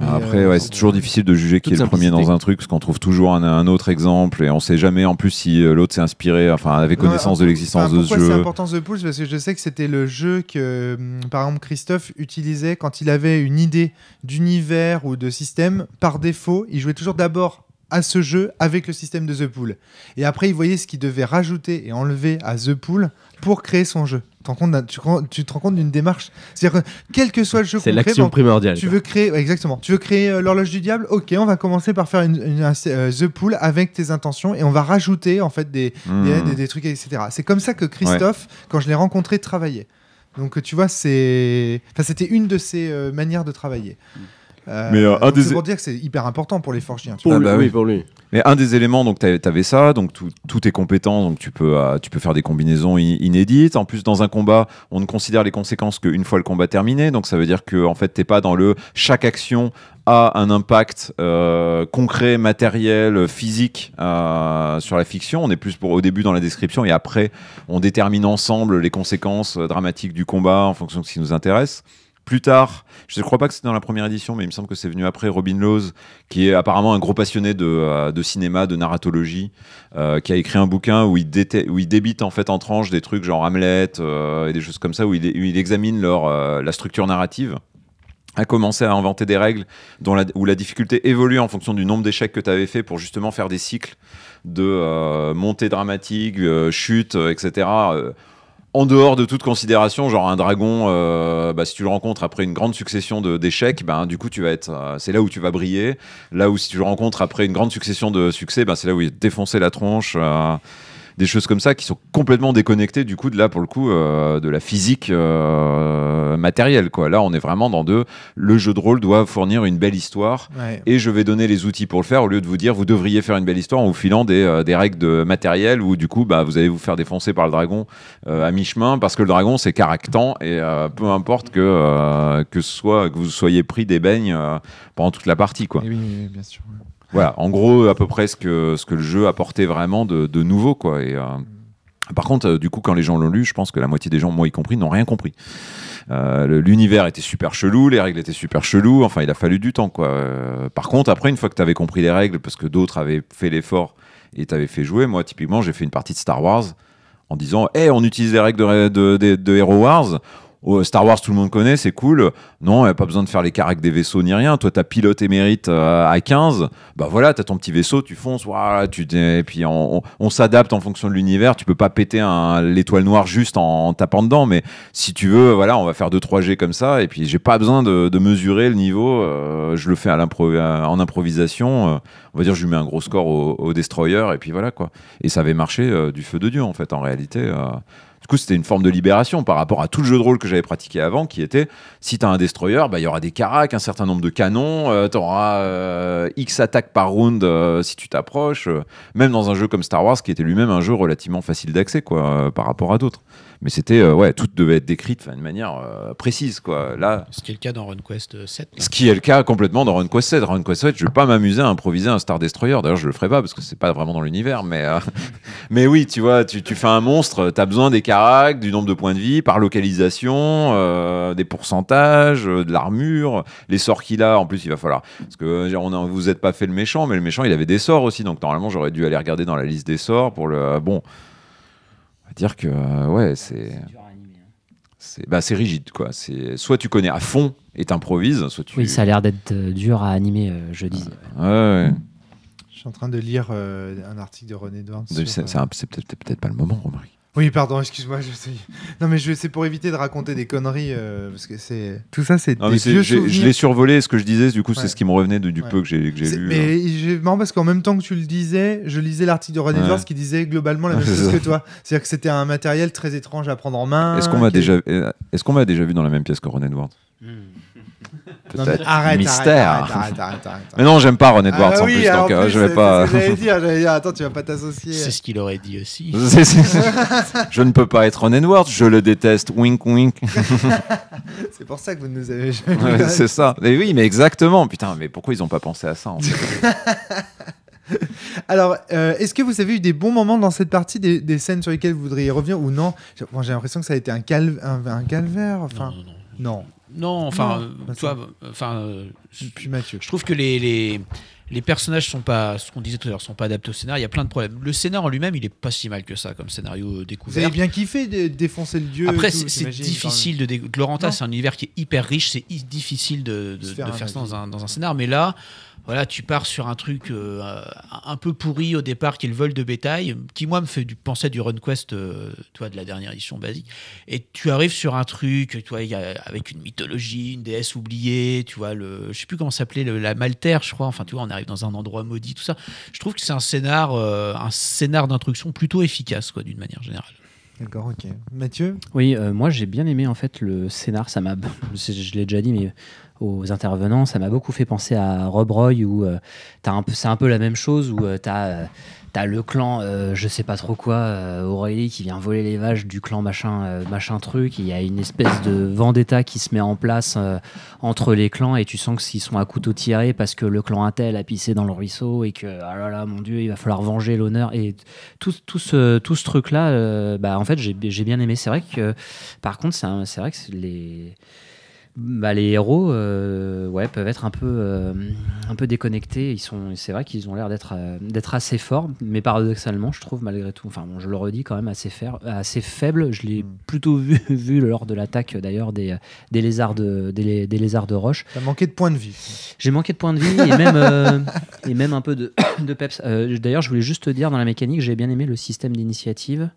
Après, c'est toujours difficile de juger qui est le premier dans un truc, parce qu'on trouve toujours un autre exemple, et on sait jamais en plus si l'autre s'est inspiré, enfin, avait connaissance de l'existence de ce jeu. Pourquoi c'est important The Pool? Parce que je sais que c'était le jeu que, par exemple, Christophe utilisait quand il avait une idée d'univers ou de système. Par défaut, il jouait toujours d'abord à ce jeu avec le système de The Pool. Et après, il voyait ce qu'il devait rajouter et enlever à The Pool pour créer son jeu. Tu te rends compte d'une démarche. C'est-à-dire que quel que soit le jeu, c'est l'action primordiale. Tu veux créer, exactement. Tu veux créer l'horloge du diable. Ok, on va commencer par faire The Pool avec tes intentions et on va rajouter en fait des trucs, etc. C'est comme ça que Christophe, quand je l'ai rencontré, travaillait. Donc tu vois, c'était une de ses manières de travailler. C'est pour dire que c'est hyper important pour les forgiens. Pour lui. Mais un des éléments, donc t'avais ça, donc tout est compétent, donc tu peux faire des combinaisons inédites. En plus, dans un combat, on ne considère les conséquences qu'une fois le combat terminé, donc ça veut dire que en fait t'es pas dans chaque action a un impact concret, matériel, physique sur la fiction. On est plus au début dans la description et après on détermine ensemble les conséquences dramatiques du combat en fonction de ce qui nous intéresse. Plus tard, je ne crois pas que c'était dans la première édition, mais il me semble que c'est venu après, Robin Laws, qui est apparemment un gros passionné de cinéma, de narratologie, qui a écrit un bouquin où il débite en fait en tranches des trucs genre Hamlet et des choses comme ça, où il examine la structure narrative, a commencé à inventer des règles où la difficulté évolue en fonction du nombre d'échecs que tu avais fait pour justement faire des cycles de montée dramatique, chute, etc., en dehors de toute considération, genre un dragon, si tu le rencontres après une grande succession d'échecs, du coup c'est là où tu vas briller. Là où si tu le rencontres après une grande succession de succès, c'est là où il va te défoncer la tronche. Des choses comme ça qui sont complètement déconnectées du coup de la physique matérielle, quoi. Là on est vraiment dans le jeu de rôle doit fournir une belle histoire, et je vais donner les outils pour le faire au lieu de vous dire vous devriez faire une belle histoire en vous filant des règles de matériel où du coup vous allez vous faire défoncer par le dragon à mi-chemin parce que le dragon c'est caractant et peu importe que vous soyez pris des beignes pendant toute la partie, quoi. Oui, bien sûr. Voilà, en gros, à peu près ce que le jeu apportait vraiment de nouveau, quoi. Et, par contre, du coup, quand les gens l'ont lu, je pense que la moitié des gens, moi y compris, n'ont rien compris. L'univers était super chelou, les règles étaient super cheloues, enfin, il a fallu du temps, quoi. Par contre, après, une fois que tu avais compris les règles, parce que d'autres avaient fait l'effort et t'avaient fait jouer, moi, typiquement, j'ai fait une partie de Star Wars en disant « on utilise les règles de Hero Wars ». Star Wars, tout le monde connaît, c'est cool. Non, il n'y a pas besoin de faire les caracs des vaisseaux ni rien. Toi, t'as pilote émérite à 15. Bah voilà, t'as ton petit vaisseau, tu fonces. Voilà, et puis on s'adapte en fonction de l'univers. Tu peux pas péter l'étoile noire juste en tapant dedans. Mais si tu veux, voilà, on va faire 2-3 G comme ça. Et puis, j'ai pas besoin de mesurer le niveau. Je le fais en improvisation. On va dire, je lui mets un gros score au Destroyer. Et puis voilà, quoi. Et ça avait marché du feu de Dieu, en fait, en réalité. Du coup, c'était une forme de libération par rapport à tout le jeu de rôle que j'avais pratiqué avant, qui était, si tu as un destroyer, il y aura des caracs, un certain nombre de canons, tu auras X attaques par round si tu t'approches, même dans un jeu comme Star Wars, qui était lui-même un jeu relativement facile d'accès par rapport à d'autres. Mais c'était, tout devait être décrit de manière précise, quoi. Là, ce qui est le cas dans RunQuest 7. Ce qui est le cas complètement dans RunQuest 7. RunQuest 7, je vais pas m'amuser à improviser un Star Destroyer. D'ailleurs, je le ferai pas parce que c'est pas vraiment dans l'univers. Mais oui, tu vois, tu fais un monstre, tu as besoin des caracs, du nombre de points de vie, par localisation, des pourcentages, de l'armure, les sorts qu'il a. En plus, il va falloir. Parce que vous n'êtes pas fait le méchant, mais le méchant, il avait des sorts aussi. Donc normalement, j'aurais dû aller regarder dans la liste des sorts pour le. Bon. Dire que c'est rigide, quoi. Soit tu connais à fond et t'improvises, soit tu... Oui, ça a l'air d'être dur à animer, je disais. Ouais. Je suis en train de lire un article de Ron Edwards. C'est peut-être pas le moment, Romaric. Oui, pardon, excuse-moi. Non, mais c'est pour éviter de raconter des conneries, parce que tout ça, c'est des vieux souvenirs. Je l'ai survolé, ce que je disais, du coup, c'est ce qui me revenait du peu que j'ai lu. Mais c'est marrant parce qu'en même temps que tu le disais, je lisais l'article de Ron Edwards qui disait globalement la même chose que toi. C'est-à-dire que c'était un matériel très étrange à prendre en main. Est-ce qu'on m'a déjà vu dans la même pièce que Ron Edwards? Peut-être. Arrête, mystère. Arrête. Mais non, j'aime pas Ron Edwards en plus, donc je vais pas. J'allais dire, attends, tu vas pas t'associer. C'est ce qu'il aurait dit aussi. Je ne peux pas être Ron Edwards, je le déteste. Wink, wink. C'est pour ça que vous ne nous avez jamais vu. C'est ça. Mais oui, mais exactement. Putain, mais pourquoi ils ont pas pensé à ça en fait? Alors, est-ce que vous avez eu des bons moments dans cette partie, des scènes sur lesquelles vous voudriez revenir ou non? Moi, j'ai l'impression que ça a été un calvaire. Enfin, non. Non, enfin, puis Mathieu. Je trouve que les personnages sont pas, ce qu'on disait tout à l'heure, sont pas adaptés au scénario. Il y a plein de problèmes. Le scénar en lui-même, il est pas si mal que ça comme scénario découvert. Vous avez bien kiffé de défoncer le dieu. Après, c'est difficile de Gloranta, c'est un univers qui est hyper riche. C'est difficile de faire ça dans un scénar. Mais là, voilà, tu pars sur un truc un peu pourri au départ, qui est le vol de bétail, qui moi me fait penser à du RunQuest, de la dernière édition basique. Et tu arrives sur un truc, avec une mythologie, une déesse oubliée, tu vois, je sais plus comment s'appelait, la Maltaire, je crois. Enfin, tu vois, on arrive dans un endroit maudit, tout ça. Je trouve que c'est un scénar d'introduction plutôt efficace, quoi, d'une manière générale. D'accord, ok. Mathieu? Oui, moi j'ai bien aimé en fait le scénar. Je l'ai déjà dit, mais aux intervenants, ça m'a beaucoup fait penser à Rob Roy, où c'est un peu la même chose, où t'as le clan, je sais pas trop quoi, Aurélie qui vient voler les vaches du clan machin truc. Il y a une espèce de vendetta qui se met en place entre les clans, et tu sens que s'ils sont à couteau tiré parce que le clan Intel a pissé dans le ruisseau et que ah là là mon Dieu, il va falloir venger l'honneur, et tout ce truc là, en fait j'ai bien aimé. C'est vrai que par contre c'est vrai que les héros peuvent être un peu déconnectés. C'est vrai qu'ils ont l'air d'être assez forts, mais paradoxalement, je trouve malgré tout, enfin bon, je le redis quand même, assez faible. Je l'ai plutôt vu lors de l'attaque d'ailleurs des lézards de roche. T'as manqué de points de vie. J'ai manqué de points de vie et même un peu de peps. D'ailleurs, je voulais juste te dire, dans la mécanique, j'ai bien aimé le système d'initiative.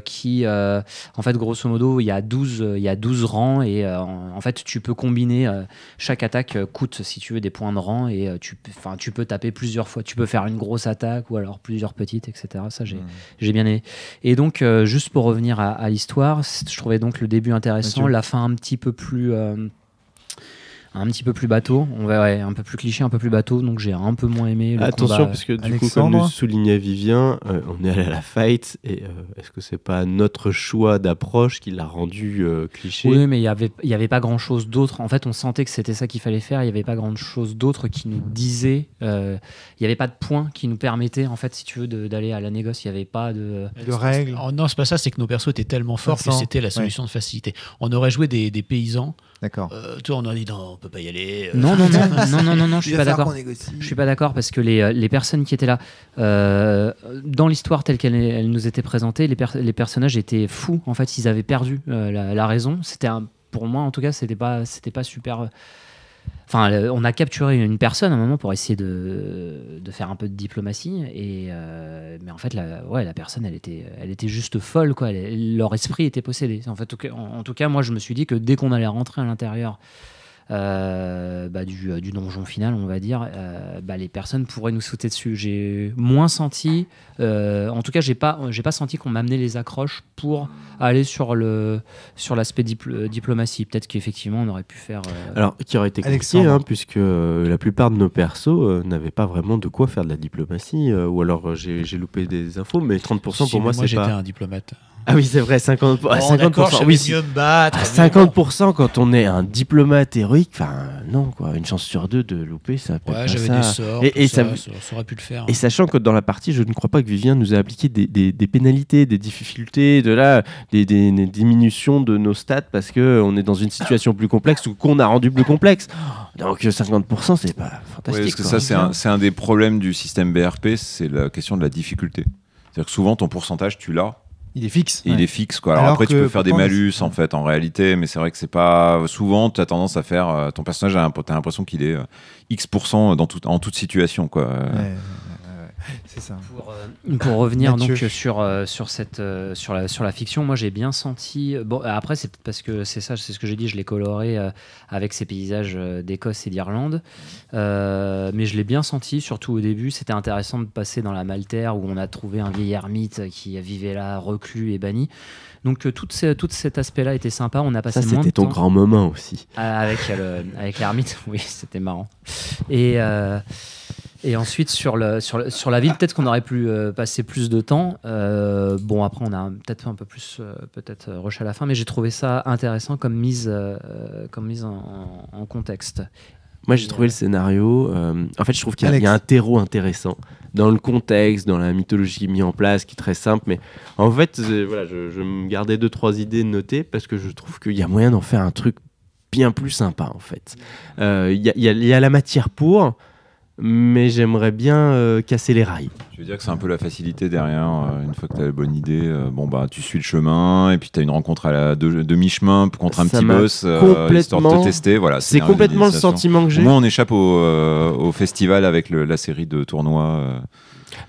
Qui en fait grosso modo il y a 12 rangs, et en fait tu peux combiner, chaque attaque coûte, si tu veux, des points de rang, et tu peux taper plusieurs fois, tu peux faire une grosse attaque ou alors plusieurs petites, etc. Ça j'ai bien aimé. Et donc juste pour revenir à l'histoire, je trouvais donc le début intéressant, la fin un petit peu plus bateau, un peu plus cliché, un peu plus bateau, donc j'ai un peu moins aimé le Attention, combat. parce que du coup, comme le soulignait Vivien, on est allé à la fight, et est-ce que c'est pas notre choix d'approche qui l'a rendu cliché? Oui, mais il y avait pas grand-chose d'autre. En fait, on sentait que c'était ça qu'il fallait faire. Il y avait pas grand-chose d'autre qui nous disait. Il y avait pas de points qui nous permettaient, en fait, si tu veux, d'aller à la négoce. Il y avait pas de règles. Oh, non, c'est pas ça. C'est que nos persos étaient tellement forts que c'était la solution de facilité. On aurait joué des paysans. D'accord. Toi, on aurait dit non. peut pas y aller. Non, je suis pas d'accord. Je suis pas d'accord parce que les personnes qui étaient là, dans l'histoire telle qu'elle nous était présentée, les personnages étaient fous. En fait, ils avaient perdu la raison. Pour moi, en tout cas, c'était pas super. Enfin, on a capturé une personne à un moment pour essayer de faire un peu de diplomatie, mais en fait, la personne, elle était juste folle, quoi. Leur esprit était possédé. En fait, en tout cas, moi, je me suis dit que dès qu'on allait rentrer à l'intérieur du donjon final, on va dire, les personnes pourraient nous sauter dessus. J'ai moins senti, en tout cas, j'ai pas senti qu'on m'amenait les accroches pour aller sur l'aspect diplomatie. Peut-être qu'effectivement, on aurait pu faire. Alors, qui aurait été compliqué, puisque la plupart de nos persos n'avaient pas vraiment de quoi faire de la diplomatie, ou alors j'ai loupé des infos, mais 30% pour moi, c'est pas. Moi, j'étais un diplomate. Ah oui, c'est vrai, 50%. Bon, 50%, oui, mieux me battre. 50% quand on est un diplomate héroïque, enfin non, quoi, une chance sur deux de louper, ça peut ouais, pas j'avais ça. des sorts, ça aurait pu le faire. Et sachant que dans la partie, je ne crois pas que Vivien nous a appliqué des pénalités, des difficultés, des diminutions de nos stats parce qu'on est dans une situation plus complexe ou qu'on a rendu plus complexe. Donc 50%, c'est pas fantastique. Oui, parce que ça, c'est un des problèmes du système BRP, c'est la question de la difficulté. C'est-à-dire que souvent, ton pourcentage, tu l'as. Il est fixe. Il est fixe, quoi. Alors après, tu peux faire des malus, en fait, en réalité, mais c'est vrai que c'est pas. Souvent, tu as tendance à faire. Ton personnage, tu as l'impression qu'il est X% en toute situation, quoi. C'est ça. Pour revenir donc sur la fiction, moi j'ai bien senti. Bon, après c'est peut-être parce que c'est ce que j'ai dit, je l'ai coloré avec ces paysages d'Écosse et d'Irlande, mais je l'ai bien senti, surtout au début. C'était intéressant de passer dans la Maltaire où on a trouvé un vieil ermite qui vivait là, reclus et banni. Donc tout cet aspect-là était sympa. On a passé moins de temps. C'était ton grand moment aussi. Avec l'ermite, oui, c'était marrant. Et ensuite, sur la ville, peut-être qu'on aurait pu passer plus de temps. Bon, après, on a peut-être un peu plus rush à la fin, mais j'ai trouvé ça intéressant comme mise en contexte. Moi, j'ai trouvé le scénario... en fait, je trouve qu'il y a un terreau intéressant dans le contexte, dans la mythologie mis en place, qui est très simple. Mais en fait, je me gardais 2-3 idées notées parce que je trouve qu'il y a moyen d'en faire un truc bien plus sympa, en fait. Il y a la matière pour... mais j'aimerais bien casser les rails. Je veux dire que c'est un peu la facilité derrière. Une fois que tu as la bonne idée, tu suis le chemin et puis tu as une rencontre à de mi-chemin contre un petit boss, histoire de te tester. Voilà, c'est complètement le sentiment que j'ai. Au moins, on échappe au festival avec la série de tournois.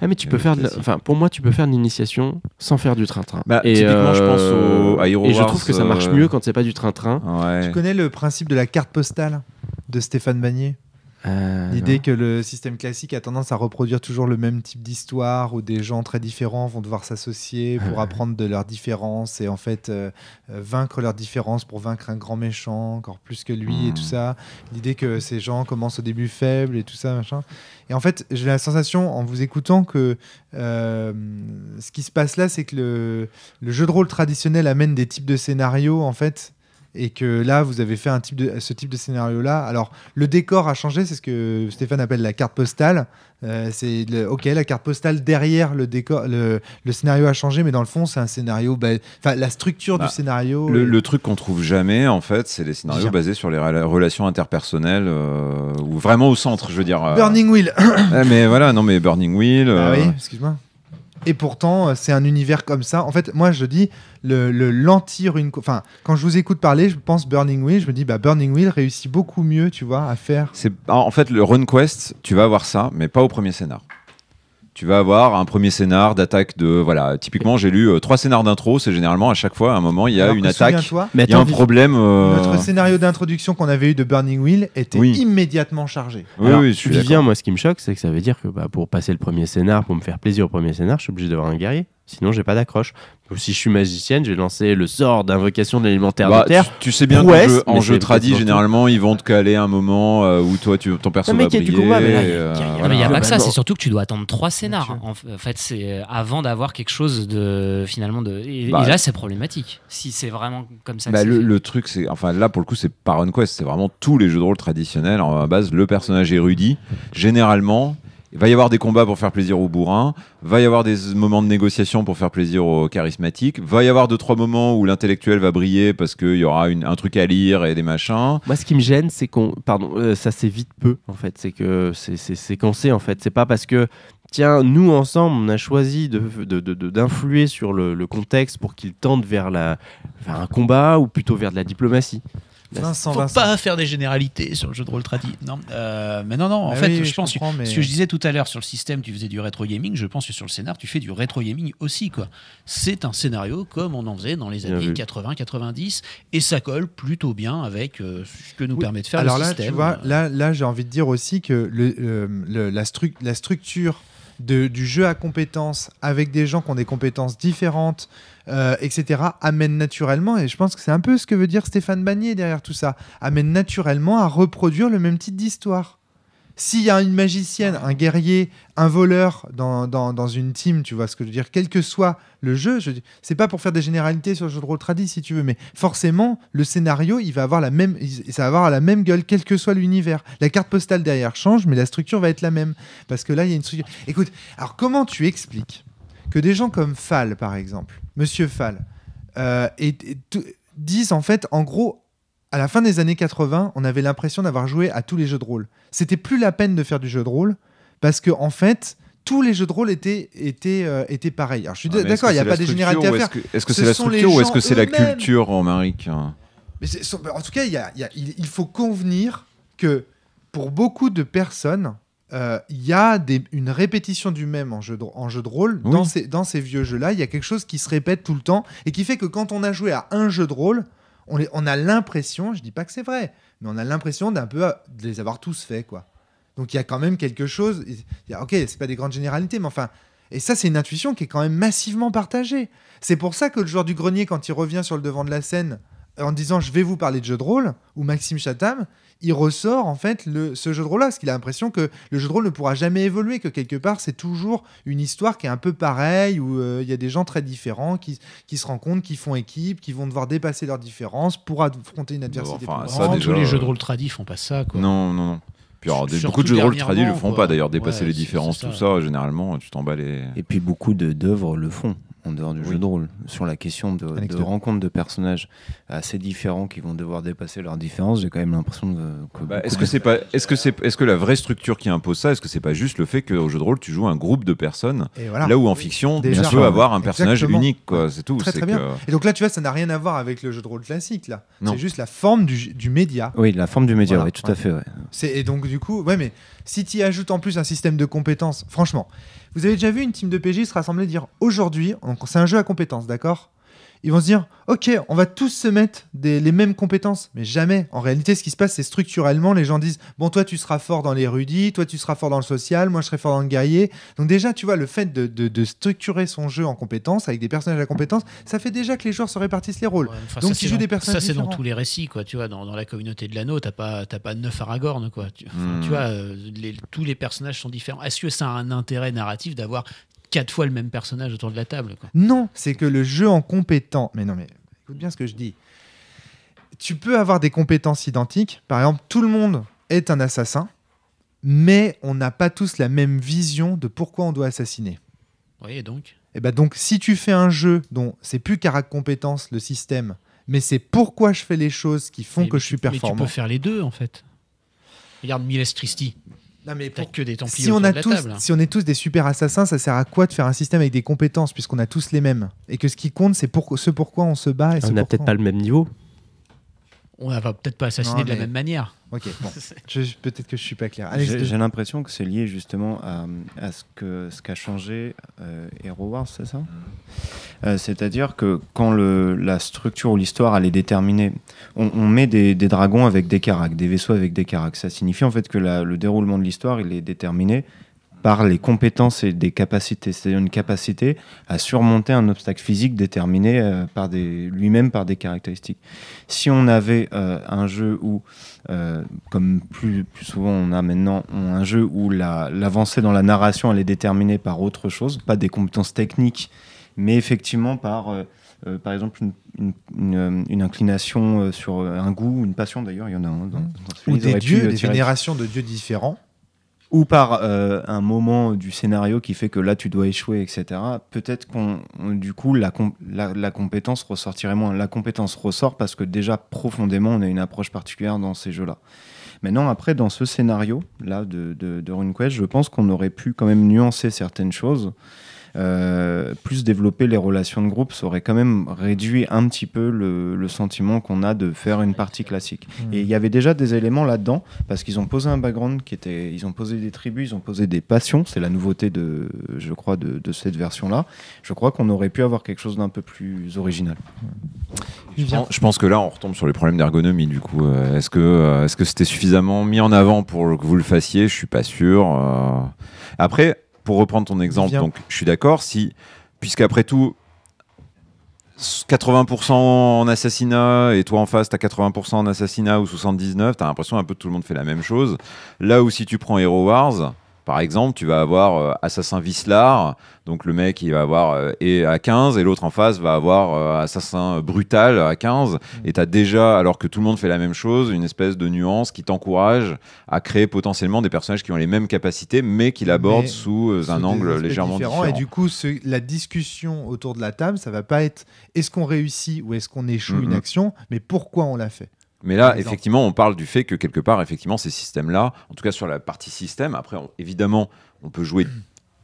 Mais tu peux faire pour moi, tu peux faire de l'initiation sans faire du train-train. Typiquement, je pense à Hero Wars. Et je trouve que ça marche mieux quand c'est pas du train-train. Ouais. Tu connais le principe de la carte postale de Stéphane Bagnier? L'idée que le système classique a tendance à reproduire toujours le même type d'histoire où des gens très différents vont devoir s'associer pour apprendre de leurs différences et en fait vaincre leurs différences pour vaincre un grand méchant encore plus que lui et tout ça. L'idée que ces gens commencent au début faibles et tout ça, machin. Et en fait, j'ai la sensation en vous écoutant que ce qui se passe là, c'est que le jeu de rôle traditionnel amène des types de scénarios en fait. Et que là, vous avez fait ce type de scénario-là. Alors, le décor a changé, c'est ce que Stéphane appelle la carte postale. C'est la carte postale derrière le décor. Le scénario a changé, mais dans le fond, c'est un scénario. La structure du scénario. Le truc qu'on trouve jamais, en fait, c'est les scénarios basés sur les relations interpersonnelles, ou vraiment au centre, je veux dire. Burning Wheel. Mais voilà, non, mais Burning Wheel. Oui, excuse-moi. Et pourtant, c'est un univers comme ça. En fait, moi, je dis l'anti-Runecast. Enfin, quand je vous écoute parler, je pense Burning Wheel. Je me dis, Burning Wheel réussit beaucoup mieux, tu vois, à faire. En fait, le RuneQuest, tu vas avoir ça, mais pas au premier scénar. Tu vas avoir un premier scénar d'attaque de... Voilà, typiquement, j'ai lu 3 scénars d'intro. C'est généralement, à chaque fois, à un moment, il y a une attaque. Il y a un problème... Notre scénario d'introduction qu'on avait eu de Burning Wheel était immédiatement chargé. Oui, je suis Vivien, moi, ce qui me choque, c'est que ça veut dire que pour passer le premier scénar, pour me faire plaisir au premier scénar, je suis obligé d'avoir un guerrier. Sinon, j'ai pas d'accroche. Si je suis magicienne, je vais lancer le sort d'invocation de l'élémentaire de terre. Tu sais bien qu'en jeu tradi, généralement, ils vont te caler un moment où toi, ton perso va briller. Il n'y a pas que ça, c'est surtout que tu dois attendre 3 scénars. En fait, c'est avant d'avoir quelque chose de finalement et là, c'est problématique. Si c'est vraiment comme ça. Le truc, c'est là pour le coup, c'est pas RuneQuest, c'est vraiment tous les jeux de rôle traditionnels. En base, le personnage érudit, généralement, Il va y avoir des combats pour faire plaisir aux bourrins, va y avoir des moments de négociation pour faire plaisir aux charismatiques, va y avoir 2-3 moments où l'intellectuel va briller parce qu'il y aura un truc à lire et des machins. Moi, ce qui me gêne, c'est ça s'évite peu, en fait. C'est que c'est séquencé, en fait. C'est pas parce que, tiens, nous, ensemble, on a choisi d'influer sur le contexte pour qu'il tende vers un combat ou plutôt vers de la diplomatie. Faut pas faire des généralités sur le jeu de rôle tradi. Non, mais non. En fait, je pense que ce que je disais tout à l'heure sur le système, tu faisais du rétro gaming. Je pense que sur le scénar, tu fais du rétro gaming aussi, quoi. C'est un scénario comme on en faisait dans les années 80-90, et ça colle plutôt bien avec ce que nous permet de faire le système. Tu vois, là, j'ai envie de dire aussi que la structure du jeu à compétences avec des gens qui ont des compétences différentes, etc., amène naturellement, et je pense que c'est un peu ce que veut dire Stéphane Bagné derrière tout ça, amène naturellement à reproduire le même type d'histoire. S'il y a une magicienne, un guerrier, un voleur dans une team, tu vois ce que je veux dire, quel que soit le jeu, c'est pas pour faire des généralités sur le jeu de rôle tradi si tu veux, mais forcément le scénario ça va avoir la même gueule quel que soit l'univers. La carte postale derrière change, mais la structure va être la même, parce que là il y a une structure. Écoute, alors comment tu expliques que des gens comme Fall, par exemple, Monsieur Fall, disent en fait, en gros, à la fin des années 80, on avait l'impression d'avoir joué à tous les jeux de rôle. C'était plus la peine de faire du jeu de rôle, parce que en fait, tous les jeux de rôle étaient pareils. Alors je suis d'accord, il n'y a pas des généralités à faire. Est-ce que c'est la structure ou est-ce que c'est la culture, Romaric ? En tout cas, il faut convenir que pour beaucoup de personnes, il y a une répétition du même en jeu de rôle. Oui. Dans ces vieux jeux-là, il y a quelque chose qui se répète tout le temps et qui fait que quand on a joué à un jeu de rôle, on a l'impression, je dis pas que c'est vrai, mais on a l'impression de les avoir tous faits, quoi. Donc il y a quand même quelque chose. Ok, c'est pas des grandes généralités, mais enfin. Et ça, c'est une intuition qui est quand même massivement partagée. C'est pour ça que le joueur du grenier, quand il revient sur le devant de la scène en disant je vais vous parler de jeu de rôle, ou Maxime Chatham, il ressort en fait ce jeu de rôle-là, parce qu'il a l'impression que le jeu de rôle ne pourra jamais évoluer, que quelque part c'est toujours une histoire qui est un peu pareille, où il y a des gens très différents qui se rencontrent, qui font équipe, qui vont devoir dépasser leurs différences pour affronter une adversité. Tous les jeux de rôle tradi font pas ça, quoi. Non. Puis alors, beaucoup de jeux de rôle tradi le font pas d'ailleurs, dépasser les différences, tout ça, généralement, tu t'en bats les... Et puis beaucoup d'œuvres le font. En dehors du jeu de rôle, sur la question de rencontre de personnages assez différents qui vont devoir dépasser leurs différences, j'ai quand même l'impression que... Est-ce que la vraie structure qui impose ça, est-ce que c'est pas juste le fait qu'au jeu de rôle tu joues un groupe de personnes, là où en fiction tu peux avoir un personnage unique, quoi, c'est tout. Très bien. Et donc là tu vois, ça n'a rien à voir avec le jeu de rôle classique là. C'est juste la forme du média. Oui, la forme du média, voilà. Oui, tout à fait. Ouais. Et donc du coup, ouais, mais si tu y ajoutes en plus un système de compétences, franchement, vous avez déjà vu une team de PJ se rassembler et dire aujourd'hui, c'est un jeu à compétences, d'accord ? Ils vont se dire ok, on va tous se mettre les mêmes compétences, mais jamais. En réalité, ce qui se passe, c'est structurellement, les gens disent bon, toi tu seras fort dans l'érudit, toi tu seras fort dans le social, moi je serai fort dans le guerrier. Donc déjà, tu vois, le fait de structurer son jeu en compétences avec des personnages à compétences, ça fait déjà que les joueurs se répartissent les rôles. Ouais, donc tu joues des personnages différents. Ça, c'est dans tous les récits, quoi. Tu vois, dans la communauté de l'anneau, t'as pas 9 Aragorn, quoi. Tu vois, tous les personnages sont différents. Est-ce que ça a un intérêt narratif d'avoir 4 fois le même personnage autour de la table, quoi? Non, c'est que le jeu en compétent. Mais écoute bien ce que je dis. Tu peux avoir des compétences identiques. Par exemple, tout le monde est un assassin, mais on n'a pas tous la même vision de pourquoi on doit assassiner. Oui, et donc ? Et donc, si tu fais un jeu dont c'est plus carac compétence, le système, mais c'est pourquoi je fais les choses qui font que je suis performant. Mais tu peux faire les deux, en fait. Regarde Miles Christie. Non, mais t'as que des Templiers autour de la table. Si on est tous des super assassins, ça sert à quoi de faire un système avec des compétences puisqu'on a tous les mêmes et que ce qui compte c'est pourquoi on se bat. On n'a peut-être pas le même niveau. On ne va peut-être pas assassiner de la même manière. Ok, bon. Peut-être que je suis pas clair. J'ai l'impression que c'est lié justement à ce qu'a changé Hero Wars, c'est ça ? C'est-à-dire que quand la structure ou l'histoire elle est déterminée, on met des dragons avec des caracs, des vaisseaux avec des caracs. Ça signifie en fait que le déroulement de l'histoire il est déterminé par les compétences et des capacités, c'est-à-dire une capacité à surmonter un obstacle physique déterminé lui-même par des caractéristiques. Si on avait un jeu où, comme plus souvent on a maintenant, un jeu où l'avancée dans la narration elle est déterminée par autre chose, pas des compétences techniques, mais effectivement par exemple une inclination sur un goût, une passion d'ailleurs, il y en a un dans ou des dieux, des vénérations de dieux différents. ou par un moment du scénario qui fait que là tu dois échouer, etc. Peut-être du coup la compétence ressortirait moins. La compétence ressort parce que déjà profondément on a une approche particulière dans ces jeux-là. Maintenant, après, dans ce scénario-là de RuneQuest, je pense qu'on aurait pu quand même nuancer certaines choses. Plus développer les relations de groupe, ça aurait quand même réduit un petit peu le sentiment qu'on a de faire une partie classique. Et il y avait déjà des éléments là-dedans, parce qu'ils ont posé un background ils ont posé des tribus, ils ont posé des passions. C'est la nouveauté, je crois, de cette version-là. Je crois qu'on aurait pu avoir quelque chose d'un peu plus original. Je pense que là, on retombe sur les problèmes d'ergonomie. Du coup, est-ce que c'était suffisamment mis en avant pour que vous le fassiez? Je suis pas sûr. Après, pour reprendre ton exemple, donc je suis d'accord. Puisqu'après tout, 80% en assassinat et toi en face, t'as 80% en assassinat ou 79%, t'as l'impression un peu que tout le monde fait la même chose. Là où si tu prends Hero Wars, par exemple, tu vas avoir Assassin Vislar, donc le mec il va avoir à 15 et l'autre en face va avoir Assassin Brutal à 15 et tu as déjà, alors que tout le monde fait la même chose, une espèce de nuance qui t'encourage à créer potentiellement des personnages qui ont les mêmes capacités mais qui l'abordent sous un angle légèrement différent. Et du coup, la discussion autour de la table, ça va pas être est-ce qu'on réussit ou est-ce qu'on échoue une action, mais pourquoi on l'a fait. Mais là, effectivement, on parle du fait que quelque part, effectivement, ces systèmes-là, en tout cas sur la partie système, après, évidemment, on peut jouer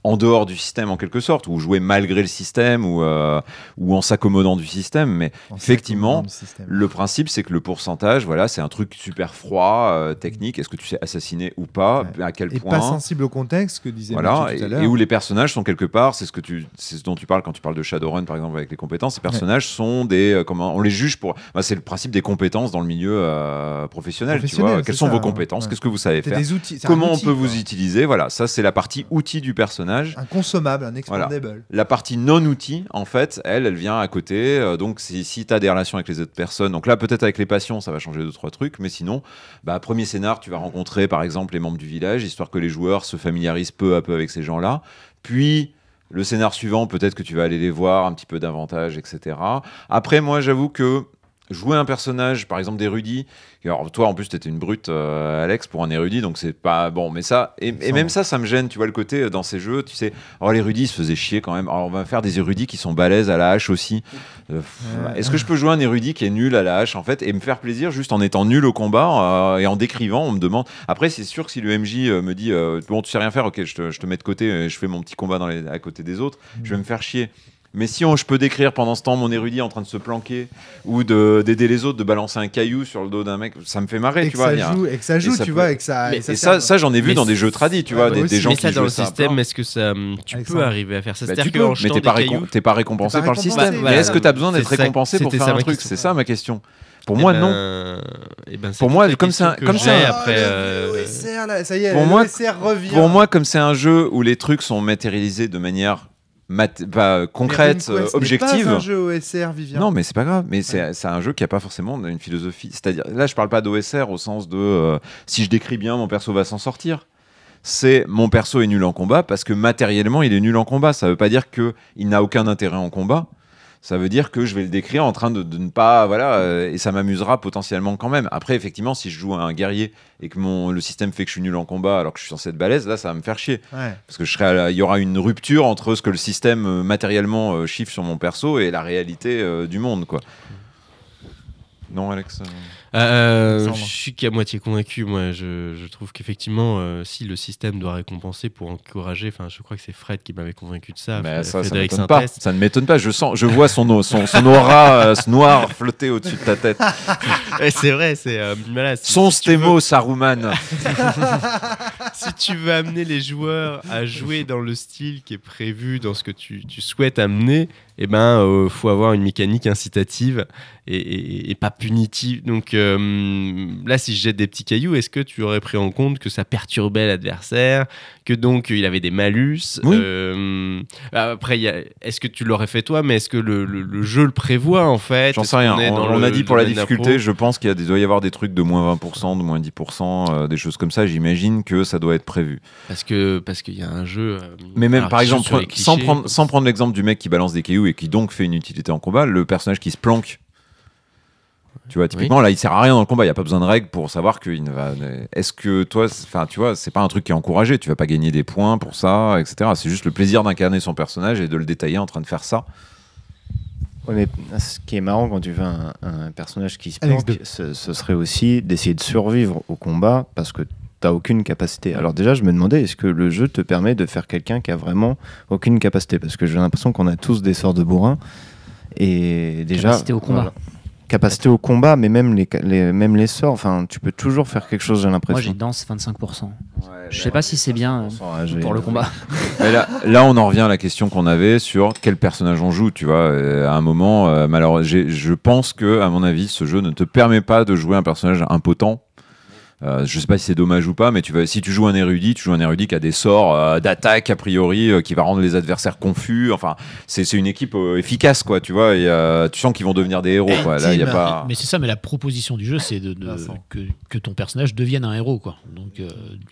en dehors du système en quelque sorte, ou jouer malgré le système, ou en s'accommodant du système. Mais effectivement, le principe, c'est que le pourcentage, voilà, c'est un truc super froid, technique. Est-ce que tu sais assassiner ou pas? À quel point? Et pas sensible au contexte, que disait Mathieu tout à l'heure. Et où les personnages sont quelque part, c'est ce dont tu parles quand tu parles de Shadowrun, par exemple, avec les compétences. Ces personnages sont on les juge pour... c'est le principe des compétences dans le milieu professionnel. Tu vois. Quelles sont vos compétences? Qu'est-ce que vous savez faire? Comment on peut vous utiliser? Voilà, ça, c'est la partie outil du personnage. Un consommable, un expandable. Voilà. La partie non-outil, en fait, elle vient à côté. Donc, si tu as des relations avec les autres personnes, donc là, peut-être avec les passions, ça va changer 2-3 trucs. Mais sinon, premier scénar, tu vas rencontrer, par exemple, les membres du village, histoire que les joueurs se familiarisent peu à peu avec ces gens-là. Puis, le scénar suivant, peut-être que tu vas aller les voir, un petit peu d'avantage, etc. Après, moi, j'avoue que jouer un personnage, par exemple d'érudit, alors toi en plus t'étais une brute Alex pour un érudit, donc c'est pas bon, mais ça et même ça me gêne, tu vois, le côté dans ces jeux, tu sais, l'érudit se faisait chier quand même, alors on va faire des érudits qui sont balèzes à la hache aussi. Est-ce que je peux jouer un érudit qui est nul à la hache en fait et me faire plaisir juste en étant nul au combat et en décrivant? On me demande, après c'est sûr que si le MJ me dit bon tu sais rien faire, ok, je te mets de côté et je fais mon petit combat à côté des autres, je vais me faire chier. Mais si je peux décrire pendant ce temps mon érudit en train de se planquer ou d'aider les autres, de balancer un caillou sur le dos d'un mec, ça me fait marrer, et tu vois. Et que ça joue, tu vois, et que ça. Et ça j'en ai vu dans des jeux tradis, tu vois, des gens qui jouent dans le ça. système, est-ce que ça, tu peux arriver à faire ça? Tu peux, mais t'es pas récompensé par le système. Mais est-ce que t'as besoin d'être récompensé pour faire un truc? C'est ça ma question. Pour moi, non. Pour moi, comme c'est pour moi, comme c'est un jeu où les trucs sont matérialisés de manière concrète, objective. C'est pas un jeu OSR, Vivien. Non, mais c'est pas grave. Mais c'est un jeu qui a pas forcément une philosophie. C'est-à-dire, là, je parle pas d'OSR au sens de si je décris bien, mon perso va s'en sortir. C'est mon perso est nul en combat parce que matériellement, il est nul en combat. Ça veut pas dire qu'il n'a aucun intérêt en combat. Ça veut dire que je vais le décrire en train de ne pas... Voilà, et ça m'amusera potentiellement quand même. Après, effectivement, si je joue à un guerrier et que le système fait que je suis nul en combat alors que je suis censé être balèze, là, ça va me faire chier. Ouais. Parce que il y aura une rupture entre ce que le système matériellement chiffre sur mon perso et la réalité du monde, quoi. Non, Alex je suis qu'à moitié convaincu. Moi, je trouve qu'effectivement, si le système doit récompenser pour encourager, enfin, je crois que c'est Fred qui m'avait convaincu de ça. Mais ça ne m'étonne pas. Je vois son aura noir flotter au-dessus de ta tête. C'est vrai, c'est voilà, son stémo, Saruman. Si tu veux amener les joueurs à jouer dans le style qui est prévu, dans ce que tu souhaites amener, faut avoir une mécanique incitative et pas punitive. Donc là, si je jette des petits cailloux, est-ce que tu aurais pris en compte que ça perturbait l'adversaire, que donc il avait des malus? Oui. Après, est-ce que tu l'aurais fait toi, mais est-ce que le jeu le prévoit en fait? J'en sais rien. On a dit pour la difficulté, je pense qu'il doit y avoir des trucs de moins 20%, de moins 10%, des choses comme ça. J'imagine que ça doit être prévu. Parce qu'il y a un jeu. Mais même par exemple, sans prendre l'exemple du mec qui balance des cailloux et qui donc fait une utilité en combat, le personnage qui se planque. Tu vois, typiquement, là, il sert à rien dans le combat. Il n'y a pas besoin de règles pour savoir qu'il ne va. Est-ce que toi, enfin, tu vois, c'est pas un truc qui est encouragé. Tu vas pas gagner des points pour ça, etc. C'est juste le plaisir d'incarner son personnage et de le détailler en train de faire ça. Ouais, mais ce qui est marrant quand tu fais un personnage qui se planque, ce serait aussi d'essayer de survivre au combat parce que t'as aucune capacité. Alors déjà, je me demandais, est-ce que le jeu te permet de faire quelqu'un qui a vraiment aucune capacité? Parce que j'ai l'impression qu'on a tous des sorts de bourrin. Et déjà, capacité au combat. Voilà. Capacité au combat, mais même les sorts, enfin, tu peux toujours faire quelque chose, j'ai l'impression. Moi, j'ai danse 25%. Je sais pas si c'est bien pour le combat. Mais là, on en revient à la question qu'on avait sur quel personnage on joue, tu vois. À un moment, malheureusement, je pense que, à mon avis, ce jeu ne te permet pas de jouer un personnage impotent. Je sais pas si c'est dommage ou pas, mais si tu joues un érudit, tu joues un érudit qui a des sorts d'attaque a priori, qui va rendre les adversaires confus. Enfin, c'est une équipe efficace, quoi. Tu vois, et tu sens qu'ils vont devenir des héros, quoi. Là, y a pas. Mais c'est ça, mais la proposition du jeu, c'est que ton personnage devienne un héros, quoi. Donc,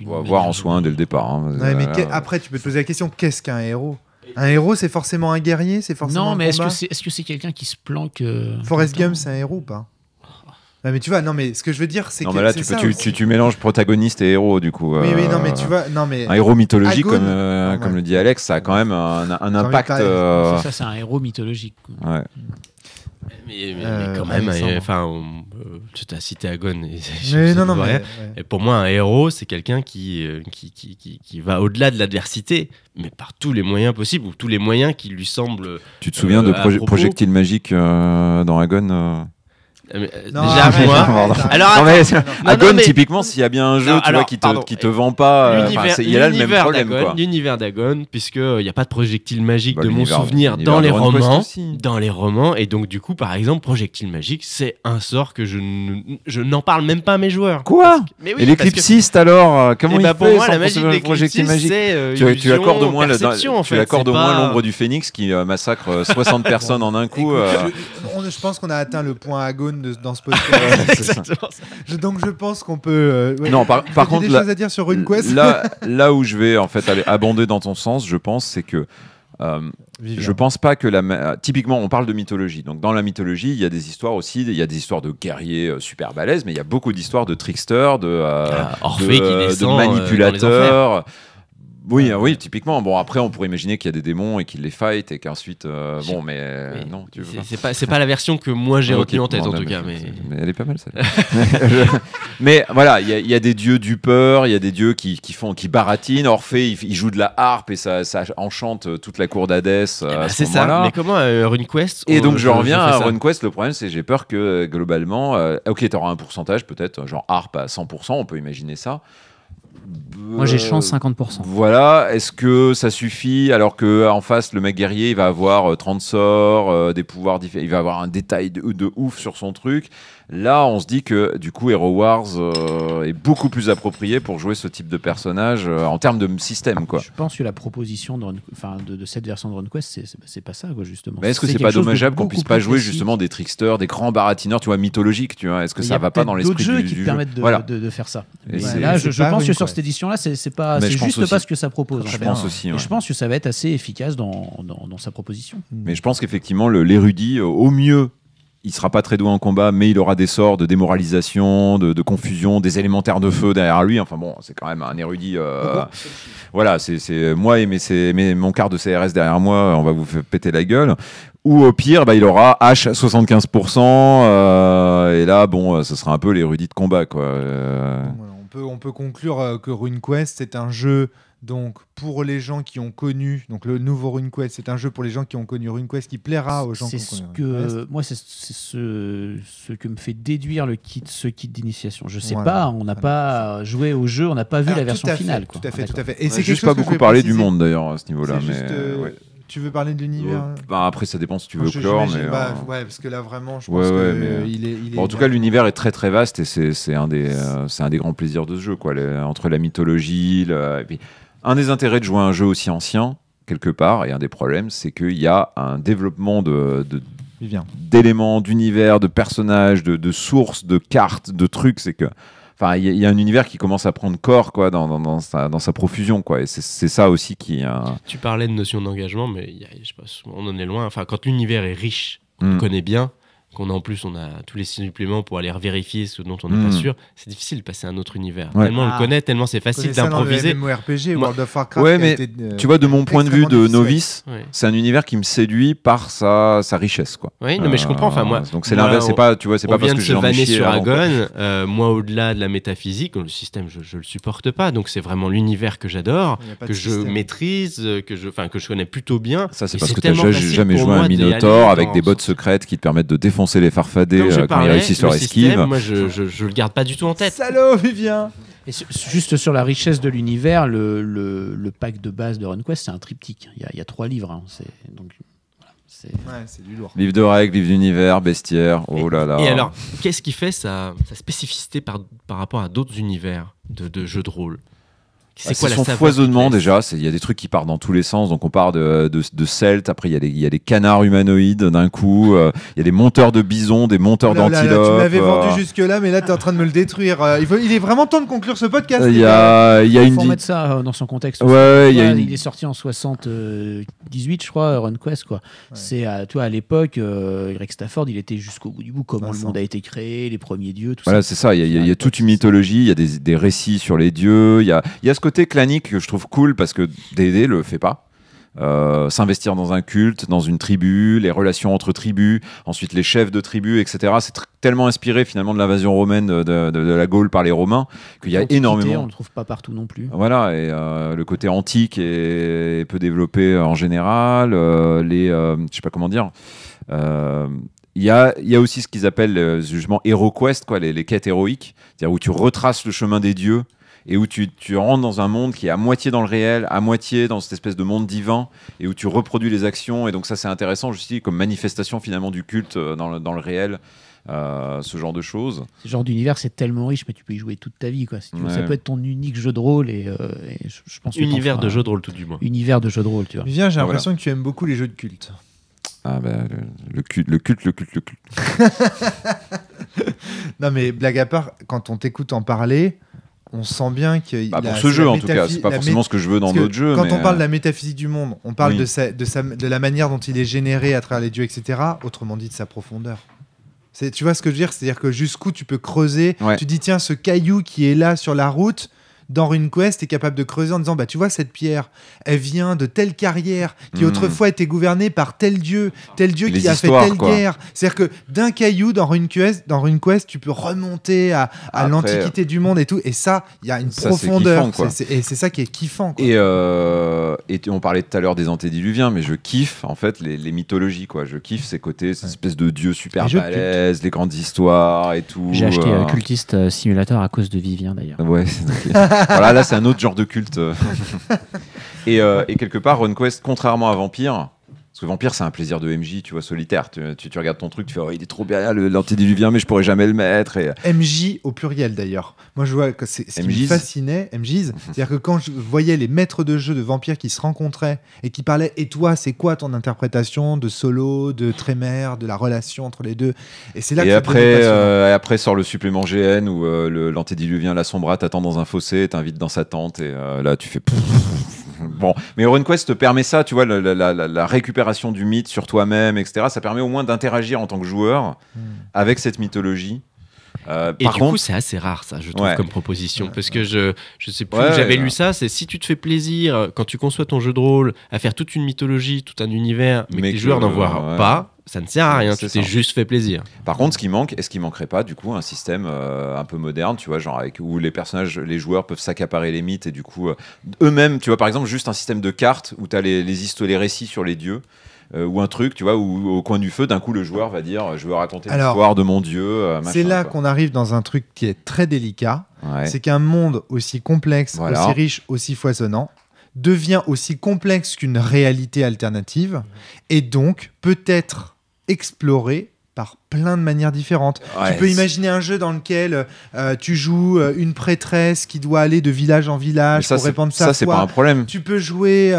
on va voir en soi dès le départ. Hein. Ouais, mais après, tu peux te poser la question, qu'est-ce qu'un héros? Un héros, c'est forcément un guerrier, c'est forcément. Non, mais un est-ce que c'est quelqu'un qui se planque Forrest Gump, c'est un héros ou pas? Non, mais tu vois, non, mais ce que je veux dire, c'est que. Non, mais là, tu mélanges protagoniste et héros, du coup. Oui, non, mais tu vois. Non, mais... Un héros mythologique, Agone, comme le dit Alex, ça a quand même un impact. Ça, c'est un héros mythologique. Quoi. Ouais. Mais quand même, tu as cité Agone. Et pour moi, un héros, c'est quelqu'un qui va au-delà de l'adversité, mais par tous les moyens possibles, ou tous les moyens qui lui semblent. Tu te souviens de Projectile Magique dans Agone déjà moi. Alors Agone, typiquement, s'il y a bien un jeu qui te vend pas, il y a là le même problème. L'univers d'Agone, puisque il n'y a pas de projectile magique de mon souvenir dans les romans, et donc du coup, par exemple, projectile magique, c'est un sort que je n'en parle même pas à mes joueurs. Quoi? Et l'éclipsiste alors, comment il fait? Pour moi, la magie de l'éclipsiste, c'est tu accordes au moins l'ombre du phénix qui massacre 60 personnes en un coup. Je pense qu'on a atteint le point Agone dans ce podcast. Donc je pense qu'on peut. Non, par contre, des choses à dire sur RuneQuest. Là où je vais en fait aller abonder dans ton sens, je pense, c'est que je pense pas que typiquement on parle de mythologie. Donc dans la mythologie, il y a des histoires aussi, il y a des histoires de guerriers super balèzes, mais il y a beaucoup d'histoires de tricksters, de manipulateurs. Oui, typiquement. Bon, après, on pourrait imaginer qu'il y a des démons et qu'ils les fight et qu'ensuite, non, tu veux pas. C'est pas la version que moi j'ai retenue en tête en tout cas, mais elle est pas mal celle-là. Mais voilà, il y a des dieux dupeurs, il y a des dieux qui baratinent. Orphée, il joue de la harpe et ça enchante toute la cour d'Hadès. C'est ça. Mais comment RuneQuest? Et donc je reviens à RuneQuest. Le problème, c'est que j'ai peur que globalement, ok, t'auras un pourcentage peut-être, genre harpe à 100%, on peut imaginer ça. Moi j'ai chance 50%. Voilà, est-ce que ça suffit alors qu'en face le mec guerrier il va avoir 30 sorts, des pouvoirs différents, il va avoir un détail de ouf sur son truc. Là on se dit que du coup Hero Wars est beaucoup plus approprié pour jouer ce type de personnage en termes de système quoi. Je pense que la proposition de cette version de RuneQuest c'est pas ça quoi justement. Mais est-ce que c'est pas dommageable qu'on puisse pas jouer justement des tricksters, des grands baratineurs, tu vois, mythologiques, tu vois, est-ce que ça va pas dans l'esprit du jeu? Il y a d'autres jeux qui permettent de faire ça. Là je pense que sur cette édition là c'est juste pas ce que ça propose. Je pense aussi. Je pense que ça va être assez efficace dans sa proposition. Mais je pense qu'effectivement l'érudit au mieux il sera pas très doué en combat, mais il aura des sorts de démoralisation, de confusion, des élémentaires de feu derrière lui. Enfin bon, c'est quand même un érudit. Voilà, c'est moi et mon quart de CRS derrière moi, on va vous faire péter la gueule. Ou au pire, il aura H 75%. Et là, bon, ce sera un peu l'érudit de combat, quoi. On peut conclure que RuneQuest c'est un jeu. Donc, pour les gens qui ont connu, donc le nouveau RuneQuest, c'est un jeu pour les gens qui ont connu RuneQuest qui plaira aux gens qui ont connu RuneQuest. Moi, c'est ce que me fait déduire ce kit d'initiation. Je sais pas, on n'a pas joué au jeu, on n'a pas vu la version finale. Tout à fait. Et c'est juste pas beaucoup parlé du monde d'ailleurs à ce niveau-là. Tu veux parler de l'univers après, ça dépend si tu veux clore. Mais parce que là, vraiment, je pense que il est en tout cas, l'univers est très très vaste et c'est un des grands plaisirs de ce jeu, quoi. Entre la mythologie, et puis, un des intérêts de jouer à un jeu aussi ancien, quelque part, et un des problèmes, c'est qu'il y a un développement d'éléments, d'univers, de personnages, de sources, de cartes, de trucs. C'est que, il y a un univers qui commence à prendre corps, quoi, dans sa profusion, quoi. Et c'est ça aussi qui. Tu parlais de notion d'engagement, mais je sais pas, on en est loin. Enfin, quand l'univers est riche, on le connaît bien. qu'on a en plus, on a tous les suppléments pour aller vérifier ce dont on n'est pas sûr, c'est difficile de passer à un autre univers. Tellement on le connaît, tellement c'est facile d'improviser. MMORPG, World of Warcraft. Ouais, mais tu vois, de mon point de vue de novice, c'est un univers qui me séduit par sa richesse, quoi. Oui, non, mais je comprends. Enfin, moi, donc c'est l'inverse. C'est pas, tu vois, c'est pas parce que j'ai envie de chier sur Agon. Moi, au-delà de la métaphysique, le système, je le supporte pas. Donc c'est vraiment l'univers que j'adore, que je maîtrise, que je connais plutôt bien. Ça, c'est parce que t'as jamais joué à un Minotaur avec des bottes secrètes qui te permettent de défoncer les farfadets quand ils réussissent leur esquive. Moi, je le garde pas du tout en tête. Salaud, Vivien. Et juste sur la richesse de l'univers, le pack de base de RunQuest, c'est un triptyque. Il y a 3 livres. Hein. C'est du lourd. Livre de règles, livre d'univers, bestiaire. Oh là là. Et alors, qu'est-ce qui fait sa spécificité par rapport à d'autres univers de jeux de rôle? C'est quoi son foisonnement déjà? Il y a des trucs qui partent dans tous les sens. Donc on part de Celtes, après il y a des canards humanoïdes d'un coup, il y a des monteurs de bisons, des monteurs d'antilopes. Tu m'avais vendu jusque-là, mais là tu es en train de me le détruire. Il est vraiment temps de conclure ce podcast. Il faut mettre ça dans son contexte. Ouais, il est sorti en 78, je crois, RunQuest, quoi. Ouais. C'est à l'époque, Eric Stafford, il était jusqu'au bout du bout, comment le monde a été créé, les premiers dieux, tout ça. Voilà, c'est ça. Il y a toute une mythologie, il y a des récits sur les dieux, il y a ce côté clanique que je trouve cool parce que D&D le fait pas. S'investir dans un culte, dans une tribu, les relations entre tribus, ensuite les chefs de tribus, etc. C'est tellement inspiré finalement de l'invasion romaine de la Gaule par les Romains qu'il y a énormément. On le trouve pas partout non plus. Voilà, et le côté antique est peu développé en général. Je sais pas comment dire. Il y a aussi ce qu'ils appellent justement HeroQuest, quoi, les quêtes héroïques, c'est-à-dire où tu retraces le chemin des dieux. Et où tu rentres dans un monde qui est à moitié dans le réel, à moitié dans cette espèce de monde divin, et où tu reproduis les actions. Et donc ça, c'est intéressant, je dis, comme manifestation finalement du culte dans le réel, ce genre de choses. Ce genre d'univers, c'est tellement riche, mais tu peux y jouer toute ta vie, quoi. Si tu veux, ça peut être ton unique jeu de rôle, et je pense. Univers de jeu de rôle, tout du moins. Univers de jeu de rôle, tu vois. Vivien, j'ai l'impression que tu aimes beaucoup les jeux de culte. Ah ben, le culte. Non mais blague à part, quand on t'écoute en parler, on sent bien qu'il pour ce jeu en tout cas, c'est pas forcément ce que je veux dans d'autres jeux. Quand on parle de la métaphysique du monde, on parle de la manière dont il est généré à travers les dieux, etc. Autrement dit, de sa profondeur. Tu vois ce que je veux dire? C'est-à-dire que jusqu'où tu peux creuser. Tu dis, tiens, ce caillou qui est là sur la route, dans RunQuest, est capable de creuser en disant, bah tu vois, cette pierre, elle vient de telle carrière qui autrefois était gouvernée par tel dieu qui a fait telle guerre. C'est-à-dire que d'un caillou dans RunQuest, tu peux remonter à l'antiquité du monde et tout. Et ça, il y a une profondeur. Et c'est ça qui est kiffant, quoi. Et on parlait tout à l'heure des antédiluviens, mais je kiffe en fait les mythologies, quoi. Je kiffe ces côtés, ces espèces de dieux super balèzes, les grandes histoires et tout. J'ai acheté Cultist Simulator à cause de Vivien d'ailleurs. Ouais, voilà, là c'est un autre genre de culte. Et quelque part, RunQuest, contrairement à Vampire, parce que Vampire c'est un plaisir de MJ, tu vois, solitaire. Tu regardes ton truc, tu fais il est trop bien l'antédiluvien, mais je pourrais jamais le mettre. MJ au pluriel d'ailleurs. Moi je vois que ce qui me fascinait, MJs, c'est-à-dire que quand je voyais les maîtres de jeu de Vampire qui se rencontraient et qui parlaient, et toi c'est quoi ton interprétation de Solo, de Trémer, de la relation entre les deux? Et c'est là que après sort le supplément GN où l'antédiluvien, la sombra, t'attend dans un fossé, t'invite dans sa tente et là tu fais. Bon, mais RunQuest te permet ça, tu vois, la récupération du mythe sur toi-même, etc. Ça permet au moins d'interagir en tant que joueur avec cette mythologie. Et du coup, c'est assez rare, ça, je trouve, comme proposition. Parce que je sais plus, j'avais lu ça, c'est si tu te fais plaisir, quand tu conçois ton jeu de rôle, à faire toute une mythologie, tout un univers, mais que tes joueurs n'en voient pas, ça ne sert à rien, tu t'es juste fait plaisir. Par contre, est-ce qu'il manquerait pas, du coup, un système un peu moderne, tu vois, genre où les personnages, les joueurs peuvent s'accaparer les mythes et du coup, eux-mêmes, tu vois, par exemple, juste un système de cartes où tu as les récits sur les dieux. Ou un truc, tu vois, où au coin du feu, d'un coup, le joueur va dire je veux raconter l'histoire de mon dieu. C'est là qu'on arrive dans un truc qui est très délicat. C'est qu'un monde aussi complexe, aussi riche, aussi foisonnant, devient aussi complexe qu'une réalité alternative et donc peut être exploré par plein de manières différentes. Tu peux imaginer un jeu dans lequel tu joues une prêtresse qui doit aller de village en village pour répandre sa foi. Ça, c'est pas un problème. Tu peux jouer...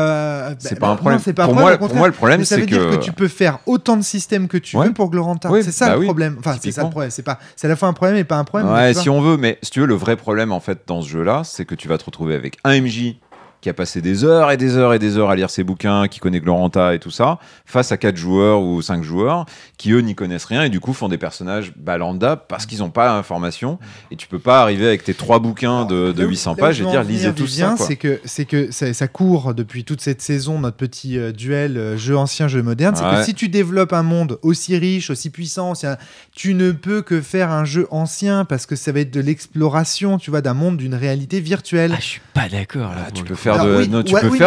c'est pas un problème. Non, c'est pas pour moi, le problème, c'est que... Ça veut dire que tu peux faire autant de systèmes que tu veux pour Glorantha. C'est ça le problème. Enfin, c'est ça le problème. C'est à la fois un problème et pas un problème. Ouais, si on veut. Mais si tu veux, le vrai problème, en fait, dans ce jeu-là, c'est que tu vas te retrouver avec un MJ qui a passé des heures et des heures et des heures à lire ses bouquins, qui connaît Gloranta et tout ça, face à 4 joueurs ou 5 joueurs qui eux n'y connaissent rien et du coup font des personnages lambda parce qu'ils n'ont pas l'information. Et tu peux pas arriver avec tes 3 bouquins de 800 pages et dire lisez tout ça. C'est que ça court depuis toute cette saison, notre petit duel jeu ancien, jeu moderne. C'est que si tu développes un monde aussi riche, aussi puissant, tu ne peux que faire un jeu ancien parce que ça va être de l'exploration, tu vois, d'un monde, d'une réalité virtuelle. Je suis pas d'accord là. Tu peux faire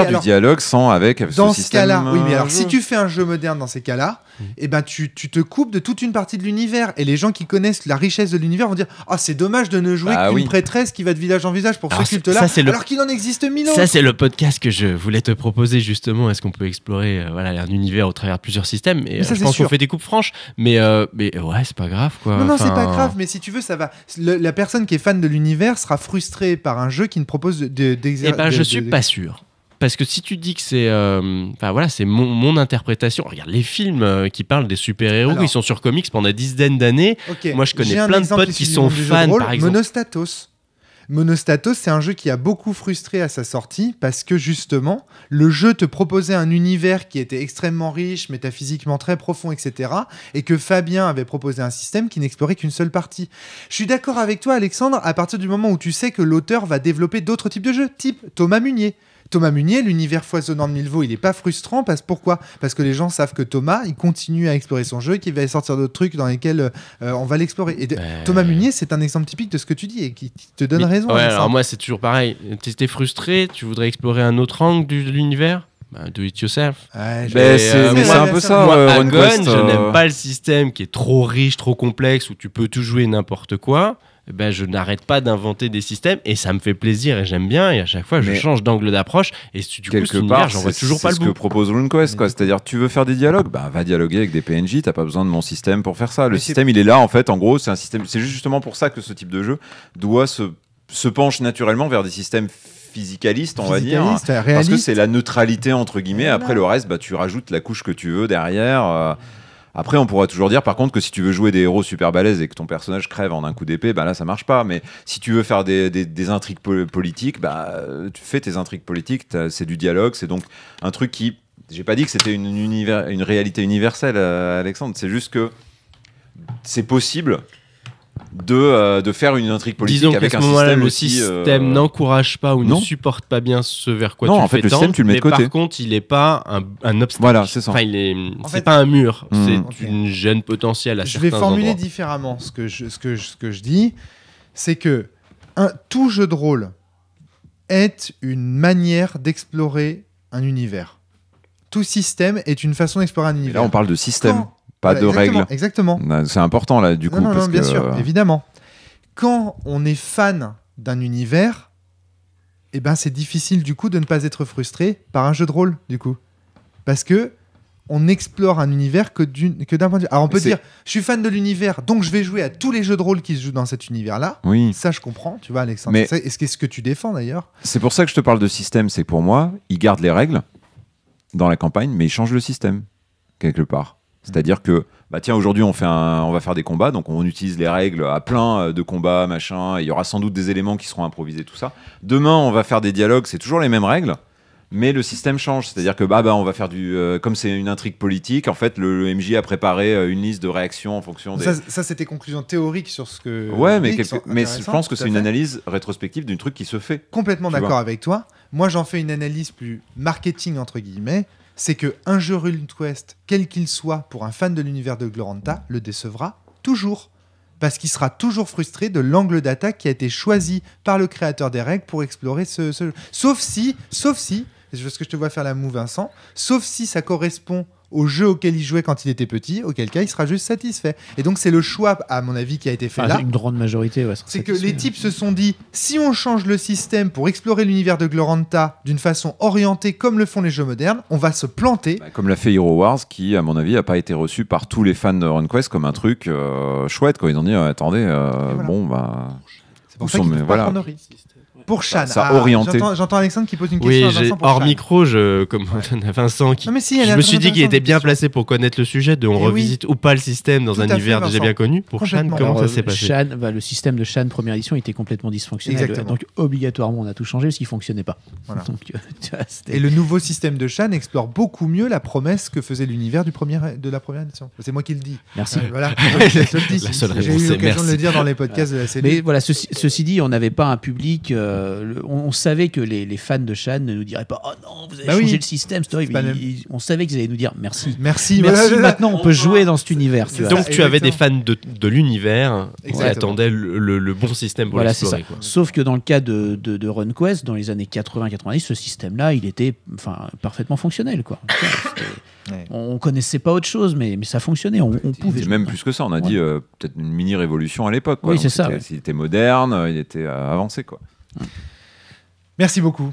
du dialogue sans avec dans ce ce cas-là. système. Oui, mais alors si tu fais un jeu moderne dans ces cas-là, eh ben tu te coupes de toute une partie de l'univers et les gens qui connaissent la richesse de l'univers vont dire c'est dommage de ne jouer qu'une prêtresse qui va de village en village pour ce culte-là, alors qu'il en existe 1000 autres. Ça c'est le podcast que je voulais te proposer justement. Est-ce qu'on peut explorer un univers au travers de plusieurs systèmes? Et je pense qu'on fait des coupes franches, mais ouais, c'est pas grave quoi. Non, c'est pas grave, mais si tu veux, ça va. La personne qui est fan de l'univers sera frustrée par un jeu qui ne propose d'exercice. Je suis pas sûr. Parce que si tu dis que c'est c'est mon interprétation, regarde les films qui parlent des super-héros qui sont sur comics pendant des dizaines d'années. Moi je connais plein de potes qui sont fans par exemple. Monostatos, c'est un jeu qui a beaucoup frustré à sa sortie parce que justement, le jeu te proposait un univers qui était extrêmement riche, métaphysiquement très profond, etc. Et que Fabien avait proposé un système qui n'explorait qu'une seule partie. Je suis d'accord avec toi, Alexandre, à partir du moment où tu sais que l'auteur va développer d'autres types de jeux, type Thomas Munier. Thomas Munier, l'univers foisonnant de Milvaux, il n'est pas frustrant. Pourquoi ? Parce que les gens savent que Thomas, il continue à explorer son jeu et qu'il va sortir d'autres trucs dans lesquels on va l'explorer. Et Thomas Munier, c'est un exemple typique de ce que tu dis et qui te donne raison. Ouais, alors moi, c'est toujours pareil. T'es frustré, tu voudrais explorer un autre angle de l'univers ? Do it yourself. C'est un peu ça. Moi, à Gone, je n'aime pas le système qui est trop riche, trop complexe, où tu peux tout jouer n'importe quoi. Je n'arrête pas d'inventer des systèmes et ça me fait plaisir et j'aime bien et à chaque fois je change d'angle d'approche et du coup cet univers j'en vois toujours pas le bout. C'est ce que propose RuneQuest quoi, c'est-à-dire tu veux faire des dialogues, va dialoguer avec des PNJ, t'as pas besoin de mon système pour faire ça. Le système il est là en fait, en gros c'est un système, c'est justement pour ça que ce type de jeu doit se penche naturellement vers des systèmes physicalistes on va dire, parce que c'est la neutralité entre guillemets, après le reste tu rajoutes la couche que tu veux derrière. Après, on pourra toujours dire, par contre, que si tu veux jouer des héros super balèzes et que ton personnage crève en un coup d'épée, là, ça marche pas. Mais si tu veux faire des intrigues politiques, tu fais tes intrigues politiques, c'est du dialogue, c'est donc un truc qui... J'ai pas dit que c'était une réalité universelle, Alexandre. C'est juste que c'est possible de faire une intrigue politique. Disons avec qu'à un ce moment-là, système le aussi, système n'encourage pas ou ne supporte pas bien ce vers quoi tu en fait, fais le système, tu le mets de côté. Par contre, il n'est pas un obstacle. Voilà, c'est ça. Enfin, c'est pas un mur, c'est une gêne potentielle à certains endroits. Je vais formuler différemment ce que je dis, c'est que tout jeu de rôle est une manière d'explorer un univers. Tout système est une façon d'explorer un univers. Et là, on parle de système. Pas de règles. Exactement. C'est important là, du coup. Non, bien sûr, évidemment. Quand on est fan d'un univers, c'est difficile du coup de ne pas être frustré par un jeu de rôle, du coup. Parce que on explore un univers que d'un point de vue. Alors on peut dire, je suis fan de l'univers, donc je vais jouer à tous les jeux de rôle qui se jouent dans cet univers-là. Oui. Ça, je comprends, tu vois, Alexandre. Mais est-ce que tu défends d'ailleurs ? C'est pour ça que je te parle de système, c'est que pour moi, ils gardent les règles dans la campagne, mais ils changent le système, quelque part. C'est-à-dire que, aujourd'hui, on va faire des combats, donc on utilise les règles à plein de combats, machin, et il y aura sans doute des éléments qui seront improvisés, tout ça. Demain, on va faire des dialogues, c'est toujours les mêmes règles, mais le système change. C'est-à-dire que, on va faire comme c'est une intrigue politique, en fait, le MJ a préparé une liste de réactions en fonction des... Ça c'est tes conclusions théoriques sur ce que... Ouais, mais je pense que c'est une analyse rétrospective d'une truc qui se fait. Complètement d'accord avec toi. Moi, j'en fais une analyse plus marketing, entre guillemets. C'est qu'un jeu RuneQuest, quel qu'il soit, pour un fan de l'univers de Gloranta, le décevra toujours. Parce qu'il sera toujours frustré de l'angle d'attaque qui a été choisi par le créateur des règles pour explorer ce jeu. Sauf si, parce que je te vois faire la moue, Vincent, sauf si ça correspond au jeu auquel il jouait quand il était petit, auquel cas il sera juste satisfait. Et donc c'est le choix, à mon avis, qui a été fait là. Une grande majorité, ouais. C'est que les types se sont dit, si on change le système pour explorer l'univers de Gloranta d'une façon orientée comme le font les jeux modernes, on va se planter. Comme l'a fait Hero Wars, qui, à mon avis, n'a pas été reçu par tous les fans de RuneQuest comme un truc chouette. Ils ont dit, attendez, C'est pour ça qu'il ne pas prendre de risque. Pour Shan, j'entends Alexandre qui pose une question à Vincent. Hors micro, comme Vincent, je me suis dit qu'il était bien placé pour connaître le sujet, on revisite ou pas le système dans un univers déjà bien connu. Pour Shan, comment ça s'est passé? Le système de Shan première édition était complètement dysfonctionnel. Donc obligatoirement, on a tout changé parce qu'il ne fonctionnait pas. Voilà. Donc, et le nouveau système de Shan explore beaucoup mieux la promesse que faisait l'univers de la première édition. C'est moi qui le dis. Merci. Voilà. La seule réponse, j'ai eu l'occasion de le dire dans les podcasts de la cellule. Mais voilà, ceci dit, on n'avait pas un public... on savait que les fans de Shan ne nous diraient pas « Oh non, vous avez changé le système, c'est horrible ». On savait qu'ils allaient nous dire « Merci, maintenant on peut jouer dans cet univers ». Donc tu avais des fans de l'univers qui attendaient le bon système pour l'explorer. Sauf que dans le cas de RunQuest, dans les années 80-90, ce système-là, il était parfaitement fonctionnel, quoi. On connaissait pas autre chose, mais ça fonctionnait. On pouvait. Même plus que ça, on a dit peut-être une mini révolution à l'époque. Oui, c'est ça. Il était moderne, il était avancé, quoi. Merci beaucoup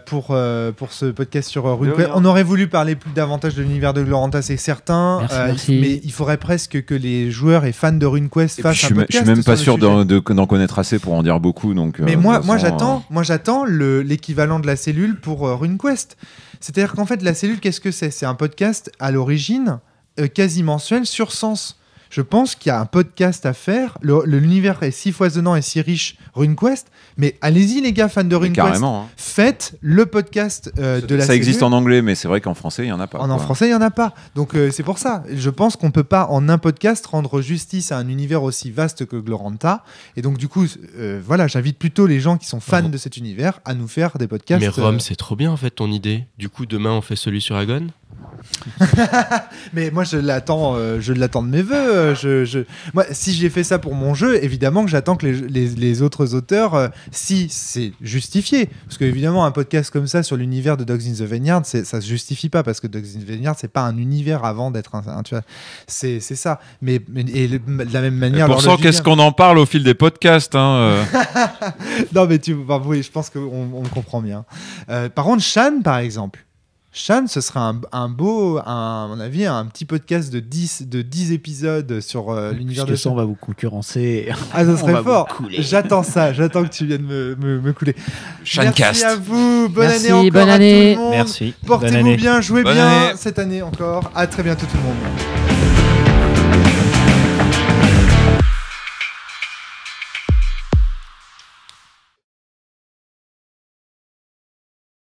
pour ce podcast sur RuneQuest. On aurait voulu parler plus davantage de l'univers de Gloranta, c'est certain. Merci. Mais il faudrait presque que les joueurs et fans de RuneQuest fassent un podcast. Je suis même pas sûr d'en connaître assez pour en dire beaucoup. Donc, mais moi j'attends l'équivalent de la cellule pour RuneQuest. C'est-à-dire qu'en fait, la cellule, qu'est-ce que c'est ? C'est un podcast à l'origine quasi mensuel sur Sens. Je pense qu'il y a un podcast à faire. L'univers est si foisonnant et si riche, RuneQuest. Mais allez-y, les gars, fans de RuneQuest. Faites le podcast de la cellule. Ça existe en anglais, mais c'est vrai qu'en français, il n'y en a pas. En français, il n'y en a pas. Donc, c'est pour ça. Je pense qu'on ne peut pas, en un podcast, rendre justice à un univers aussi vaste que Gloranta. Et donc, du coup, voilà, j'invite plutôt les gens qui sont fans de cet univers à nous faire des podcasts. Mais Rome, c'est trop bien, en fait, ton idée. Du coup, demain, on fait celui sur Agon. Mais moi je l'attends de mes voeux. Moi, si j'ai fait ça pour mon jeu, évidemment que j'attends que les autres auteurs, si c'est justifié, parce que évidemment un podcast comme ça sur l'univers de Dogs in the Vineyard, ça se justifie pas, parce que Dogs in the Vineyard c'est pas un univers avant d'être tu vois, c'est ça. Mais de la même manière. Et pour ça, qu'est-ce qu'on en parle au fil des podcasts, hein, Non mais oui, je pense qu'on comprend bien. Par contre, Shan par exemple. Shan, ce serait à mon avis, un petit podcast de 10 épisodes sur l'univers de Shan. On va vous concurrencer. Ah, ça serait fort. J'attends que tu viennes me couler. Shancast. Merci à vous. Bonne Merci, année encore bonne à année. tout le monde. Merci. Portez-vous bien, jouez bonne bien année. cette année encore. À très bientôt tout le monde.